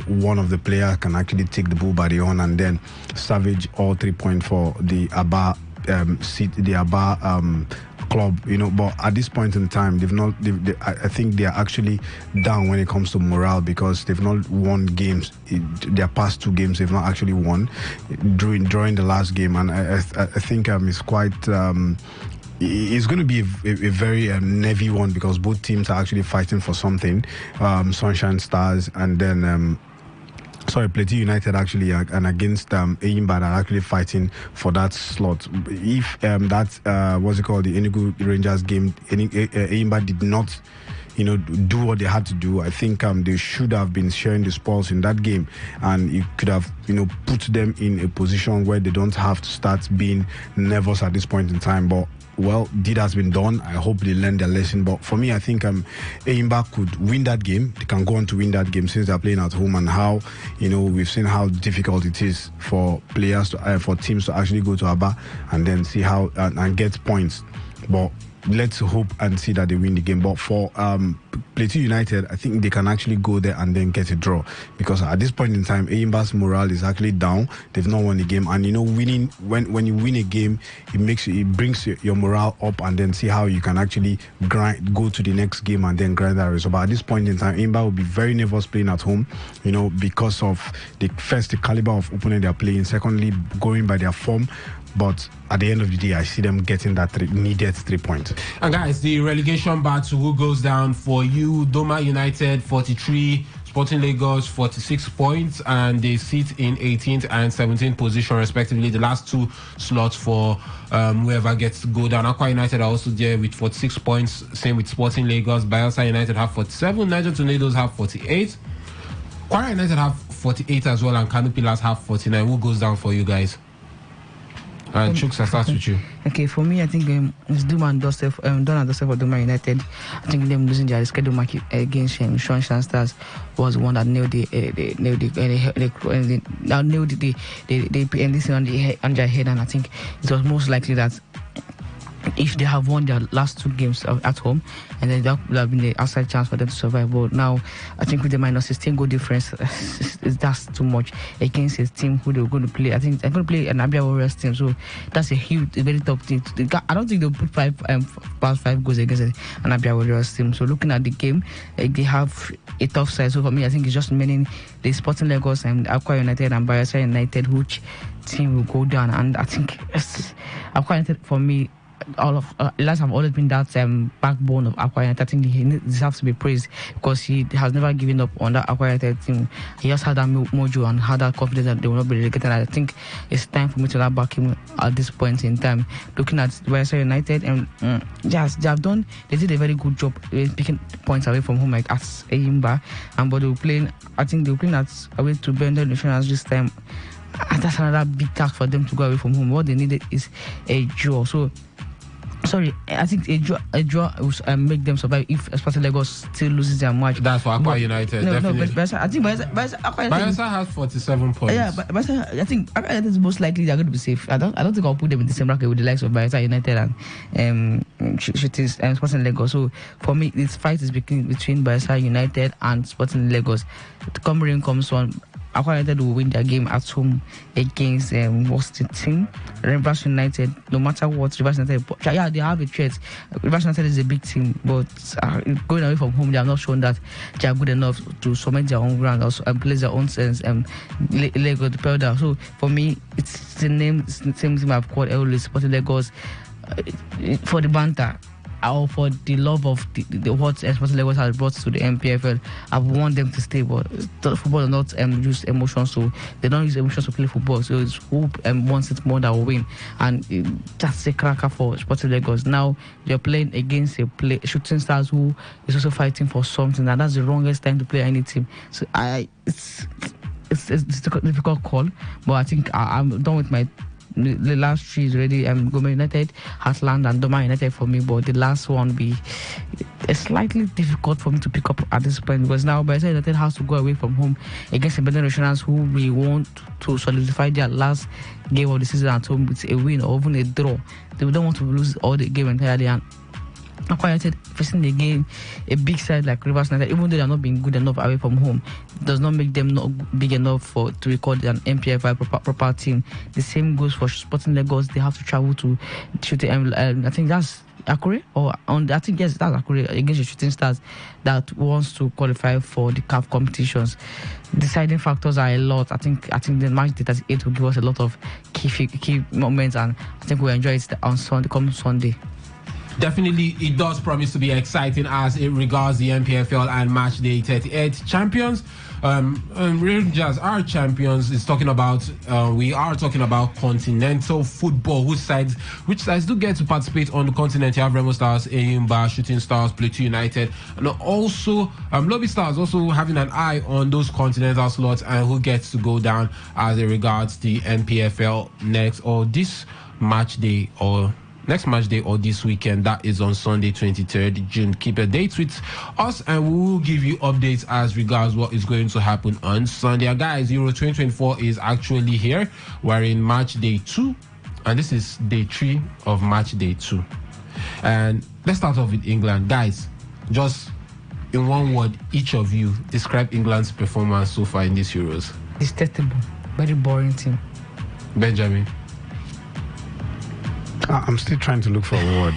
one of the players can actually take the bull by the horn and then salvage all 3 points for the Aba club, but at this point in time, I think they are actually down when it comes to morale, because they've not won games. Their past 2 games, they've not actually won during the last game, and I think it's quite. It's going to be a very heavy one, because both teams are actually fighting for something. Sunshine Stars and then. Plateau United actually, and against Enyimba are actually fighting for that slot. If the Enugu Rangers game, Enyimba did not, do what they had to do, I think they should have been sharing the spoils in that game, and it could have, put them in a position where they don't have to start being nervous at this point in time. But deed has been done. I hope they learn their lesson. But for me, I think Enyimba could win that game. They can go on to win that game since they're playing at home, and how we've seen how difficult it is for players for teams to actually go to Aba and then see how and get points. But let's hope and see that they win the game. But for Plateau United, I think they can actually go there and then get a draw, because at this point in time, Enyimba's morale is actually down. They've not won the game, and winning when you win a game, it brings your morale up, and then see how you can actually go to the next game and then grind that result. But at this point in time, Enyimba will be very nervous playing at home, because of the caliber of opponent they're playing. Secondly, going by their form. but at the end of the day, I see them getting that needed 3 points. And guys, the relegation battle, who goes down for you? Doma United 43, Sporting Lagos 46 points, and they sit in 18th and 17th position respectively. The last two slots for whoever gets to go down. Aqua United are also there with 46 points, same with Sporting Lagos. Bayelsa United have 47, Niger Tornadoes have 48, Kwara United have 48 as well, and Kano Pillars have 49. Who goes down for you guys? And Chooks, I start with you. Okay, for me, I think it's Duma and Dustin, Don and Dustin for Duma United. I think them losing their schedule match against Sunshine Stars was one that nailed the on their head, and I think it was most likely that if they have won their last two games at home, and then that would have been the outside chance for them to survive. But now, I think with the minus 16 goal difference, that's too much against a team who they're going to play. I think they're going to play an Abia Warriors team, so that's a very tough team. I don't think they'll put past 5 goals against an Abia Warriors team. So looking at the game, they have a tough side. So for me, I think it's just meaning the Sporting Lagos and Aqua United and Bayelsa United, which team will go down. And I think Aqua United, for me, Elias have always been that backbone of Aqua United. I think he deserves to be praised because he has never given up on that Aqua United team. He just had that mojo and had that confidence that they will not be relegated. And I think it's time for me to not back him at this point in time. Looking at Bayelsa United, and they did a very good job picking points away from home, like at Eyimba, but they were playing. I think they were playing away to Bender Nationals this time. And that's another big task for them to go away from home. What they needed is a draw. I think a draw will make them survive if Sporting Lagos still loses their match. That's for Aqua United. Definitely. But I think Bayelsa has 47 points. Yeah, but I think Aqua United is most likely they're going to be safe. I don't think I'll put them in the same bracket with the likes of Bayelsa United and Sporting Lagos. So for me, this fight is between Bayelsa United and Sporting Lagos. The Cameroon comes on. Aqua United will win their game at home against what's the team? Rivers United. No matter what, Rivers United, they have a threat. Rivers United is a big team, but going away from home, they have not shown that they are good enough to cement their own ground and place their own sense. Lagos, the Pelda. So for me, it's the same team I've called always Sporting Lagos for the banter. Or for the love of the what Sporting Lagos has brought to the MPFL, I want them to stay. But football does not use emotions, so they don't use emotions to play football. So it's who wants it more that will win, and that's a cracker for Sporting Lagos. Now they're playing against Shooting Stars, who is also fighting for something, and that's the wrongest time to play any team. So it's a difficult call, but I think I'm done with my. The last three is already Goma United, Heartland, and Doma United for me, but the last one will be slightly difficult for me to pick up at this point because now Bayelsa United has to go away from home against the Bender Nationals, who we want to solidify their last game of the season at home with a win or even a draw. They don't want to lose all the game entirely, and Aqua United facing the game a big side like Rivers United, even though they are not being good enough away from home, does not make them not big enough to record an MPFI proper team. The same goes for Sporting Lagos. They have to travel to shoot. I think that's Akure, I think yes, that's Akure against the Shooting Stars that wants to qualify for the CAF competitions. Deciding factors are a lot. I think the match day 38 will give us a lot of key moments, and I think we'll enjoy it on coming Sunday. Definitely, it does promise to be exciting as it regards the MPFL and Match Day 38 champions. Rangers are champions. We are talking about continental football. Which sides do get to participate on the continent? You have Remo Stars, Eyimba, Shooting Stars, Plateau United, and also Lobby Stars also having an eye on those continental slots and who gets to go down as it regards the MPFL next match day or this weekend. That is on Sunday 23rd June. Keep a date with us and we will give you updates as regards what is going to happen on Sunday. Guys, Euro 2024 is actually here. We're in match day 2 and this is day 3 of match day 2. And let's start off with England. Guys, just in one word, each of you describe England's performance so far in these Euros. Detestable. Very boring team. Benjamin. I'm still trying to look for a word.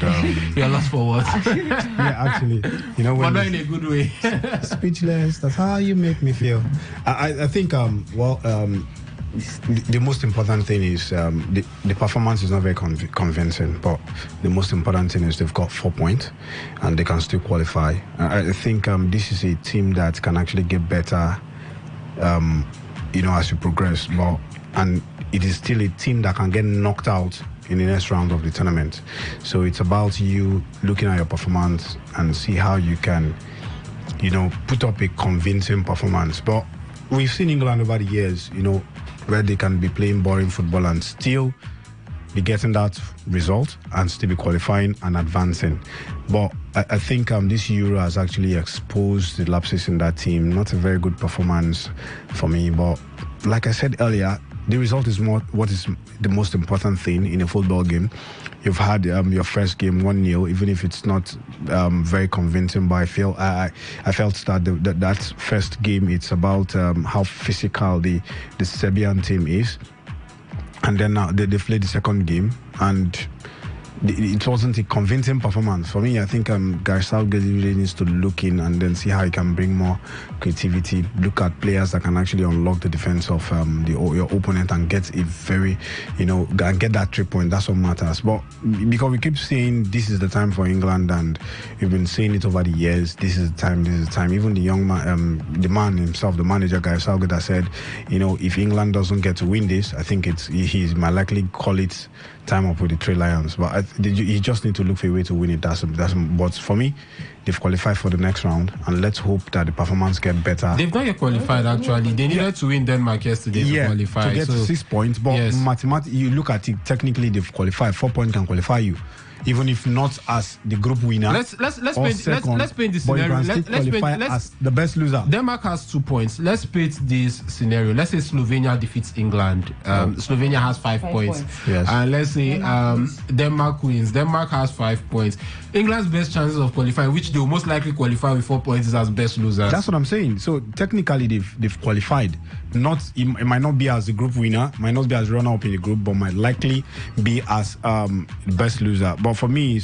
You're lost for words. Yeah, actually. But not in a good way. Speechless. That's how you make me feel. I think, the most important thing is the performance is not very convincing, but the most important thing is they've got 4 points and they can still qualify. I think this is a team that can actually get better, as you progress. And it is still a team that can get knocked out in the next round of the tournament. So it's about you looking at your performance and see how you can, put up a convincing performance. But we've seen England over the years, where they can be playing boring football and still be getting that result and still be qualifying and advancing. But I think this Euro has actually exposed the lapses in that team. Not a very good performance for me, but like I said earlier, the result is what is the most important thing in a football game. You've had your first game 1-0, even if it's not very convincing. But I felt that first game, it's about how physical the Serbian team is, and then now they played the second game, and it wasn't a convincing performance for me. I think Gareth Southgate really needs to look in and then see how he can bring more creativity, look at players that can actually unlock the defense of your opponent and get a very, and get that 3 point. That's what matters. But because we keep saying this is the time for England, and we've been saying it over the years, this is the time. Even the young man, the man himself, the manager, Gareth Southgate, has said, if England doesn't get to win this, I think he might likely call it time up with the Three Lions. But you just need to look for a way to win it. But for me, they've qualified for the next round, and let's hope that the performance get better. They've not yet qualified, actually. They needed to win Denmark yesterday to qualify. To get to 6 points. But mathematically, you look at it, technically they've qualified. 4 points can qualify you, even if not as the group winner. Let's paint the scenario. Let's qualify as the best loser. Denmark has 2 points. Let's paint this scenario. Let's say Slovenia defeats England. Slovenia has 5 points. Yes. And let's say Denmark wins. Denmark has 5 points. England's best chances of qualifying, which they will most likely qualify with 4 points, is as best losers. That's what I'm saying. So technically they've qualified. It might not be as the group winner, might not be as runner-up in the group, but might likely be as the best loser. But for me,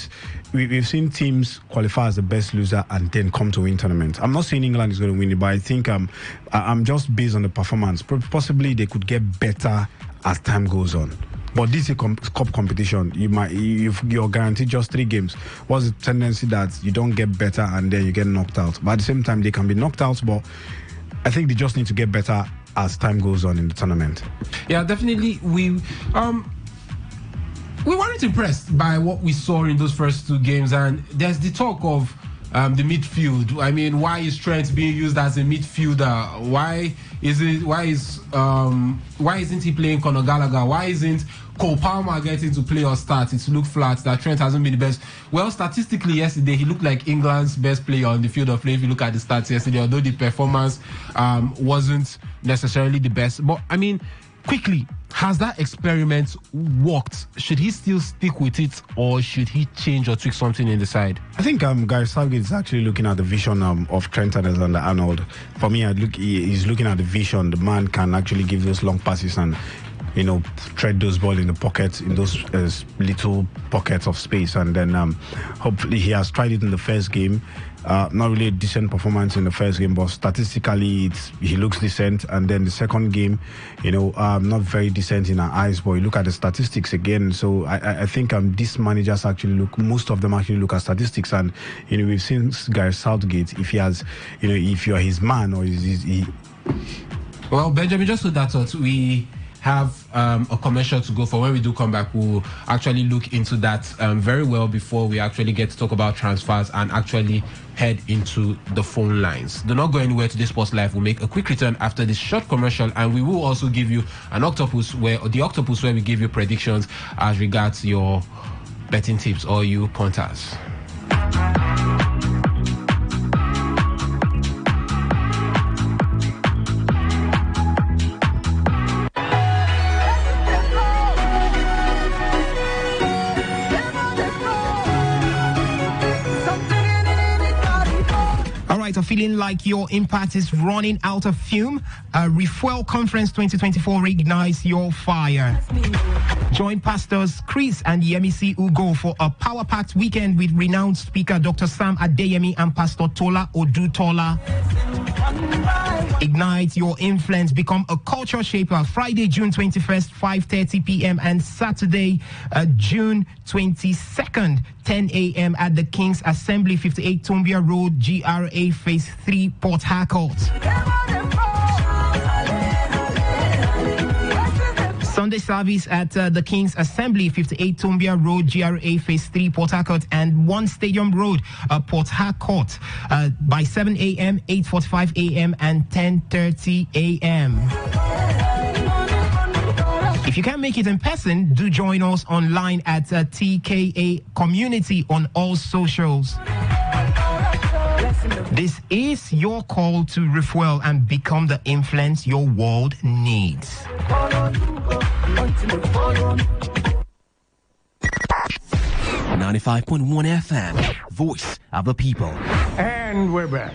we've seen teams qualify as the best loser and then come to win tournaments. I'm not saying England is going to win it, but I think I'm just based on the performance. Possibly they could get better as time goes on. But this is a cup competition. You're guaranteed just 3 games. What's the tendency that you don't get better and then you get knocked out? But at the same time, they can be knocked out, but I think they just need to get better as time goes on in the tournament. Yeah, definitely. We weren't impressed by what we saw in those first 2 games, and there's the talk of the midfield. I mean, why is Trent being used as a midfielder? Why isn't he playing Conor Gallagher? Why isn't Cole Palmer getting to play or start? It's looked flat that Trent hasn't been the best. Well, statistically yesterday, he looked like England's best player on the field of play if you look at the stats yesterday, although the performance wasn't necessarily the best. But, I mean, quickly, has that experiment worked? Should he still stick with it, or should he change or tweak something in the side? I think Gareth Southgate is actually looking at the vision of Trent Alexander-Arnold. For me, he's looking at the vision. The man can actually give those long passes and thread those balls in the pockets, in those little pockets of space. And then hopefully he has tried it in the first game. Not really a decent performance in the first game, but statistically he looks decent. And then the second game, not very decent in our eyes, but you look at the statistics again. So I think these managers most of them actually look at statistics. And we've seen Gareth Southgate, if he has, if you're his man, or is he. Well, Benjamin, just with that thought, we have a commercial to go for. When we do come back, we'll actually look into that very well before we actually get to talk about transfers and actually head into the phone lines. Do not go anywhere. Today Sports Live will make a quick return after this short commercial, and we will also give you an octopus where we give you predictions as regards your betting tips or you punters. Feeling like your impact is running out of fume? Refuel Conference 2024 reignites your fire. Join Pastors Chris and Yemisi Ugo for a power-packed weekend with renowned speaker Dr. Sam Adeyemi and Pastor Tola Odutola. Ignite your influence. Become a culture shaper. Friday, June 21st, 5:30 p.m. and Saturday, June 22nd, 10 a.m. at the King's Assembly, 58 Tombia Road, GRA Phase 3, Port Harcourt. Sunday service at the King's Assembly, 58 Tombia Road, GRA Phase 3, Port Harcourt, and 1 Stadium Road, Port Harcourt, by 7 a.m., 8:45 a.m., and 10:30 a.m. If you can't make it in person, do join us online at TKA Community on all socials. This is your call to refuel and become the influence your world needs. 95.1 FM, voice of the people. And we're back.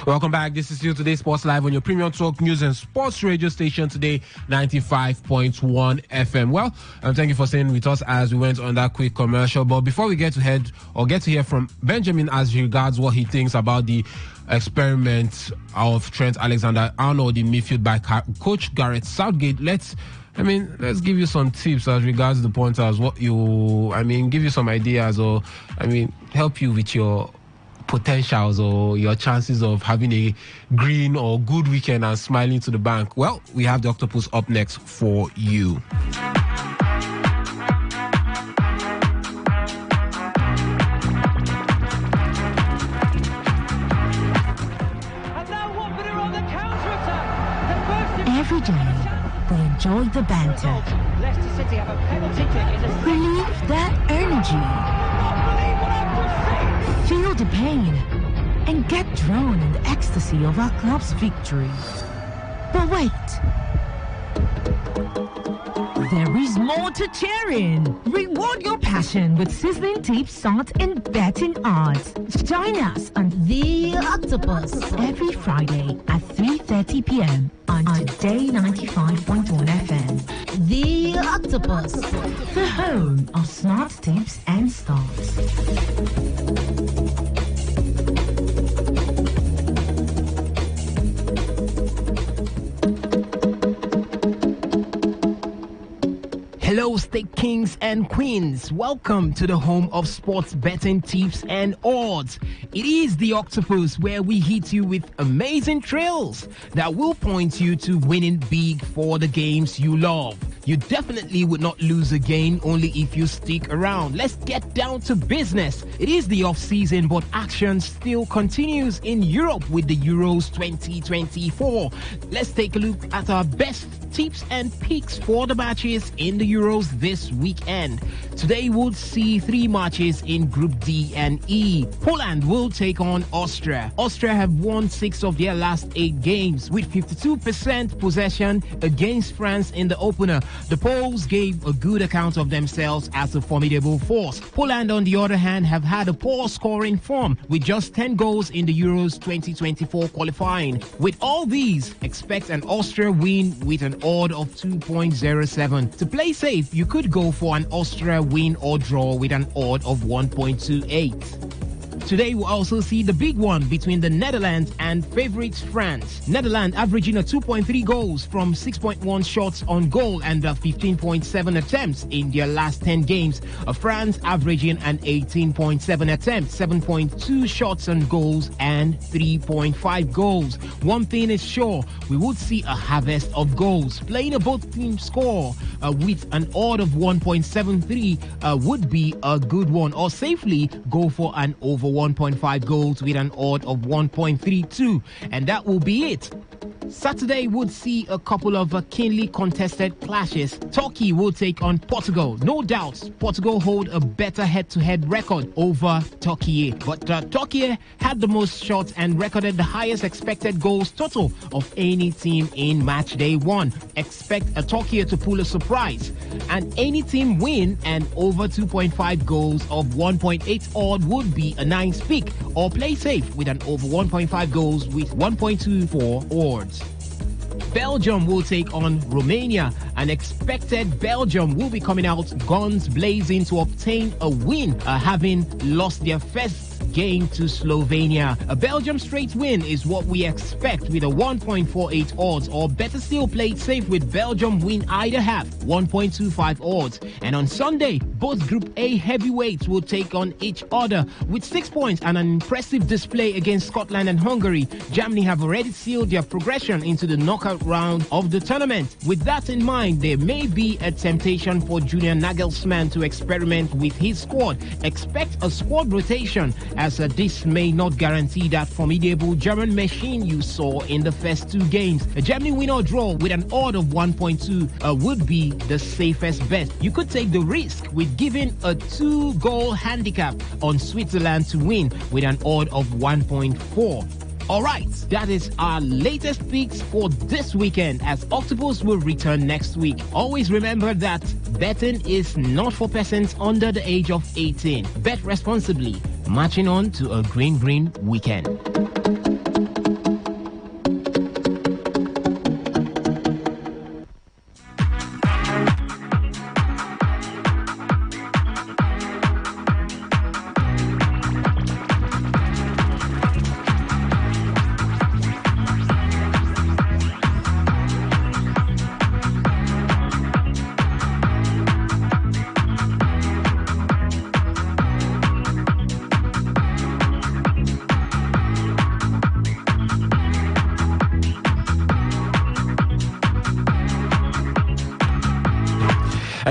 Welcome back. This is still Today Sports Live on your premium talk news and sports radio station, Today 95.1 FM. Well, thank you for staying with us as we went on that quick commercial. But before we get to hear from Benjamin as regards what he thinks about the experiment of Trent Alexander-Arnold in midfield by Coach Gareth Southgate, let's give you some tips as regards the pointers. Give you some ideas, or help you with your potentials or your chances of having a green or good weekend and smiling to the bank. Well, we have the Octopus up next for you. Every day, they enjoy the banter. Relieve that energy. Feel the pain and get drawn in the ecstasy of our club's victory. But wait, there is more to cheer in. Reward your passion with sizzling tips, salt, and betting odds. Join us on The Octopus every Friday at 3:30 p.m. on Today 95.1 FM. The Octopus, the home of smart tips and stars. Hello, State Kings and Queens. Welcome to the home of sports betting tips and odds. It is the Octopus, where we hit you with amazing thrills that will point you to winning big for the games you love. You definitely would not lose again, only if you stick around. Let's get down to business. It is the off-season, but action still continues in Europe with the Euros 2024. Let's take a look at our best tips and picks for the matches in the Euros this weekend. Today we'll see 3 matches in Group D and E. Poland will take on Austria. Austria have won 6 of their last 8 games with 52% possession against France in the opener. The Poles gave a good account of themselves as a formidable force. Poland, on the other hand, have had a poor scoring form with just 10 goals in the Euros 2024 qualifying. With all these, expect an Austria win with an odd of 2.07. To play safe, you could go for an Austria win or draw with an odd of 1.28. Today we'll also see the big one between the Netherlands and favourites France. Netherlands averaging a 2.3 goals from 6.1 shots on goal and 15.7 attempts in their last 10 games. France averaging an 18.7 attempts, 7.2 shots on goals and 3.5 goals. One thing is sure, we would see a harvest of goals. Playing a both team score with an odd of 1.73 would be a good one, or safely go for an over 1.5 goals with an odd of 1.32, and that will be it. Saturday would see a couple of keenly contested clashes. Turkey will take on Portugal. No doubt, Portugal hold a better head-to-head record over Turkey. But Turkey had the most shots and recorded the highest expected goals total of any team in match day 1. Expect a Turkey to pull a surprise. And any team win and over 2.5 goals of 1.8 odd would be a nice pick. Or play safe with an over 1.5 goals with 1.24 odds. Belgium will take on Romania. An expected Belgium will be coming out guns blazing to obtain a win, having lost their first game to Slovenia. A Belgium straight win is what we expect with a 1.48 odds, or better still, play it safe with Belgium win either half, 1.25 odds. And on Sunday, both Group A heavyweights will take on each other. With 6 points and an impressive display against Scotland and Hungary, Germany have already sealed their progression into the knockout round of the tournament. With that in mind, there may be a temptation for Julian Nagelsmann to experiment with his squad. Expect a squad rotation, as this may not guarantee that formidable German machine you saw in the first 2 games. A Germany win or draw with an odd of 1.2 would be the safest bet. You could take the risk with giving a 2-goal handicap on Switzerland to win with an odd of 1.4. Alright, that is our latest picks for this weekend, as Octopus will return next week. Always remember that betting is not for persons under the age of 18. Bet responsibly. Marching on to a green weekend.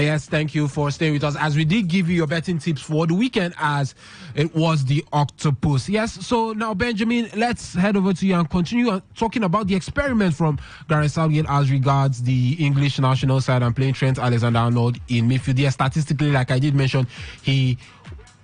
Yes, thank you for staying with us as we did give you your betting tips for the weekend, as it was the Octopus. Yes, so now, Benjamin, let's head over to you and continue talking about the experiment from Gareth Southgate as regards the English national side and playing Trent Alexander-Arnold in midfield. Yes, statistically, like I did mention, he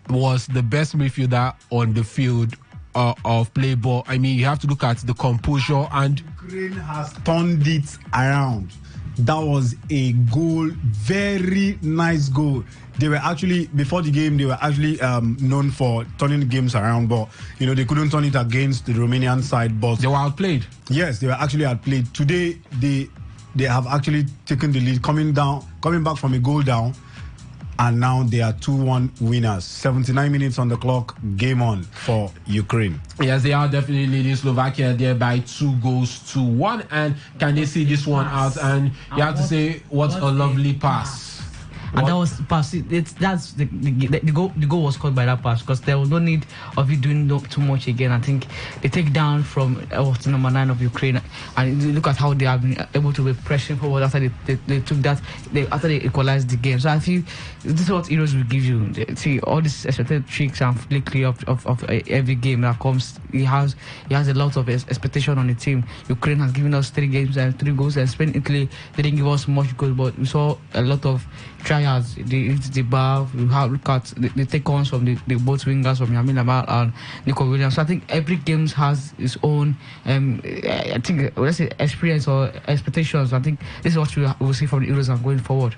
was the best midfielder on the field of play, but I mean, you have to look at the composure, and Ukraine has turned it around. That was a goal, very nice goal. They were actually, before the game, they were actually known for turning the games around, but, you know, they couldn't turn it against the Romanian side. But they were outplayed. Yes, they were actually outplayed. Today, they have actually taken the lead, coming back from a goal down, and now they are 2-1 winners. 79 minutes on the clock, game on for Ukraine. Yes, they are definitely leading Slovakia there by 2-1. And can they see this one out? And you have to say, what a lovely pass. And that was pass. That's the goal was caught by that pass, because there was no need of you doing too much again. I think they take down from number 9 of Ukraine, and you look at how they have been able to be pressing forward after they took that, after they equalized the game. So I feel this is what Heroes will give you. See, all these expected tricks and flickery of every game that comes. He has a lot of expectation on the team. Ukraine has given us 3 games and 3 goals, and Spain, Italy, they didn't give us much goals, but we saw a lot of tryouts. They hit the bar. We have look at the take-ons from the both wingers, from Yamin Lamal and Nico Williams. So I think every game has its own, I think, let's say, experience or expectations. I think this is what we will see from the Euros and going forward.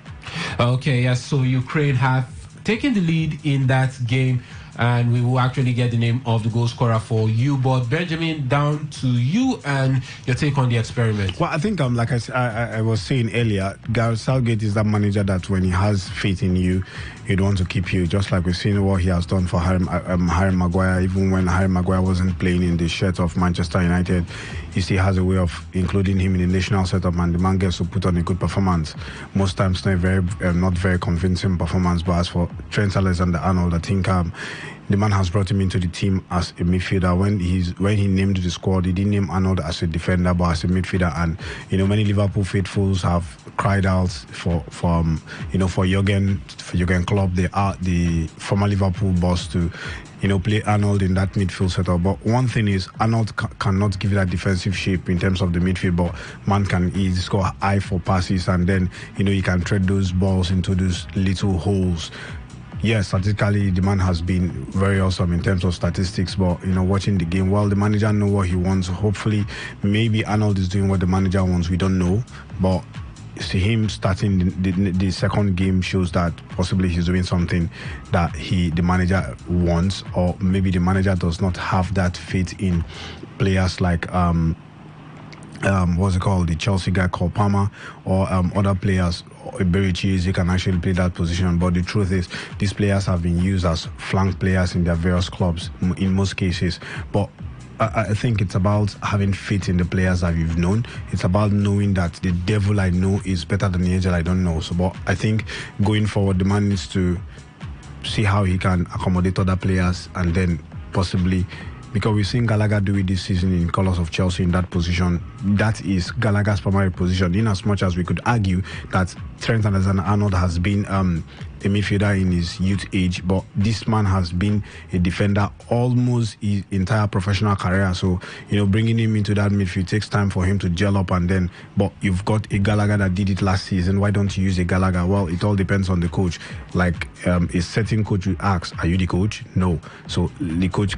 Okay, yes. So Ukraine have taken the lead in that game, and we will actually get the name of the goal scorer for you. But Benjamin, down to you and your take on the experiment. Well, I think like I was saying earlier, Gareth Southgate is that manager that when he has faith in you, he'd want to keep you. Just like we've seen what he has done for Harry Maguire. Even when Harry Maguire wasn't playing in the shirt of Manchester United, he still has a way of including him in the national setup, and the man gets to put on a good performance. Most times not very convincing performance. But as for Trent Alexander-Arnold, I think the man has brought him into the team as a midfielder. When he named the squad, he didn't name Arnold as a defender, but as a midfielder. And many Liverpool faithfuls have cried out for Jurgen Klopp, the former Liverpool boss, to play Arnold in that midfield setup. But one thing is, Arnold cannot give you that defensive shape in terms of the midfield, but man can score high for passes, and then, he can tread those balls into those little holes. Yes, statistically, the man has been very awesome in terms of statistics, but, watching the game, well, the manager knows what he wants. Hopefully, maybe Arnold is doing what the manager wants. We don't know, but see him starting the second game shows that possibly he's doing something that the manager wants, or maybe the manager does not have that faith in players like what's it called, the Chelsea guy called Palmer, or other players. Iberichi can actually play that position, but the truth is these players have been used as flank players in their various clubs in most cases. But I think it's about having faith in the players that you've known. It's about knowing that the devil I know is better than the angel I don't know. So, but I think going forward, the man needs to see how he can accommodate other players, and then possibly, because we've seen Gallagher do it this season in colours of Chelsea in that position. That is Gallagher's primary position, in as much as we could argue that Trent Alexander-Arnold has been a midfielder in his youth age, but this man has been a defender almost his entire professional career. So, bringing him into that midfield takes time for him to gel up, and then, but you've got a Gallagher that did it last season. Why don't you use a Gallagher? Well, it all depends on the coach. Like a certain coach will ask, are you the coach? No. So the coach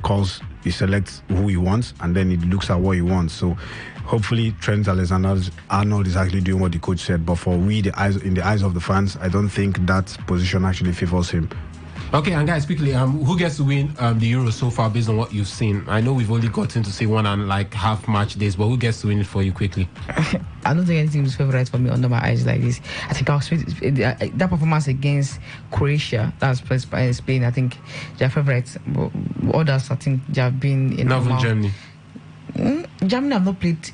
he selects who he wants, and then he looks at what he wants. So hopefully Trent Alexander-Arnold is actually doing what the coach said, but in the eyes of the fans, I don't think that position actually favors him. Okay, and guys, quickly, who gets to win the Euro so far based on what you've seen? I know we've only gotten to see 1.5 match days, but who gets to win it for you quickly? I don't think anything is favorite for me under my eyes like this. I think that performance against Croatia, that's played by Spain, I think they're favorites. But others, I think they have been in not from Germany. Germany have not played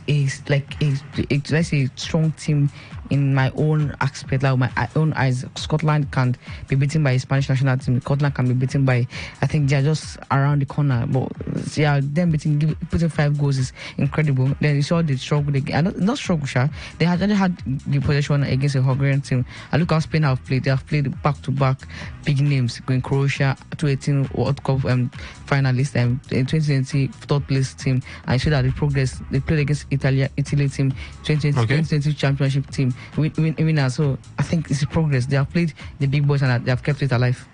let's say strong team in my own aspect, like my own eyes. Scotland can be beaten by a Spanish national team. Scotland can be beaten by, I think they're just around the corner. But yeah, them putting 5 goals is incredible. Then you saw the struggle again. Not struggle, sure. They had the possession against a Hungarian team. And look how Spain have played. They have played back-to-back big names. Going Croatia, 2018 World Cup finalist, in 2020 third place team. And you see that the progress. They played against Italy team, 2020 championship team. Winners. So I think it's a progress. They have played the big boys and they have kept it alive.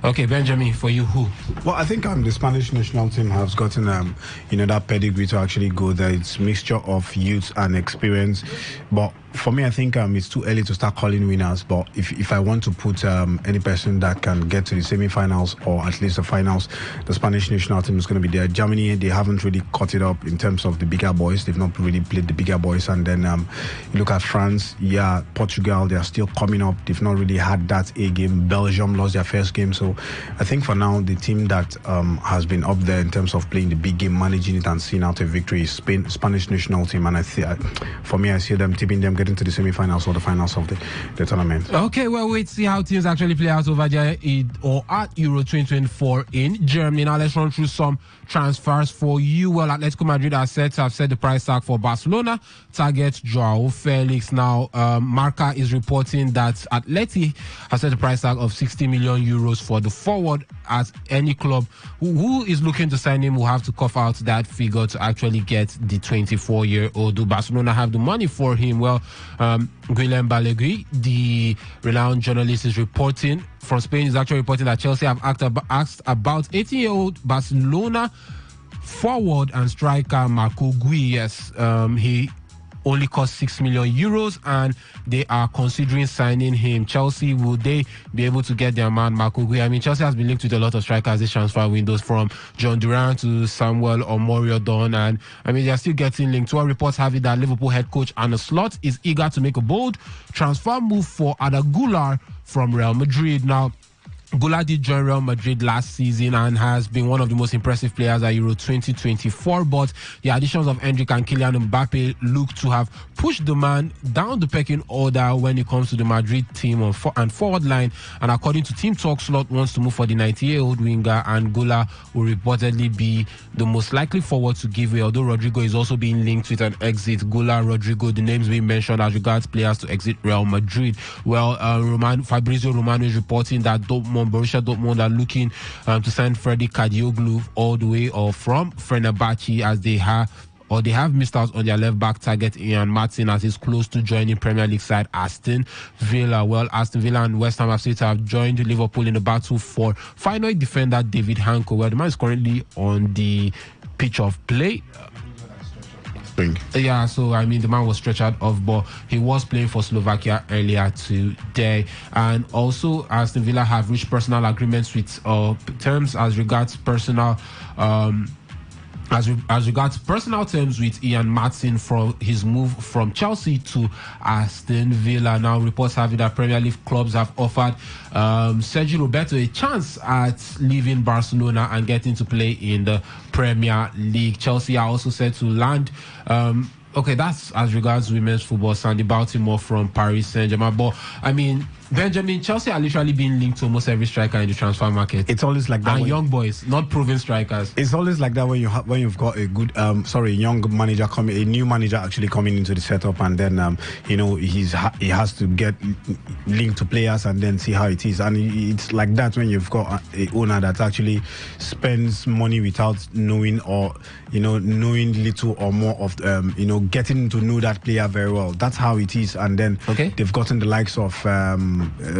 Okay, Benjamin, for you, who? Well, I think the Spanish national team has gotten that pedigree to actually go there. It's a mixture of youth and experience, but for me, I think it's too early to start calling winners. But if I want to put any person that can get to the semi-finals or at least the finals, the Spanish national team is going to be there. Germany, they haven't really caught it up in terms of the bigger boys. They've not really played the bigger boys. And then you look at France, Portugal, they are still coming up. They've not really had that A game. Belgium lost their first game. So I think for now, the team that has been up there in terms of playing the big game, managing it and seeing out a victory is Spanish national team. And for me, I see them tipping them getting to the semi-finals or the finals of the tournament. Okay, well, wait to see how teams actually play out over there at Euro 2024 in Germany. Now let's run through some transfers for you. Well, Atletico Madrid have set the price tag for Barcelona. Target Joao Felix. Now, Marca is reporting that Atleti has set the price tag of 60 million euros for the forward, as any club who is looking to sign him will have to cough out that figure to actually get the 24-year-old. Do Barcelona have the money for him? Well, Guillem Balegui, the renowned journalist, is reporting from Spain, is actually reporting that Chelsea have asked about 18-year-old Barcelona forward and striker Marco Gui. Yes, he only cost 6 million euros and they are considering signing him. Chelsea, will they be able to get their man Marco Gui? I mean, Chelsea has been linked with a lot of strikers this transfer windows, from John Duran to Samuel Omoriodon, and I mean, they're still getting linked. One reports have it that Liverpool head coach Arne Slot is eager to make a bold transfer move for Ada Güler from Real Madrid. Now, Güler did join Real Madrid last season and has been one of the most impressive players at Euro 2024, but the additions of Endrick and Kylian Mbappe look to have pushed the man down the pecking order when it comes to the Madrid team on and forward line. And according to Team Talk, Slot wants to move for the 98-year-old winger, and Gola will reportedly be the most likely forward to give way, although Rodrigo is also being linked with an exit. Gola, Rodrigo, the names being mentioned as regards players to exit Real Madrid. Well, Fabrizio Romano is reporting that Borussia Dortmund are looking to sign Freddy Kadioglu all the way or from Fenerbahce, as they have missed out on their left-back target, Ian Martin, as he's close to joining Premier League side Aston Villa. Well, Aston Villa and West Ham have joined Liverpool in the battle for final defender David Hanko. Well, the man is currently on the pitch of play. Yeah, so I mean, the man was stretched out of, but he was playing for Slovakia earlier today. And also, Aston Villa have reached personal agreements with terms as regards personal terms with Ian Martin for his move from Chelsea to Aston Villa. Now, reports have it that Premier League clubs have offered Sergio Roberto a chance at leaving Barcelona and getting to play in the Premier League. Chelsea are also set to land. Okay, that's as regards women's football. Sandy Baltimore from Paris Saint-Germain. But, I mean, Benjamin, Chelsea are literally being linked to almost every striker in the transfer market. It's always like that. And young boys, not proven strikers. It's always like that when you've got a good, young manager a new manager actually coming into the setup, and then he has to get linked to players and then see how it is. And it's like that when you've got a owner that actually spends money without knowing or knowing little or more of getting to know that player very well. That's how it is. And then they've gotten the likes of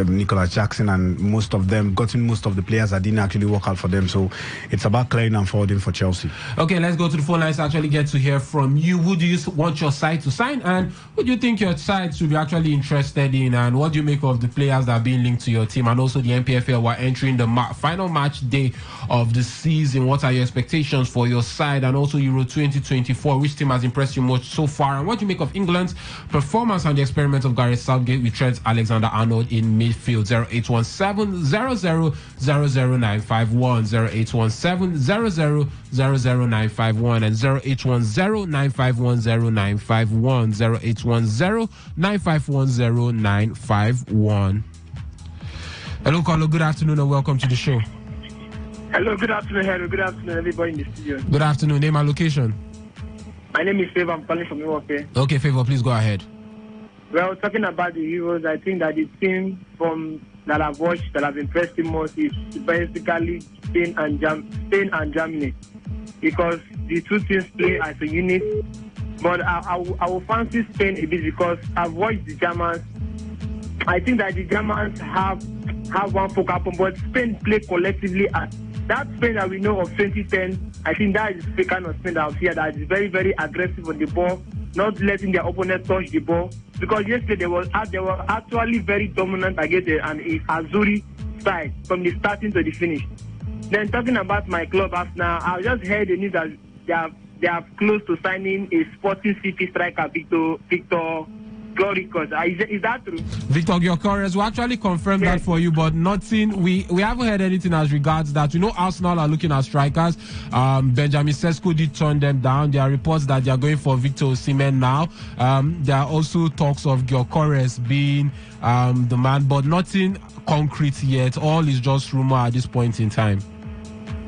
Nicholas Jackson, and most of the players that didn't actually work out for them. So it's about clearing and forwarding for Chelsea. Okay, let's go to the phone lines to actually get to hear from you. Who do you want your side to sign, and who do you think your side should be actually interested in, and what do you make of the players that are being linked to your team? And also the NPFL, we're entering the final match day of the season. What are your expectations for your side? And also Euro 2024, which team has impressed you most so far? And what do you make of England's performance and the experiment of Gareth Southgate with Trent Alexander-Arnold in midfield? 0817 00 00951, 0817 00 00951, and 0810 951 0951, 0810 951 0951. Hello, caller. Good afternoon and welcome to the show. Hello, good afternoon, hello. Good afternoon, everybody in the studio. Good afternoon. Name and location. My name is Favor. I'm calling from Milwaukee. Okay, Favor, please go ahead. Well, talking about the Euros, I think that the team that I've watched that have impressed me most is basically Spain and Germany, because the two teams play as a unit. But I will fancy Spain a bit because I've watched the Germans. I think that the Germans have one focal point, but Spain play collectively. That Spain that we know of 2010, I think that is the kind of Spain that I've seen that is very, very aggressive on the ball, not letting their opponent touch the ball. Because yesterday they were actually very dominant against an Azuri side from the starting to the finish. Then talking about my club Arsenal, I just heard the news that they are close to signing a Sporting CP striker, Victor Gyökeres. Is that true? Victor Gyökeres, we actually confirmed that for you, but nothing. We haven't heard anything as regards that. We know Arsenal are looking at strikers. Benjamin Sesko did turn them down. There are reports that they are going for Victor Osimhen now. There are also talks of Gyökeres being the man, but nothing concrete yet. All is just rumor at this point in time.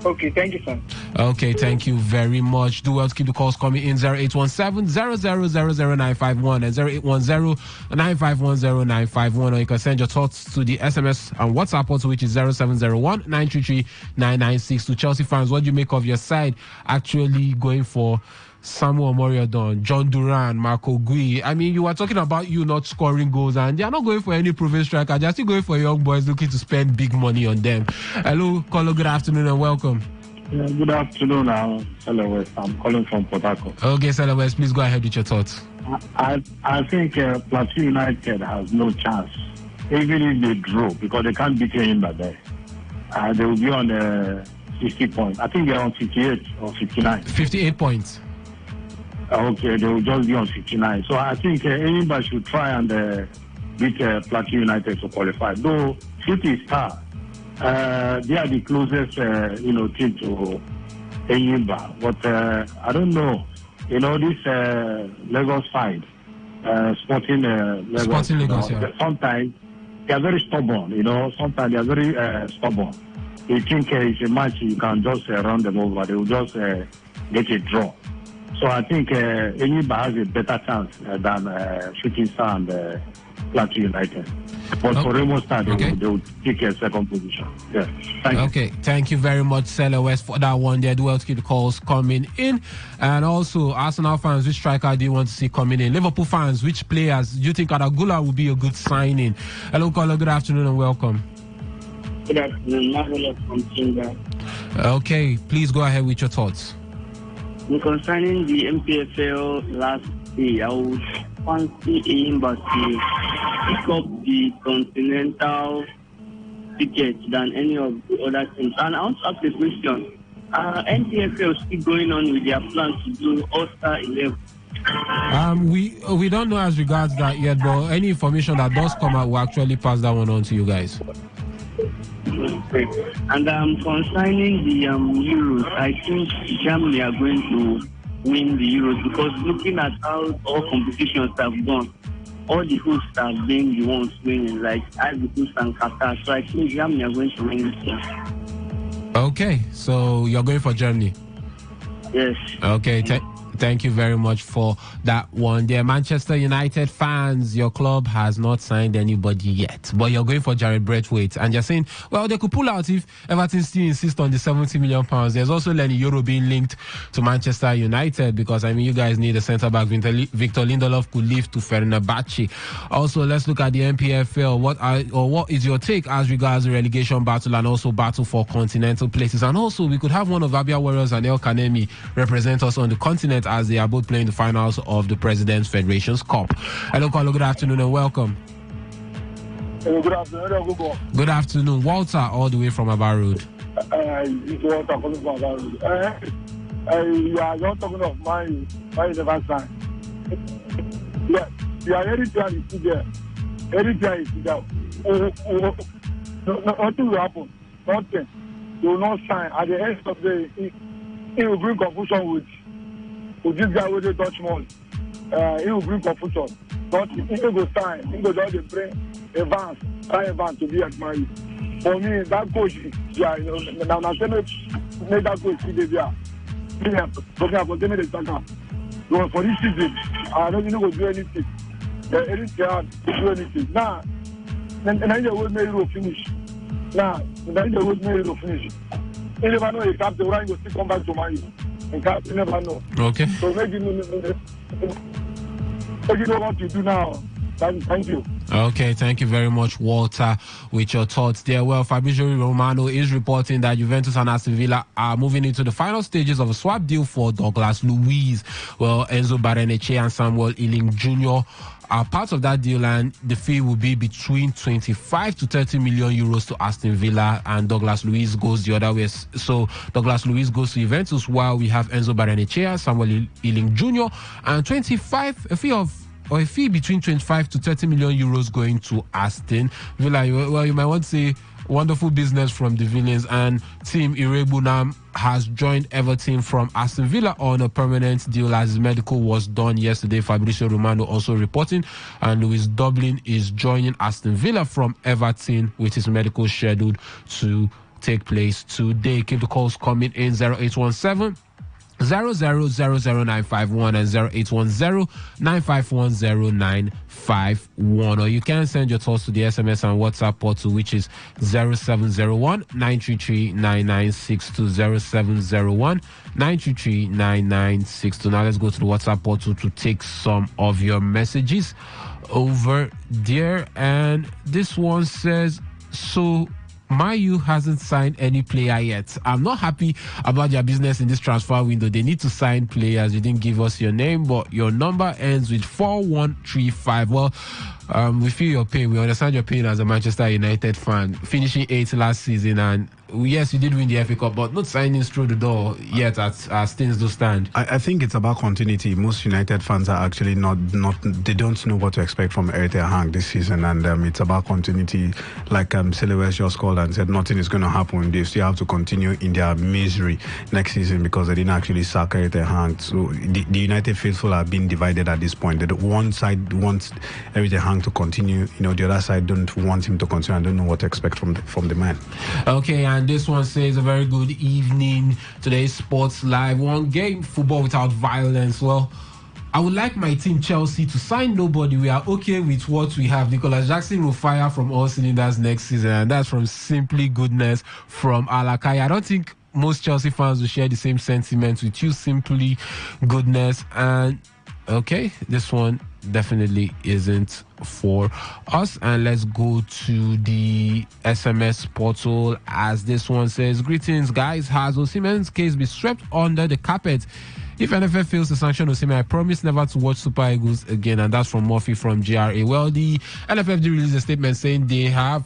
Okay, thank you, sir. Okay, thank you very much. Do well to keep the calls coming in. 0817 000951 and 0810 951 0951, or you can send your thoughts to the SMS and WhatsApp also, which is 0701 933 996. To Chelsea fans, what do you make of your side actually going for Samuel Moriodon, John Duran, Marco Gui? I mean, you were talking about you not scoring goals, and they are not going for any proven striker. They're still going for young boys looking to spend big money on them. Hello, caller. Good afternoon and welcome. Yeah, good afternoon. I'm calling from Port Harcourt. Okay, Salah West, please go ahead with your thoughts. I think Plateau United has no chance, even if they draw, because they can't beat Imba there. They will be on 60 points. I think they're on 58 or 59. 58 points. Okay, they will just be on 59. So I think anybody should try and beat Plateau United to qualify. Though City Star, they are the closest, team to Enyimba. But I don't know. This Lagos side, Sporting Lagos. Sporting Lagos, yeah. Sometimes they are very stubborn, Sometimes they are very stubborn. They think it's a match, you can just run them over. They will just get a draw. So I think Enyimba has a better chance than Shooting Star and Plateau United. But for Remo Star, they will take a second position. Yeah. Thank you. Thank you very much, Sele West, for that one there. Do well to keep the calls coming in. And also, Arsenal fans, which striker do you want to see coming in? Liverpool fans, which players do you think Adagula would be a good signing? Hello, caller. Good afternoon and welcome. Good afternoon. Marvelous from Kinga. Okay, please go ahead with your thoughts. Concerning the MPFL last day, I would fancy Enyimba to pick up the continental ticket than any of the other teams. And I want to ask a question. NPFL still going on with their plan to do All-Star 11? We don't know as regards that yet, but any information that does come out will actually pass that one on to you guys. Okay. And concerning the Euros, I think Germany are going to win the Euros because looking at how all competitions have gone, all the hosts have been the ones winning, like Ivory Coast and Qatar. So I think Germany are going to win this year. Okay, so you're going for Germany? Yes. Okay, thank you very much for that one. Dear Manchester United fans, your club has not signed anybody yet, but you're going for Jared Braithwaite, and you're saying, well, they could pull out if Everton still insist on the £70 million. There's also Lenny Euro being linked to Manchester United because, you guys need a centre-back. Victor Lindelof could leave to Fenerbahce. Also, let's look at the NPFL. What is your take as regards the relegation battle and also battle for continental places? And also, we could have one of Abia Warriors and El Kanemi represent us on the continent as they are both playing the finals of the President's Federations Cup. Hello, caller. Good afternoon and welcome. Good afternoon. Good afternoon. Walter, all the way from Aba Road. Walter calling from Aba Road. You are not talking of my never sign. Yes, you are every time you see there. Every time you see there. Nothing will happen. Nothing. They will not sign. At the end of the day, it will bring confusion with this guy with the touch more. He will bring confusion. But he will sign. He will just bring Evans to be at my. For me, that coach, now I say make that coach see the there. Talking about them in the second. So for this season, I don't know do anything. Anything hard to do anything. Now, then the way may will finish. Now, then the way may will finish. You never know if after one you still come back to my. You never know. Okay. So maybe you know what you do now. Thank you. Okay, thank you very much, Walter, with your thoughts there. Well, Fabrizio Romano is reporting that Juventus and Aston Villa are moving into the final stages of a swap deal for Douglas Luiz. Well, Enzo Barrenetxea and Samuel Ealing Jr. are part of that deal, and the fee will be between 25 to 30 million euros to Aston Villa, and Douglas Luiz goes the other way. So Douglas Luiz goes to Juventus, while we have Enzo Barrenetxea, Samuel Ealing Jr., and a fee between 25 to 30 million euros going to Aston Villa. Well, you might want to say wonderful business from the Villains, and Team Irebunam has joined Everton from Aston Villa on a permanent deal as his medical was done yesterday. Fabrizio Romano also reporting, and Lewis Dublin is joining Aston Villa from Everton with his medical scheduled to take place today. Keep the calls coming in. 0817 0000951 and 0810-951-0951, or you can send your thoughts to the SMS and WhatsApp portal, which is 0701-933-9962, 0701-933-9962. Now let's go to the WhatsApp portal to take some of your messages over there. And this one says, so Mayu hasn't signed any player yet. I'm not happy about their business in this transfer window. They need to sign players. You didn't give us your name, but your number ends with 4135. Well, we feel your pain. We understand your pain as a Manchester United fan. Finishing 8th last season, and yes, you did win the FA Cup, but not signing through the door yet as things do stand. I think it's about continuity. Most United fans are actually not they don't know what to expect from Erik ten Hag this season, and it's about continuity. Like Silhouette just called called and said nothing is going to happen. They still have to continue in their misery next season because they didn't actually sack Eric Ten Hag. So the United faithful are being divided at this point. One side wants Eric Ten Hag to continue, the other side don't want him to continue. I don't know what to expect from the man. Okay, and this one says a very good evening. Today's Sports Live. One game, football without violence. Well, I would like my team Chelsea to sign nobody. We are okay with what we have. Nicolas Jackson will fire from all cylinders next season, and that's from Simply Goodness from Alakai. I don't think most Chelsea fans will share the same sentiment with you, Simply Goodness. And okay, this one definitely isn't for us. And let's go to the SMS portal, as this one says, greetings guys, has Osimhen's case been swept under the carpet? If NFF fails to sanction Osimhen, I promise never to watch Super Eagles again. And that's from Murphy from GRA. Well, the NFF did release a statement saying they are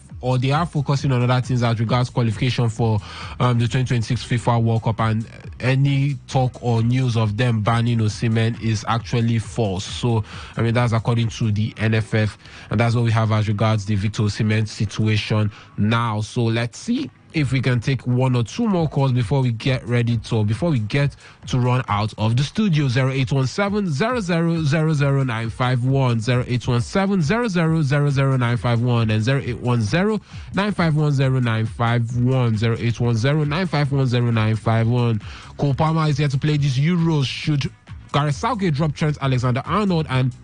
focusing on other things as regards qualification for the 2026 FIFA World Cup, and any talk or news of them banning Osimhen is actually false. So, I mean, that's according to the NFF, and that's what we have as regards the Victor Osimhen situation now. So let's see if we can take one or two more calls before we get to run out of the studio. 0817 0000951, 0817 0000951, and 0810 9510951, 0810 9510951. Cole Palmer is here to play these Euros. Should Gareth Southgate drop Trent Alexander-Arnold and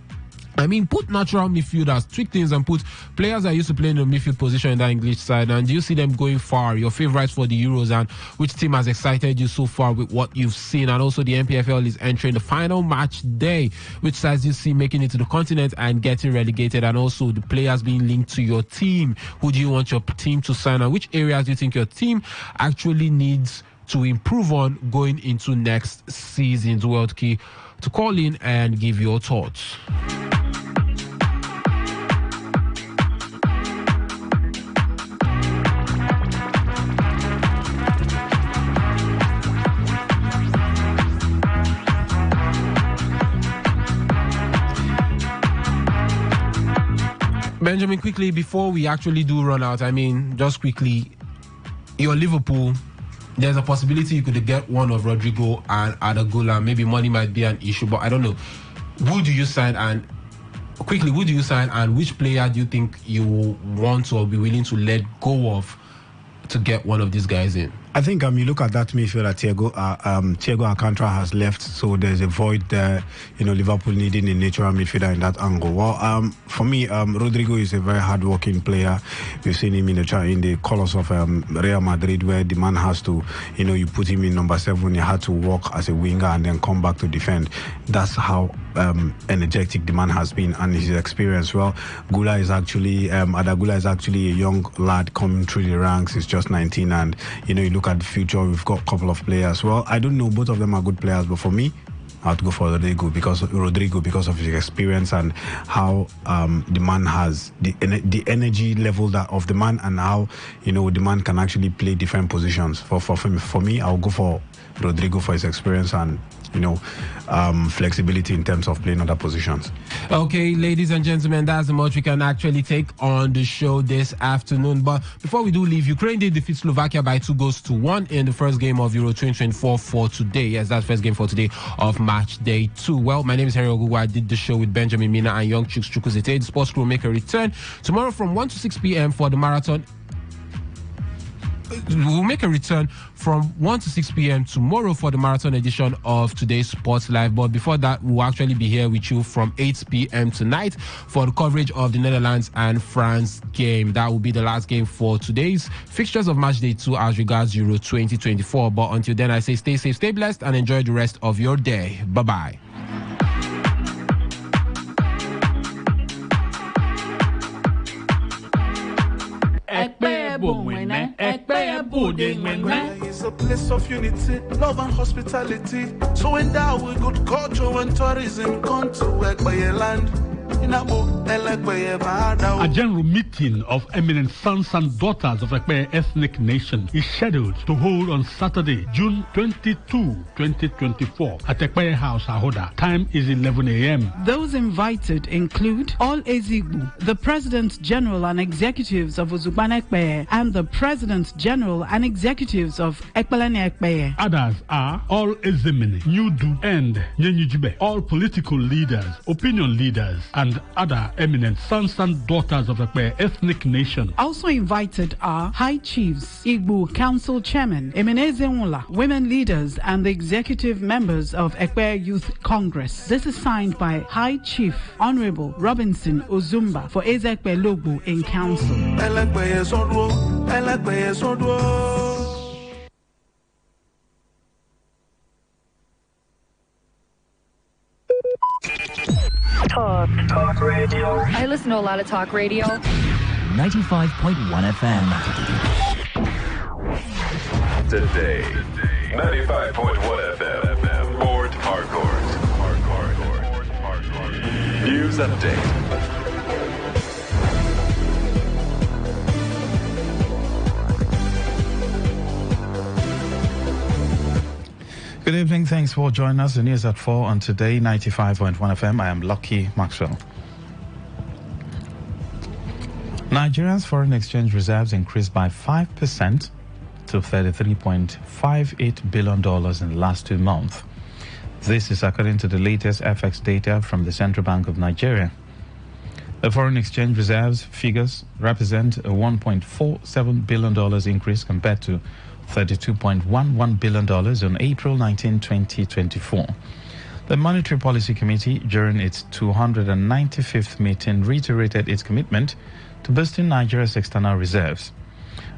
put natural midfielders, tweak things, and put players that used to play in the midfield position in that English side? And do you see them going far? Your favourites for the Euros, and which team has excited you so far with what you've seen? And also, the NPFL is entering the final match day. Which sides do you see making it to the continent and getting relegated? And also, the players being linked to your team. Who do you want your team to sign? And which areas do you think your team actually needs to improve on going into next season's World Key? To call in and give your thoughts. Benjamin, quickly, before we actually do run out, just quickly, you're Liverpool. There's a possibility you could get one of Rodrigo and Adagola. Maybe money might be an issue, but I don't know. Who do you sign? And quickly, who do you sign? And which player do you think you want or be willing to let go of to get one of these guys in? I think you look at that midfielder, Thiago Alcantara has left, so there's a void there. Liverpool needing a natural midfielder in that angle. Well, for me, Rodrigo is a very hard-working player. We've seen him in the colours of Real Madrid, where the man has to, you put him in number 7, he had to work as a winger and then come back to defend. That's how energetic the man has been, and his experience. Well, Adagula is actually a young lad coming through the ranks. He's just 19, and you look at the future, we've got a couple of players. Well, I don't know, both of them are good players, but for me, I have to go for Rodrigo because of his experience and how the man has the energy level of the man, and how the man can actually play different positions. For me, I'll go for Rodrigo for his experience and flexibility in terms of playing other positions. Okay, ladies and gentlemen, that's the much we can actually take on the show this afternoon. But before we do leave, Ukraine did defeat Slovakia by 2-1 in the first game of Euro 2024 for today. Yes, that's the first game for today of match day 2. Well, my name is Harry Ogugu. I did the show with Benjamin Mina and Young Chooks Chukwuzete. The sports crew will make a return tomorrow from 1 to 6 p.m. for the marathon. We'll make a return from 1 to 6 p.m. tomorrow for the marathon edition of today's Sports Live. But before that, we'll actually be here with you from 8 p.m. tonight for the coverage of the Netherlands and France game. That will be the last game for today's fixtures of match day 2 as regards Euro 2024. But until then, I say stay safe, stay blessed, and enjoy the rest of your day. Bye-bye. It's a place of unity, love and hospitality. So when that we good culture and tourism come to work by your land. A general meeting of eminent sons and daughters of Ekpe ethnic nation is scheduled to hold on Saturday, June 22, 2024 at Ekpe House, Ahoda. Time is 11 a.m. Those invited include all Ezigbo, the President General and Executives of Uzubana Ekpe, and the President General and Executives of Ekpelene Ekpe. Others are all Ezemini, Nyudu, and Nyenyujibe, all political leaders, opinion leaders, and other eminent sons and daughters of the ethnic nation. Also invited are High Chiefs, Igbo Council Chairman, Emeneze Nwula, women leaders, and the executive members of Ekpe Youth Congress. This is signed by High Chief Honorable Robinson Ozumba for Ezekpe Logo in Council. Talk radio. I listen to a lot of talk radio. 95.1 FM. Today, 95.1 FM. Port Harcourt. News update. Good evening. Thanks for joining us. The news at 4 on Today 95.1 FM. I am Lucky Maxwell. Nigeria's foreign exchange reserves increased by 5% to $33.58 billion in the last 2 months. This is according to the latest FX data from the Central Bank of Nigeria. The foreign exchange reserves figures represent a $1.47 billion increase compared to $32.11 billion on April 19, 2024. The Monetary Policy Committee, during its 295th meeting, reiterated its commitment to boosting Nigeria's external reserves.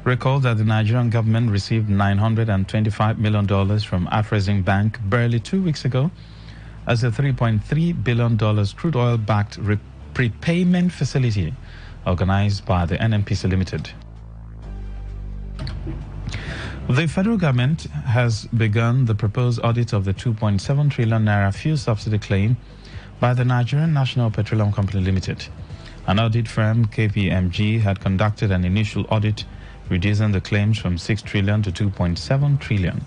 Recall that the Nigerian government received $925 million from Afrexim Bank barely 2 weeks ago as a $3.3 billion crude oil-backed prepayment facility organized by the NNPC Limited. The federal government has begun the proposed audit of the 2.7 trillion naira fuel subsidy claim by the Nigerian National Petroleum Company Limited. An audit firm, KPMG, had conducted an initial audit, reducing the claims from 6 trillion to 2.7 trillion.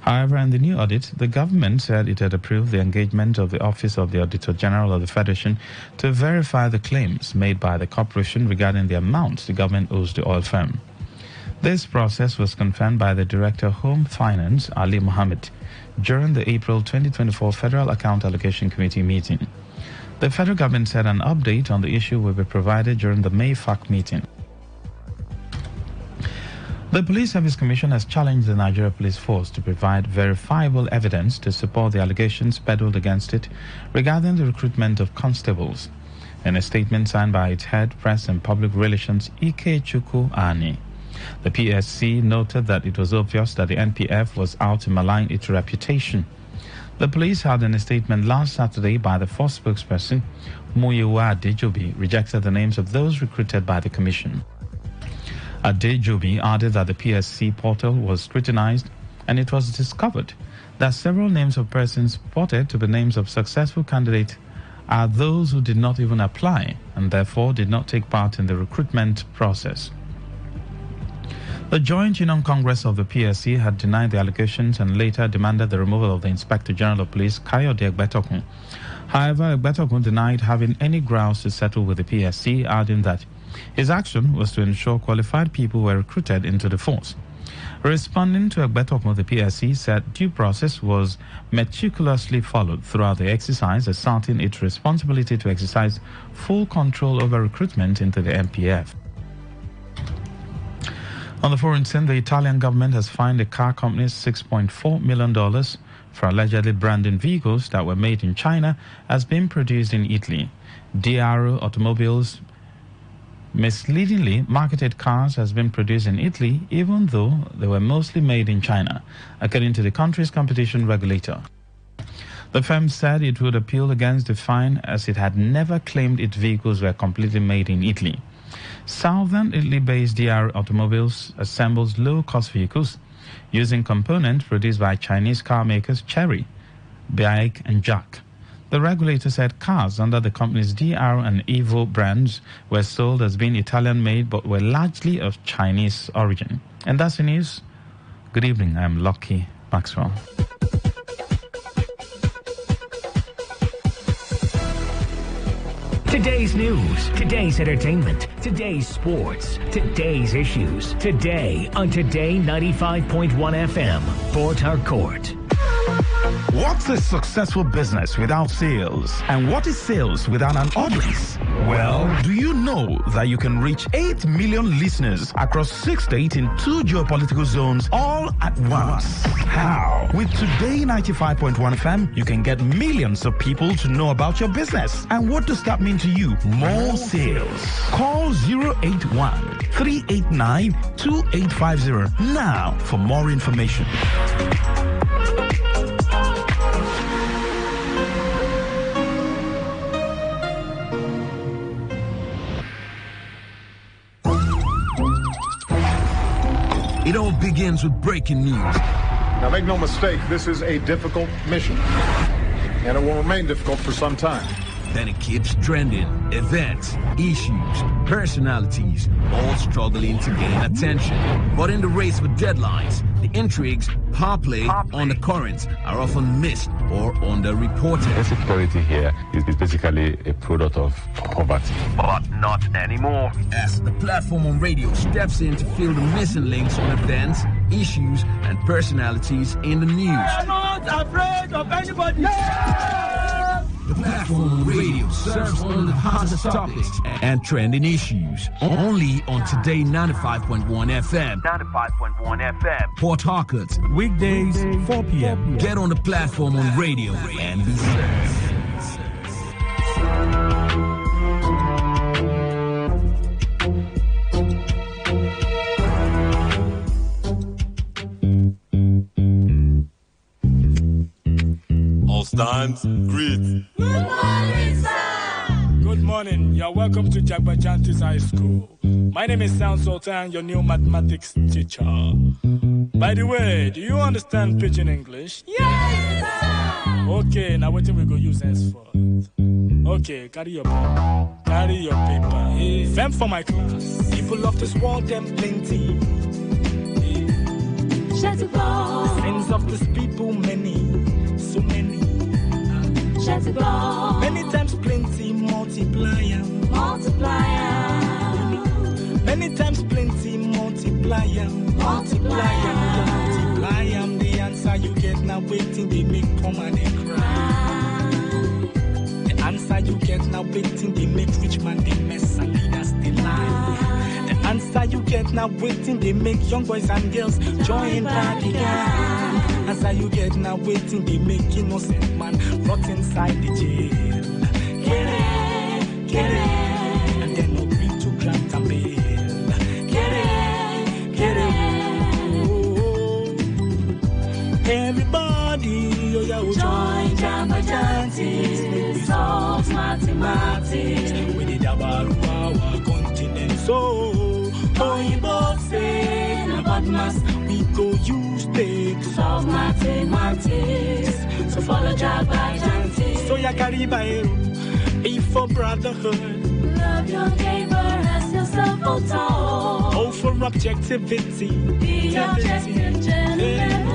However, in the new audit, the government said it had approved the engagement of the Office of the Auditor General of the Federation to verify the claims made by the corporation regarding the amount the government owes the oil firm. This process was confirmed by the Director of Home Finance, Ali Mohammed, during the April 2024 Federal Account Allocation Committee meeting. The federal government said an update on the issue will be provided during the May FAC meeting. The Police Service Commission has challenged the Nigeria Police Force to provide verifiable evidence to support the allegations peddled against it regarding the recruitment of constables. In a statement signed by its head, Press and Public Relations, Ike Chukwu Ani, the PSC noted that it was obvious that the NPF was out to malign its reputation. The police had, in a statement last Saturday by the force spokesperson, Muyiwa Adejobi, rejected the names of those recruited by the commission. Adejobi added that the PSC portal was scrutinized and it was discovered that several names of persons purported to be names of successful candidates are those who did not even apply and therefore did not take part in the recruitment process. The Joint Union Congress of the PSC had denied the allegations and later demanded the removal of the Inspector General of Police, Kayode Egbetokun. However, Egbetokun denied having any grounds to settle with the PSC, adding that his action was to ensure qualified people were recruited into the force. Responding to Egbetokun, the PSC said due process was meticulously followed throughout the exercise, asserting its responsibility to exercise full control over recruitment into the MPF. On the foreign scene, the Italian government has fined the car companies $6.4 million for allegedly branding vehicles that were made in China as being produced in Italy. DRO Automobiles misleadingly marketed cars as being produced in Italy, even though they were mostly made in China, according to the country's competition regulator. The firm said it would appeal against the fine as it had never claimed its vehicles were completely made in Italy. Southern Italy-based DR Automobiles assembles low-cost vehicles using components produced by Chinese car makers Chery, BAIC and Jack. The regulator said cars under the company's DR and Evo brands were sold as being Italian-made but were largely of Chinese origin. And that's the news. Good evening, I'm Lucky Maxwell. Today's news, today's entertainment, today's sports, today's issues. Today on Today 95.1 FM, Port Harcourt. What's a successful business without sales? And what is sales without an audience? Well, do you know that you can reach 8 million listeners across 6 states in 2 geopolitical zones all at once? How? With Today 95.1 FM, you can get millions of people to know about your business. And what does that mean to you? More sales. Call 081 389 2850 now for more information. It all begins with breaking news. Now, make no mistake, this is a difficult mission, and it will remain difficult for some time. Then it keeps trending. Events, issues, personalities, all struggling to gain attention. But in the race for deadlines, the intrigues, power play, undercurrents are often missed or underreported. Insecurity here is basically a product of poverty. But not anymore. As the platform on radio steps in to fill the missing links on events, issues, and personalities in the news. I'm not afraid of anybody. The platform on radio serves one of the hottest topics and trending issues. Only on Today 95.1 FM. 95.1 FM. Port Harcourt. Weekdays, 4 p.m. Get on the platform on radio and be served. Stands, greet. Good morning, sir. Good morning. You're welcome to Jagbajantis High School. My name is Sound Sultan, your new mathematics teacher. By the way, do you understand Pidgin English? Yes, sir. Okay, now what we go use henceforth? Okay, carry your pen. Carry your paper. Them for my class. People of this world, them plenty. The sins of this people, many. So many. Many times plenty, multiplier. Many times plenty, multiplier. The answer you get now waiting, they make poor man they cry. The answer you get now waiting, they make rich man they mess and leaders they lie. The answer you get now waiting, they make young boys and girls join party gang. Answer you get now waiting, they make innocent man rot inside the jail. Get it, and then agree to grant and bail. Get it, oh. Everybody, join Jagbajantis, make we solve mathematics. We did about our continent, so Oyinbo say about mass, we go use big solve mathematics. So follow Jagbajantis. So ya carry by be for brotherhood. Love your neighbor as yourself, oh for objectivity. Be objective, gentlemen.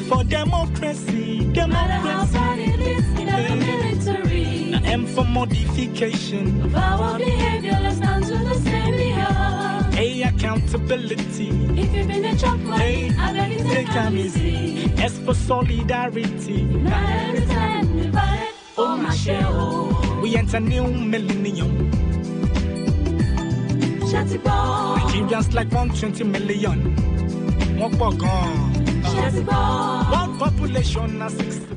For democracy. No matter how bad it is, in every military. Now M for modification of our behavior, let's stand to the same behavior. A, accountability. If you've been a chop money, I beg you take time easy. S for solidarity. Not every time we buy it, oh my share, oh. We enter new millennium. Nigerians like 120 million. One population.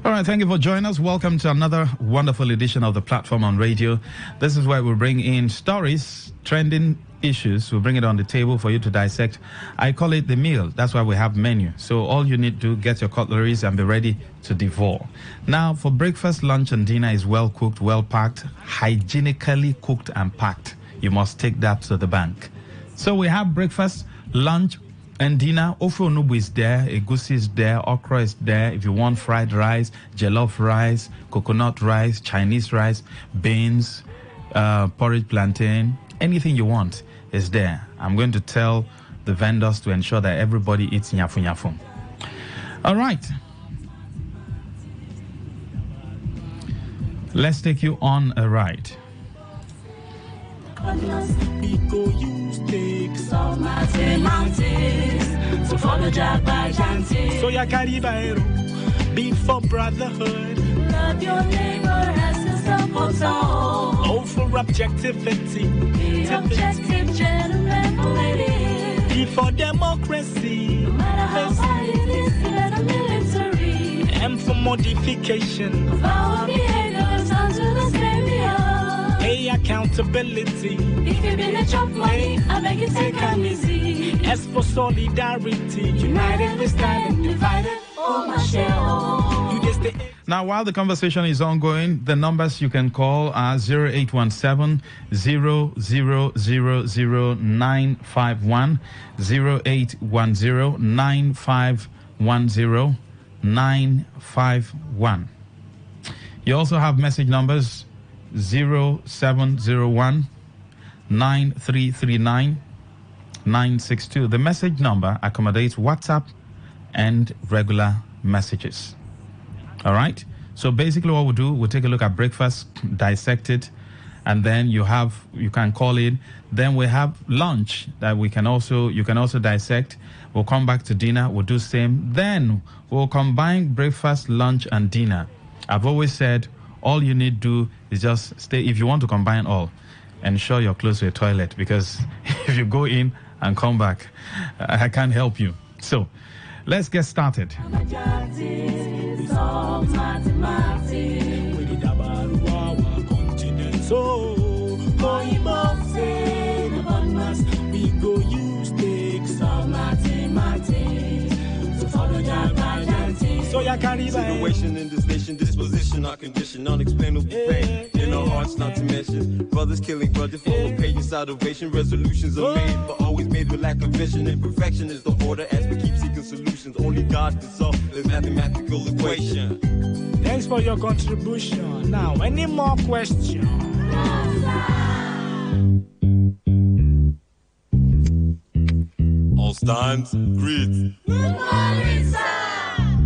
All right, thank you for joining us. Welcome to another wonderful edition of the platform on radio. This is where we bring in stories, trending issues. We'll bring it on the table for you to dissect. I call it the meal. That's why we have menu. So all you need to do, get your cutleries and be ready to devour. Now, for breakfast, lunch, and dinner is well cooked, well packed, hygienically cooked and packed. You must take that to the bank. So we have breakfast, lunch, And dinner, ofe onugbu is there, egusi is there, okra is there. If you want fried rice, jollof rice, coconut rice, Chinese rice, beans, porridge plantain, anything you want is there. I'm going to tell the vendors to ensure that everybody eats nyafu nyafu. All right. Let's take you on a ride. So follow Jack by Janty. So ya Caribaero, be for brotherhood. Love your neighbor as yourself, oh, for objectivity. Be objective, gentleman, lady. Be for democracy. No matter how hard it is, get a military. M for modification of our behaviors unto the savior. A, accountability. If you've been a chop money, I beg you take them easy. S for solidarity. United we stand and divided, oh my shell. You just stay. Now, while the conversation is ongoing, the numbers you can call are 0817 0000951, 0810 9510 951. You also have message numbers 0701 9339 962. The message number accommodates WhatsApp and regular messages. All right. So basically what we'll do, we'll take a look at breakfast, dissect it, and then you can call it. Then we have lunch that you can also dissect. We'll come back to dinner, we'll do same. Then we'll combine breakfast, lunch, and dinner. I've always said all you need to do is just stay. If you want to combine all, ensure you're close to a toilet, because if you go in and come back, I can't help you. So let's get started. We go use takes of mathematics. So follow that by Janty. So ya carry situation in this nation, disposition, our condition, unexplainable pain in our hearts, not to mention brothers killing brothers for patience, salvation. Resolutions are made, but always made with lack of vision. Imperfection is the order as we keep seeking solutions. Only God can solve this mathematical equation. Thanks for your contribution. Now, any more questions? All stands, greet. Good morning, sir.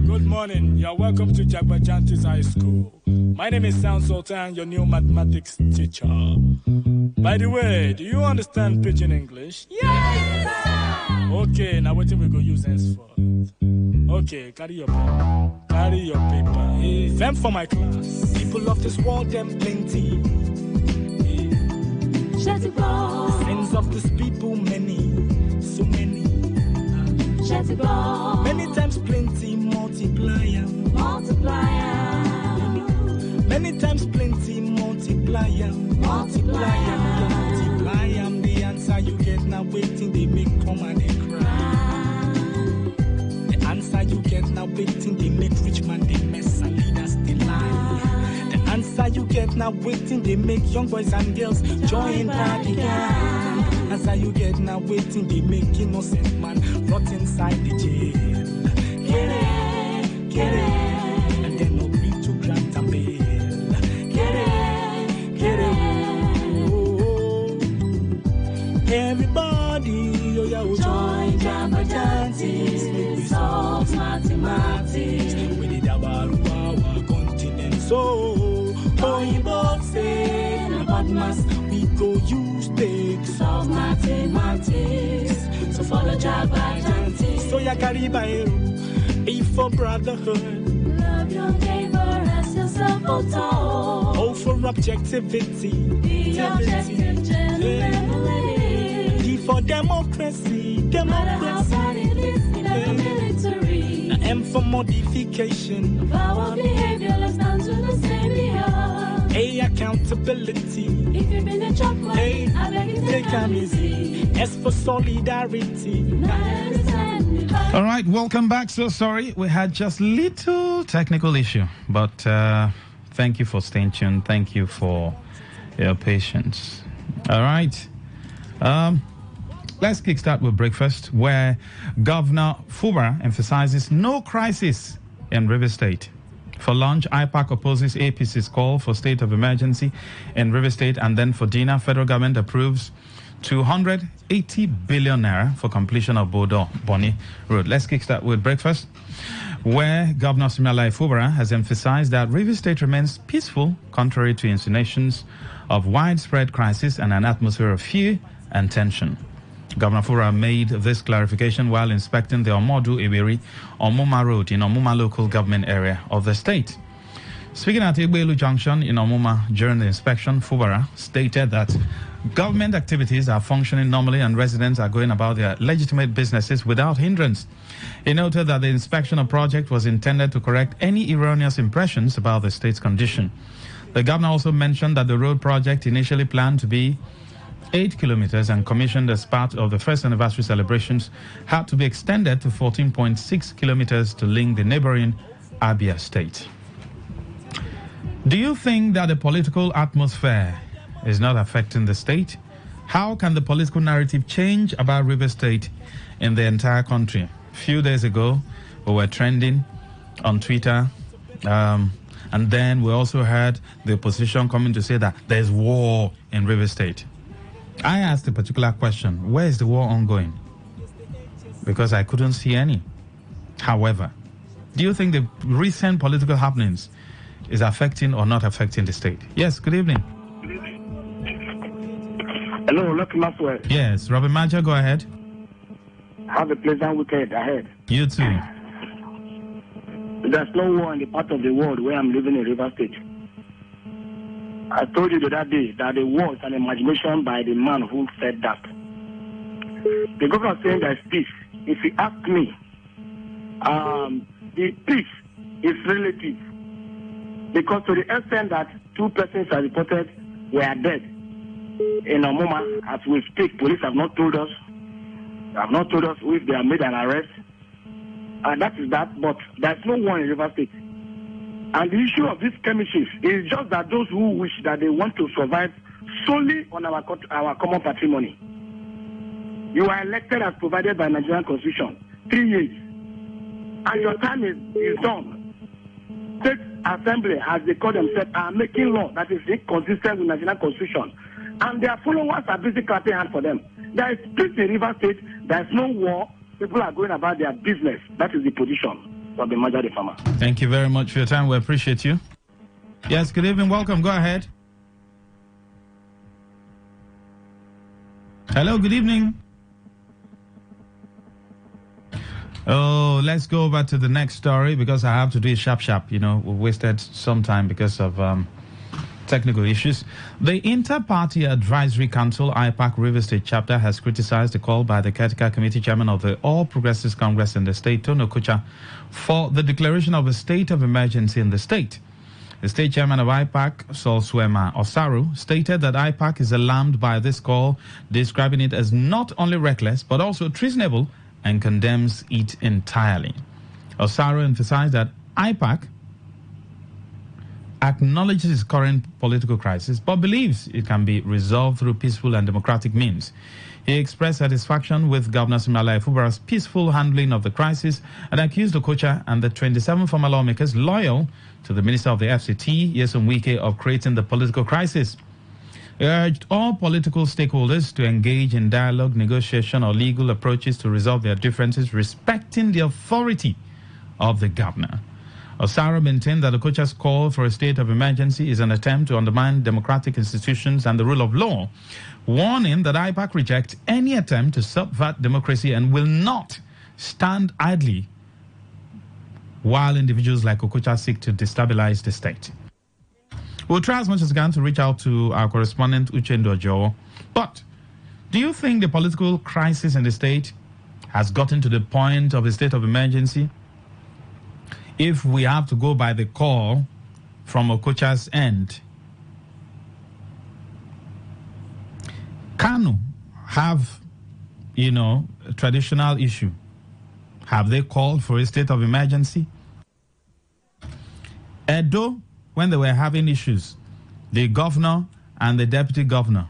Good morning. You're welcome to Jagbajantis High School. My name is Sound Sultan, your new mathematics teacher. By the way, do you understand Pidgin English? Yes, sir. Okay, now what we go use henceforth? Okay, carry your pen. Carry your paper. Hey, them for my class. People of this world, them plenty. Shetty ball. Sins of this people, many. So many. Shetty ball. Many times plenty, multiplier. Multiplier. Many times plenty, multiplier. Multiplier. Multiply am the answer you get now waiting they make come and they cry. The answer you get now waiting they make rich man they mess and leaders they lie. The answer you get now waiting they make young boys and girls join party gang. Answer you get now waiting they make innocent man rot inside the jail. Get it. And then no agree to grant a bail. Get it. Everybody, join Jagbajantis. We solve mathematics. We did about our continent. So, Oyinbo say, about mass, we go use takes solve mathematics. So follow Jagbajantis. So ya Caribaero, A for brotherhood. Love your neighbor as yourself, O for objectivity. Be objective, gentleman, lady. D for democracy. No matter how hard it is, get a military. M for modification of our behavior, let's down to the savior. A, accountability. If you've been a chop money, I beg you take them easy. S for solidarity. All right, welcome back. So sorry, we had just little technical issue, but thank you for staying tuned. Thank you for your patience. All right. Let's kickstart with breakfast, where Governor Fubara emphasizes no crisis in River State. For lunch, IPAC opposes APC's call for state of emergency in River State, and then for dinner, federal government approves 280 billion naira for completion of Bodo Boni Road. Let's kickstart with breakfast, where Governor Siminalayi Fubara has emphasized that River State remains peaceful, contrary to insinuations of widespread crisis and an atmosphere of fear and tension. Governor Fubara made this clarification while inspecting the Omodu Iberi Omuma Road in Omuma local government area of the state. Speaking at Igbelu Junction in Omuma during the inspection, Fubara stated that government activities are functioning normally and residents are going about their legitimate businesses without hindrance. He noted that the inspection of project was intended to correct any erroneous impressions about the state's condition. The governor also mentioned that the road project initially planned to be 8 kilometers and commissioned as part of the first anniversary celebrations had to be extended to 14.6 kilometers to link the neighboring Abia state. Do you think that the political atmosphere is not affecting the state? How can the political narrative change about River State in the entire country? A few days ago, we were trending on Twitter, and then we also heard the opposition coming to say that there's war in River State. I asked a particular question: where is the war ongoing? Because I couldn't see any. However, do you think the recent political happenings is affecting or not affecting the state? Yes, good evening. Hello, Lucky Maxwell. Yes, Robert Maja, go ahead. Have a pleasant weekend ahead. You too. There's no war in the part of the world where I'm living in River State. I told you the other day that the war is an imagination by the man who said that. The governor saying there's peace. If you ask me, the peace is relative. Because to the extent that 2 persons are reported were dead in Omuma, as we speak, police have not told us. They have not told us if they have made an arrest. And that is that, but there's no war in River State. And the issue of this skirmishes is just that those who wish that they want to survive solely on our common patrimony. You are elected as provided by Nigerian Constitution, 3 years, and your time is done. State Assembly, as they call themselves, are making law that is inconsistent with Nigerian Constitution, and their followers are busy clapping hands for them. There is peace in River State. There is no war. People are going about their business. That is the position. The farmer. Thank you very much for your time. We appreciate you. Yes, good evening. Welcome. Go ahead. Hello, good evening. Oh, let's go over to the next story because I have to do it sharp. You know, we wasted some time because of technical issues. The Inter-Party Advisory Council, IPAC River State Chapter, has criticized the call by the caretaker committee chairman of the All Progressives Congress in the state, Tono Kucha, for the declaration of a state of emergency in the state. The state chairman of IPAC, Sol Suema Osaru, stated that IPAC is alarmed by this call, describing it as not only reckless but also treasonable, and condemns it entirely. Osaru emphasized that IPAC acknowledges its current political crisis, but believes it can be resolved through peaceful and democratic means. He expressed satisfaction with Governor Siminalayi Fubara's peaceful handling of the crisis and accused Okocha and the 27 former lawmakers loyal to the Minister of the FCT, Nyesom Wike, of creating the political crisis. He urged all political stakeholders to engage in dialogue, negotiation, or legal approaches to resolve their differences, respecting the authority of the governor. Osaru maintained that Okocha's call for a state of emergency is an attempt to undermine democratic institutions and the rule of law, warning that IPAC rejects any attempt to subvert democracy and will not stand idly while individuals like Okocha seek to destabilize the state. We'll try as much as we can to reach out to our correspondent, Uchendo Ojo. But do you think the political crisis in the state has gotten to the point of a state of emergency? If we have to go by the call from Okocha's end, Kanu have, a traditional issue. Have they called for a state of emergency? Edo, when they were having issues, the governor and the deputy governor,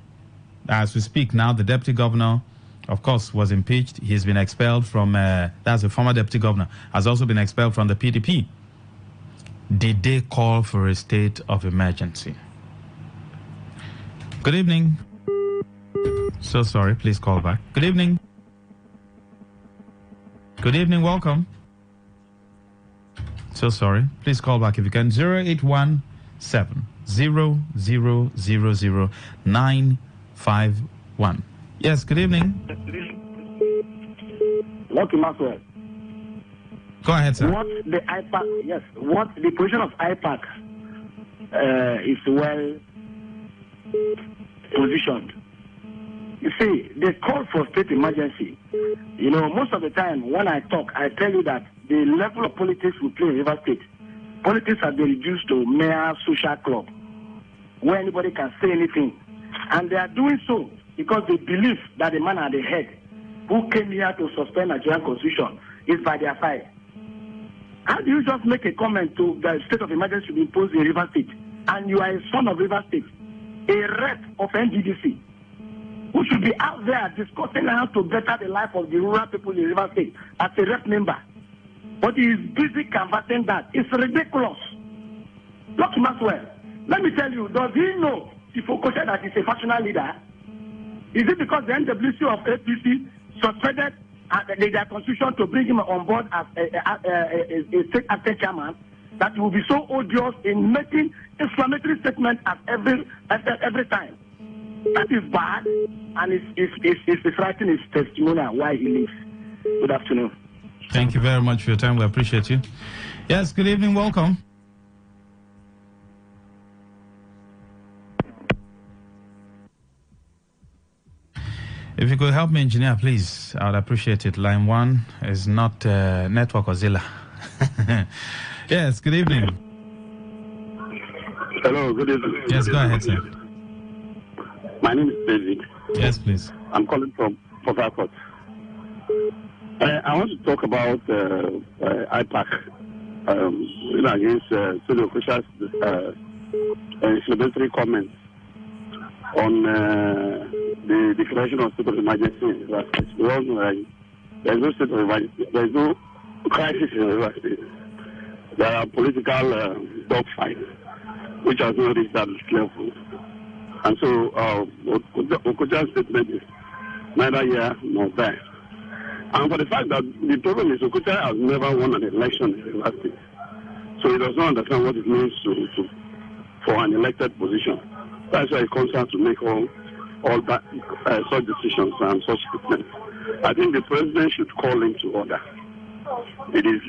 as we speak now, the deputy governor of course, was impeached. He's been expelled from, that's the former deputy governor, has also been expelled from the PDP. Did they call for a state of emergency? Good evening. So sorry, please call back. Good evening. Good evening, welcome. So sorry, please call back if you can. 0817 0000951. Yes, good evening. Lucky Maxwell. Go ahead, sir. What the position of IPAC is well positioned. You see, they call for state emergency. You know, most of the time when I talk, I tell you that the level of politics we play in River State, politics have been reduced to mere social club, where anybody can say anything. And they are doing so because they believe that the man at the head, who came here to suspend Nigerian constitution, is by their side. How do you just make a comment to the state of emergency to be imposed in River State, and you are a son of River State, a rep of NDDC, who should be out there discussing how to better the life of the rural people in River State as a rep member? But he is busy canvassing that. It's ridiculous. Lucky Maxwell, let me tell you, does he know Tifokosha that he's a factional leader? Is it because the NWC of APC suspended their constitution to bring him on board as a state acting chairman that he will be so odious in making inflammatory statements at every time? That is bad, and it's writing his testimonial why he lives. Good afternoon. Thank you very much for your time. We appreciate you. Yes, good evening. Welcome. If you could help me, engineer, please, I would appreciate it. Line 1 is not network or Zilla. Yes, good evening. Hello, good evening. Yes, go ahead, sir. My name is David. Yes, please. I'm calling from Port Harcourt. I want to talk about IPAC against state officials' inflammatory comments on the declaration of state of emergency in River State. We all know that there is no state of emergency. There is no crisis in River State. There are political dogfights which has not reached that level. And so Okocha's statement is neither here nor there. And for the fact that the problem is Okocha has never won an election in River State. So he does not understand what it means for an elected position. That's why he comes out to make all that such decisions and such statements. I think the president should call him to order. It is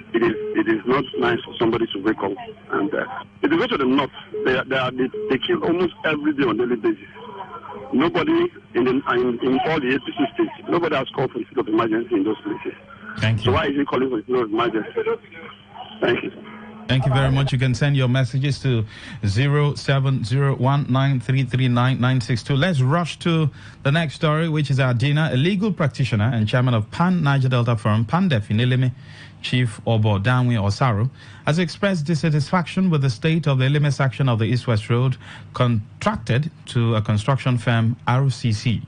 not nice for somebody to wake up and if you go to the north, they kill almost every day on a daily basis. Nobody in all the APC states, nobody has called for a state of emergency in those places. Thank you. So why is he calling for a state of emergency? Thank you. Thank you very much. You can send your messages to 0701933969. Let's rush to the next story, which is Adina, a legal practitioner and chairman of Pan Niger Delta firm Pandef in Ileme, Chief Obo Danwe Osaro, has expressed dissatisfaction with the state of the Ileme section of the East-West Road contracted to a construction firm RCC.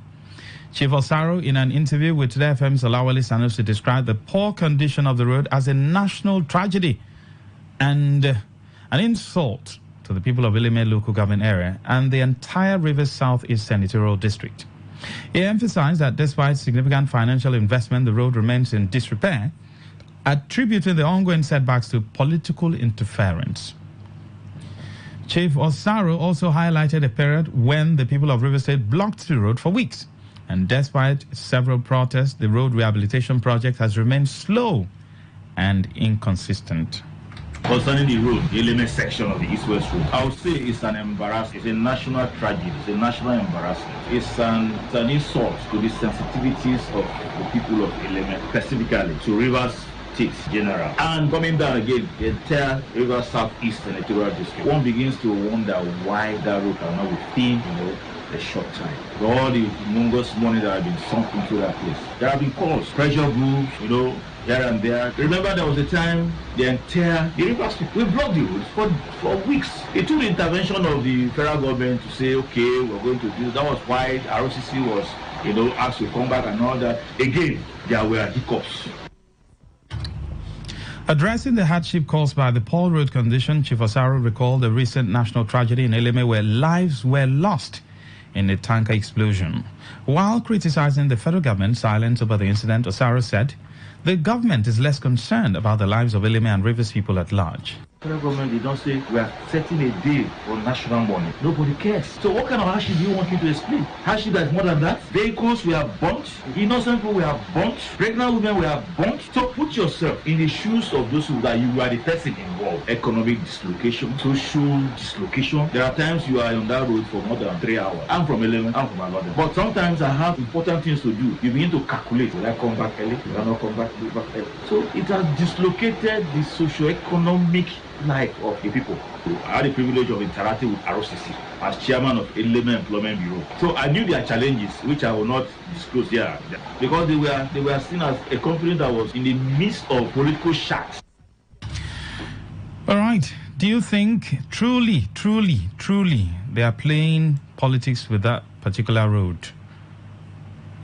Chief Osaro, in an interview with Today FM's Alawali Sanusi, described the poor condition of the road as a national tragedy and an insult to the people of Ileme local government area and the entire Rivers Southeast Senatorial District. He emphasized that despite significant financial investment, the road remains in disrepair, attributing the ongoing setbacks to political interference. Chief Osaro also highlighted a period when the people of Rivers State blocked the road for weeks, and despite several protests, the road rehabilitation project has remained slow and inconsistent. Concerning the road, the Ileme section of the East-West Road, I would say it's an embarrassment. It's a national tragedy. It's a national embarrassment. It's an insult to the sensitivities of the people of Ileme, specifically to Rivers State General. And coming down again, the entire Rivers Southeast Senatorial District. One begins to wonder why that road cannot be thin, a short time. All the humongous money that have been sunk into that place. There have been calls, pressure groups, here and there. Remember, there was a time the Rivers we blocked the roads for weeks. It took the intervention of the federal government to say, okay, we're going to do. That was why ROCC was asked to come back and all that. Again, there were hiccups. Addressing the hardship caused by the poor road condition, Chief Osaro recalled the recent national tragedy in Eleme where lives were lost in a tanker explosion. While criticizing the federal government's silence over the incident, Osaro said the government is less concerned about the lives of Eleme and Rivers people at large. Federal government did not say we are setting a day for national mourning. Nobody cares. So what kind of hardship do you want me to explain? Hardship that's more than that? Vehicles were burnt. Innocent people were burnt. Pregnant women were burnt. So put yourself in the shoes of those who that you are the person involved. Economic dislocation, social dislocation. There are times you are on that road for more than 3 hours. I'm from 11, I'm from 11. But sometimes I have important things to do. You begin to calculate. Will I come back early? Will I not come back early? So it has dislocated the socio-economic life of the people. So I had the privilege of interacting with ROCC as chairman of Eleme Employment Bureau. So I knew their challenges, which I will not disclose here, because they were seen as a company that was in the midst of political shacks. All right. Do you think truly they are playing politics with that particular road?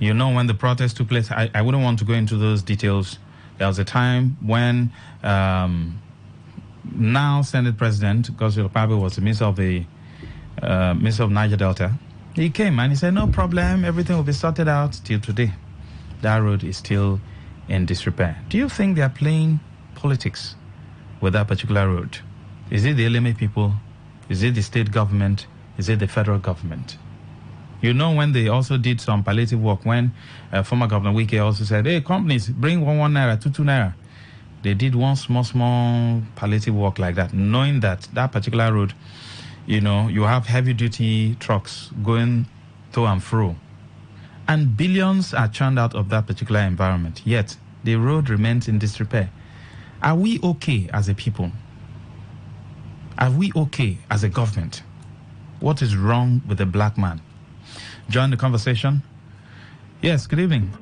You know, when the protest took place, I wouldn't want to go into those details. There was a time when now Senate President Godswill Akpabio was the Minister of Niger Delta. He came and he said, no problem, everything will be sorted out. Till today, that road is still in disrepair. Do you think they are playing politics with that particular road? Is it the LMA people? Is it the state government? Is it the federal government? You know, when they also did some palliative work, when former Governor Wike also said, hey, companies, bring 1 naira, 2 naira. They did one small palliative work like that, knowing that that particular road, you have heavy-duty trucks going to and fro. And billions are churned out of that particular environment. Yet, the road remains in disrepair. Are we okay as a people? Are we okay as a government? What is wrong with the black man? Join the conversation. Yes, good evening.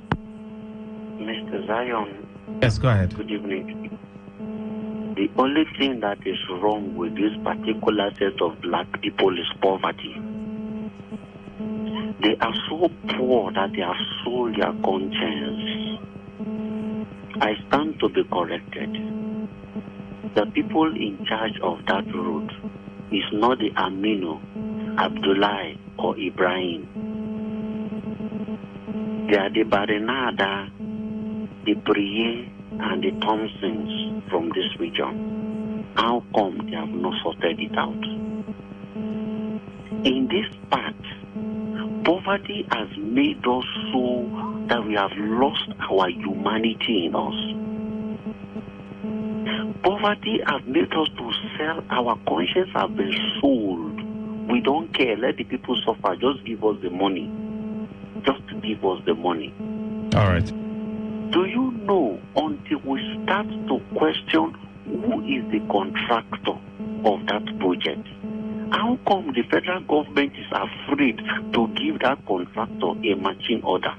Mr. Zion. Yes, go ahead. Good evening. The only thing that is wrong with this particular set of black people is poverty. They are so poor that they have sold their conscience. I stand to be corrected. The people in charge of that road is not the Aminu, Abdullah, or Ibrahim. They are the Barenada, the Brie, and the Thompsons from this region. How come they have not sorted it out? In this part, poverty has made us so that we have lost our humanity in us. Poverty has made us to sell. Our conscience have been sold. We don't care. Let the people suffer. Just give us the money. Just give us the money. All right. Do you know, until we start to question who is the contractor of that project, how come the federal government is afraid to give that contractor a matching order?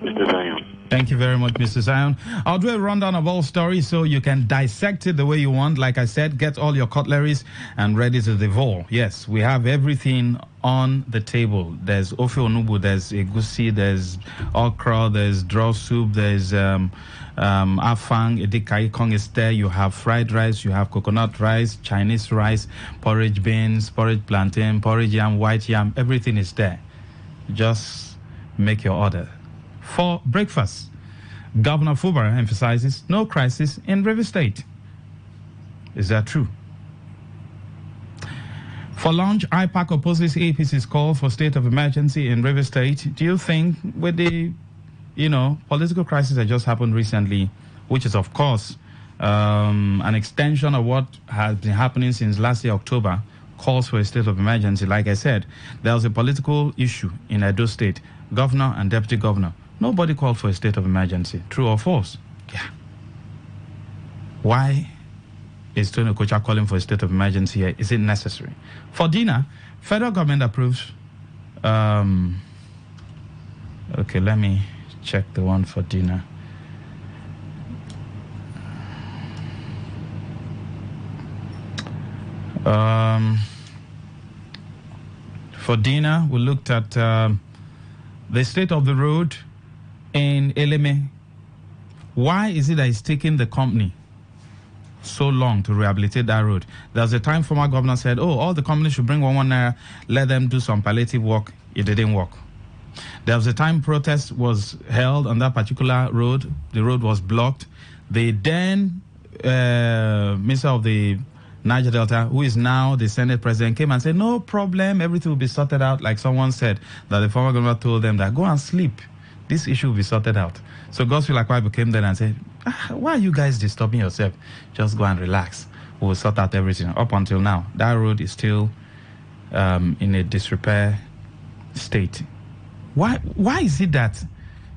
Mr. Zion. Thank you very much, Mr. Zion. I'll do a rundown of all stories so you can dissect it the way you want. Like I said, get all your cutleries and ready to devour. Yes, we have everything on the table. There's ofe onubu, there's egusi, there's okra, there's draw soup, there's afang, edikai kong is there. You have fried rice, you have coconut rice, Chinese rice, porridge beans, porridge plantain, porridge yam, white yam. Everything is there. Just make your order. For breakfast, Governor Fubara emphasizes no crisis in River State. Is that true? For lunch, IPAC opposes APC's call for state of emergency in River State. Do you think with the, political crisis that just happened recently, which is, of course, an extension of what has been happening since last year, October, calls for a state of emergency? Like I said, there was a political issue in Edo State, governor and deputy governor. Nobody called for a state of emergency. True or false? Yeah. Why is Tony Kocha calling for a state of emergency here? Is it necessary? For dinner, federal government approves. Okay, let me check the one for dinner. For dinner, we looked at the state of the road in Eleme. Why is it that it's taking the company so long to rehabilitate that road? There was a time former governor said, all the companies should bring 1 naira, let them do some palliative work. It didn't work. There was a time protest was held on that particular road. The road was blocked. The then Minister of the Niger Delta, who is now the Senate President, came and said, no problem, everything will be sorted out. Like someone said, that the former governor told them that, go and sleep. This issue will be sorted out. So Godswill Akpabio came there and said, why are you guys disturbing yourself? Just go and relax. We'll sort out everything. Up until now, that road is still in a disrepair state. Why is it that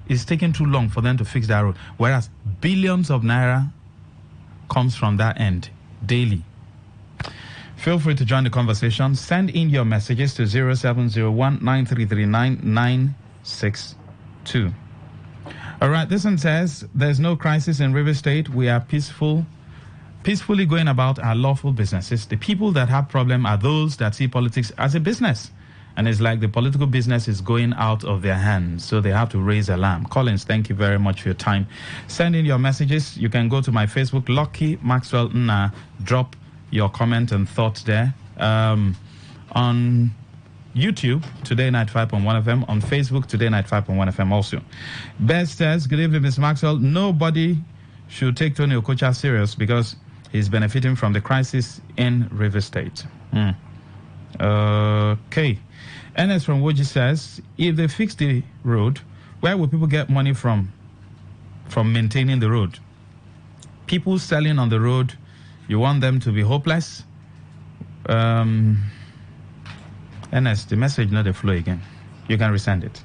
it's taking too long for them to fix that road, whereas billions of naira comes from that end daily? Feel free to join the conversation. Send in your messages to 0701-9339-962. All right, this one says, there's no crisis in River State. We are peacefully going about our lawful businesses. The people that have problem are those that see politics as a business. And it's like the political business is going out of their hands, so they have to raise alarm. Collins, thank you very much for your time. Send in your messages. You can go to my Facebook, Lucky Maxwell Nna. Drop your comment and thoughts there. On YouTube, Today95.1 FM. On Facebook, Today95.1 FM also. Best says, good evening, Ms. Maxwell. Nobody should take Tony Okocha serious because he's benefiting from the crisis in River State. Okay. Ernest from Woji says, if they fix the road, where will people get money from maintaining the road? People selling on the road, you want them to be hopeless? Ernest, the message not the flow again. You can resend it.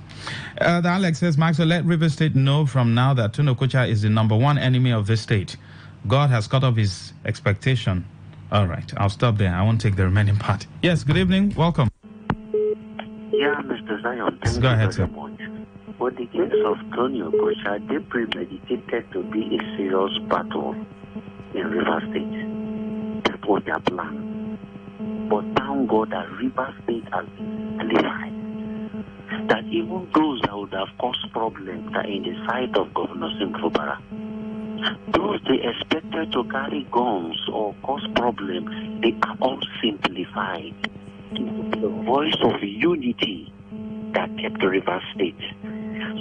The Alex says, Maxwell, let River State know from now that Tony Okocha is the #1 enemy of this state. God has cut off his expectation. All right, I'll stop there. I won't take the remaining part. Yes, good evening. Welcome. Yeah, Mr. Zion, thank you very much. For the case of Tony Okocha, they premeditated to be a serious battle in River State. That was their plan. But thank God that River State has been simplified. That even those that would have caused problems are in the sight of Governor Simfobara. Those they expected to carry guns or cause problems, they are all simplified. The voice of unity that kept River State.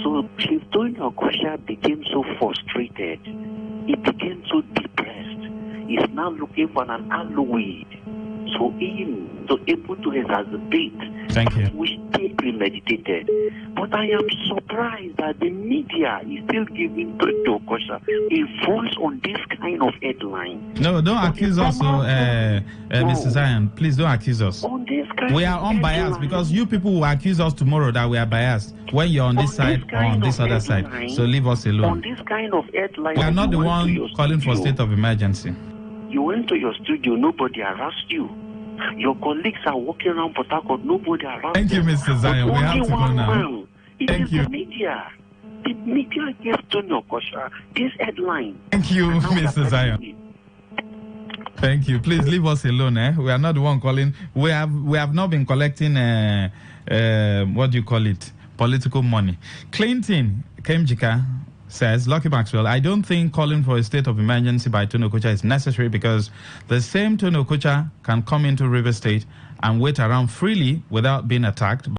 So Chief Tony Okocha became so frustrated. He became so depressed. He's now looking for an alloy. So able to exacerbate, thank you, which they premeditated. But I am surprised that the media is still giving Tony Okocha a voice on this kind of headline. No, don't accuse us, Mr. Zion. Please don't accuse us. We are unbiased because you people will accuse us tomorrow that we are biased when you're on this side or on this other side. So leave us alone. On this kind of headline, we are not the one calling for state of emergency. You went to your studio, nobody harassed you. Your colleagues are walking around Port Harcourt, nobody harassed you. Thank you, Mr. Zion. We have to go now. Thank you. The media. The media gave Tony Okocha this headline. Thank you, Mr. Zion. Thank you. Please leave us alone. We are not the one calling. We have not been collecting, what do you call it, political money. Clinton Kemjika says, Lucky Maxwell, I don't think calling for a state of emergency by Tony Okocha is necessary because the same Tony Okocha can come into River State and wait around freely without being attacked.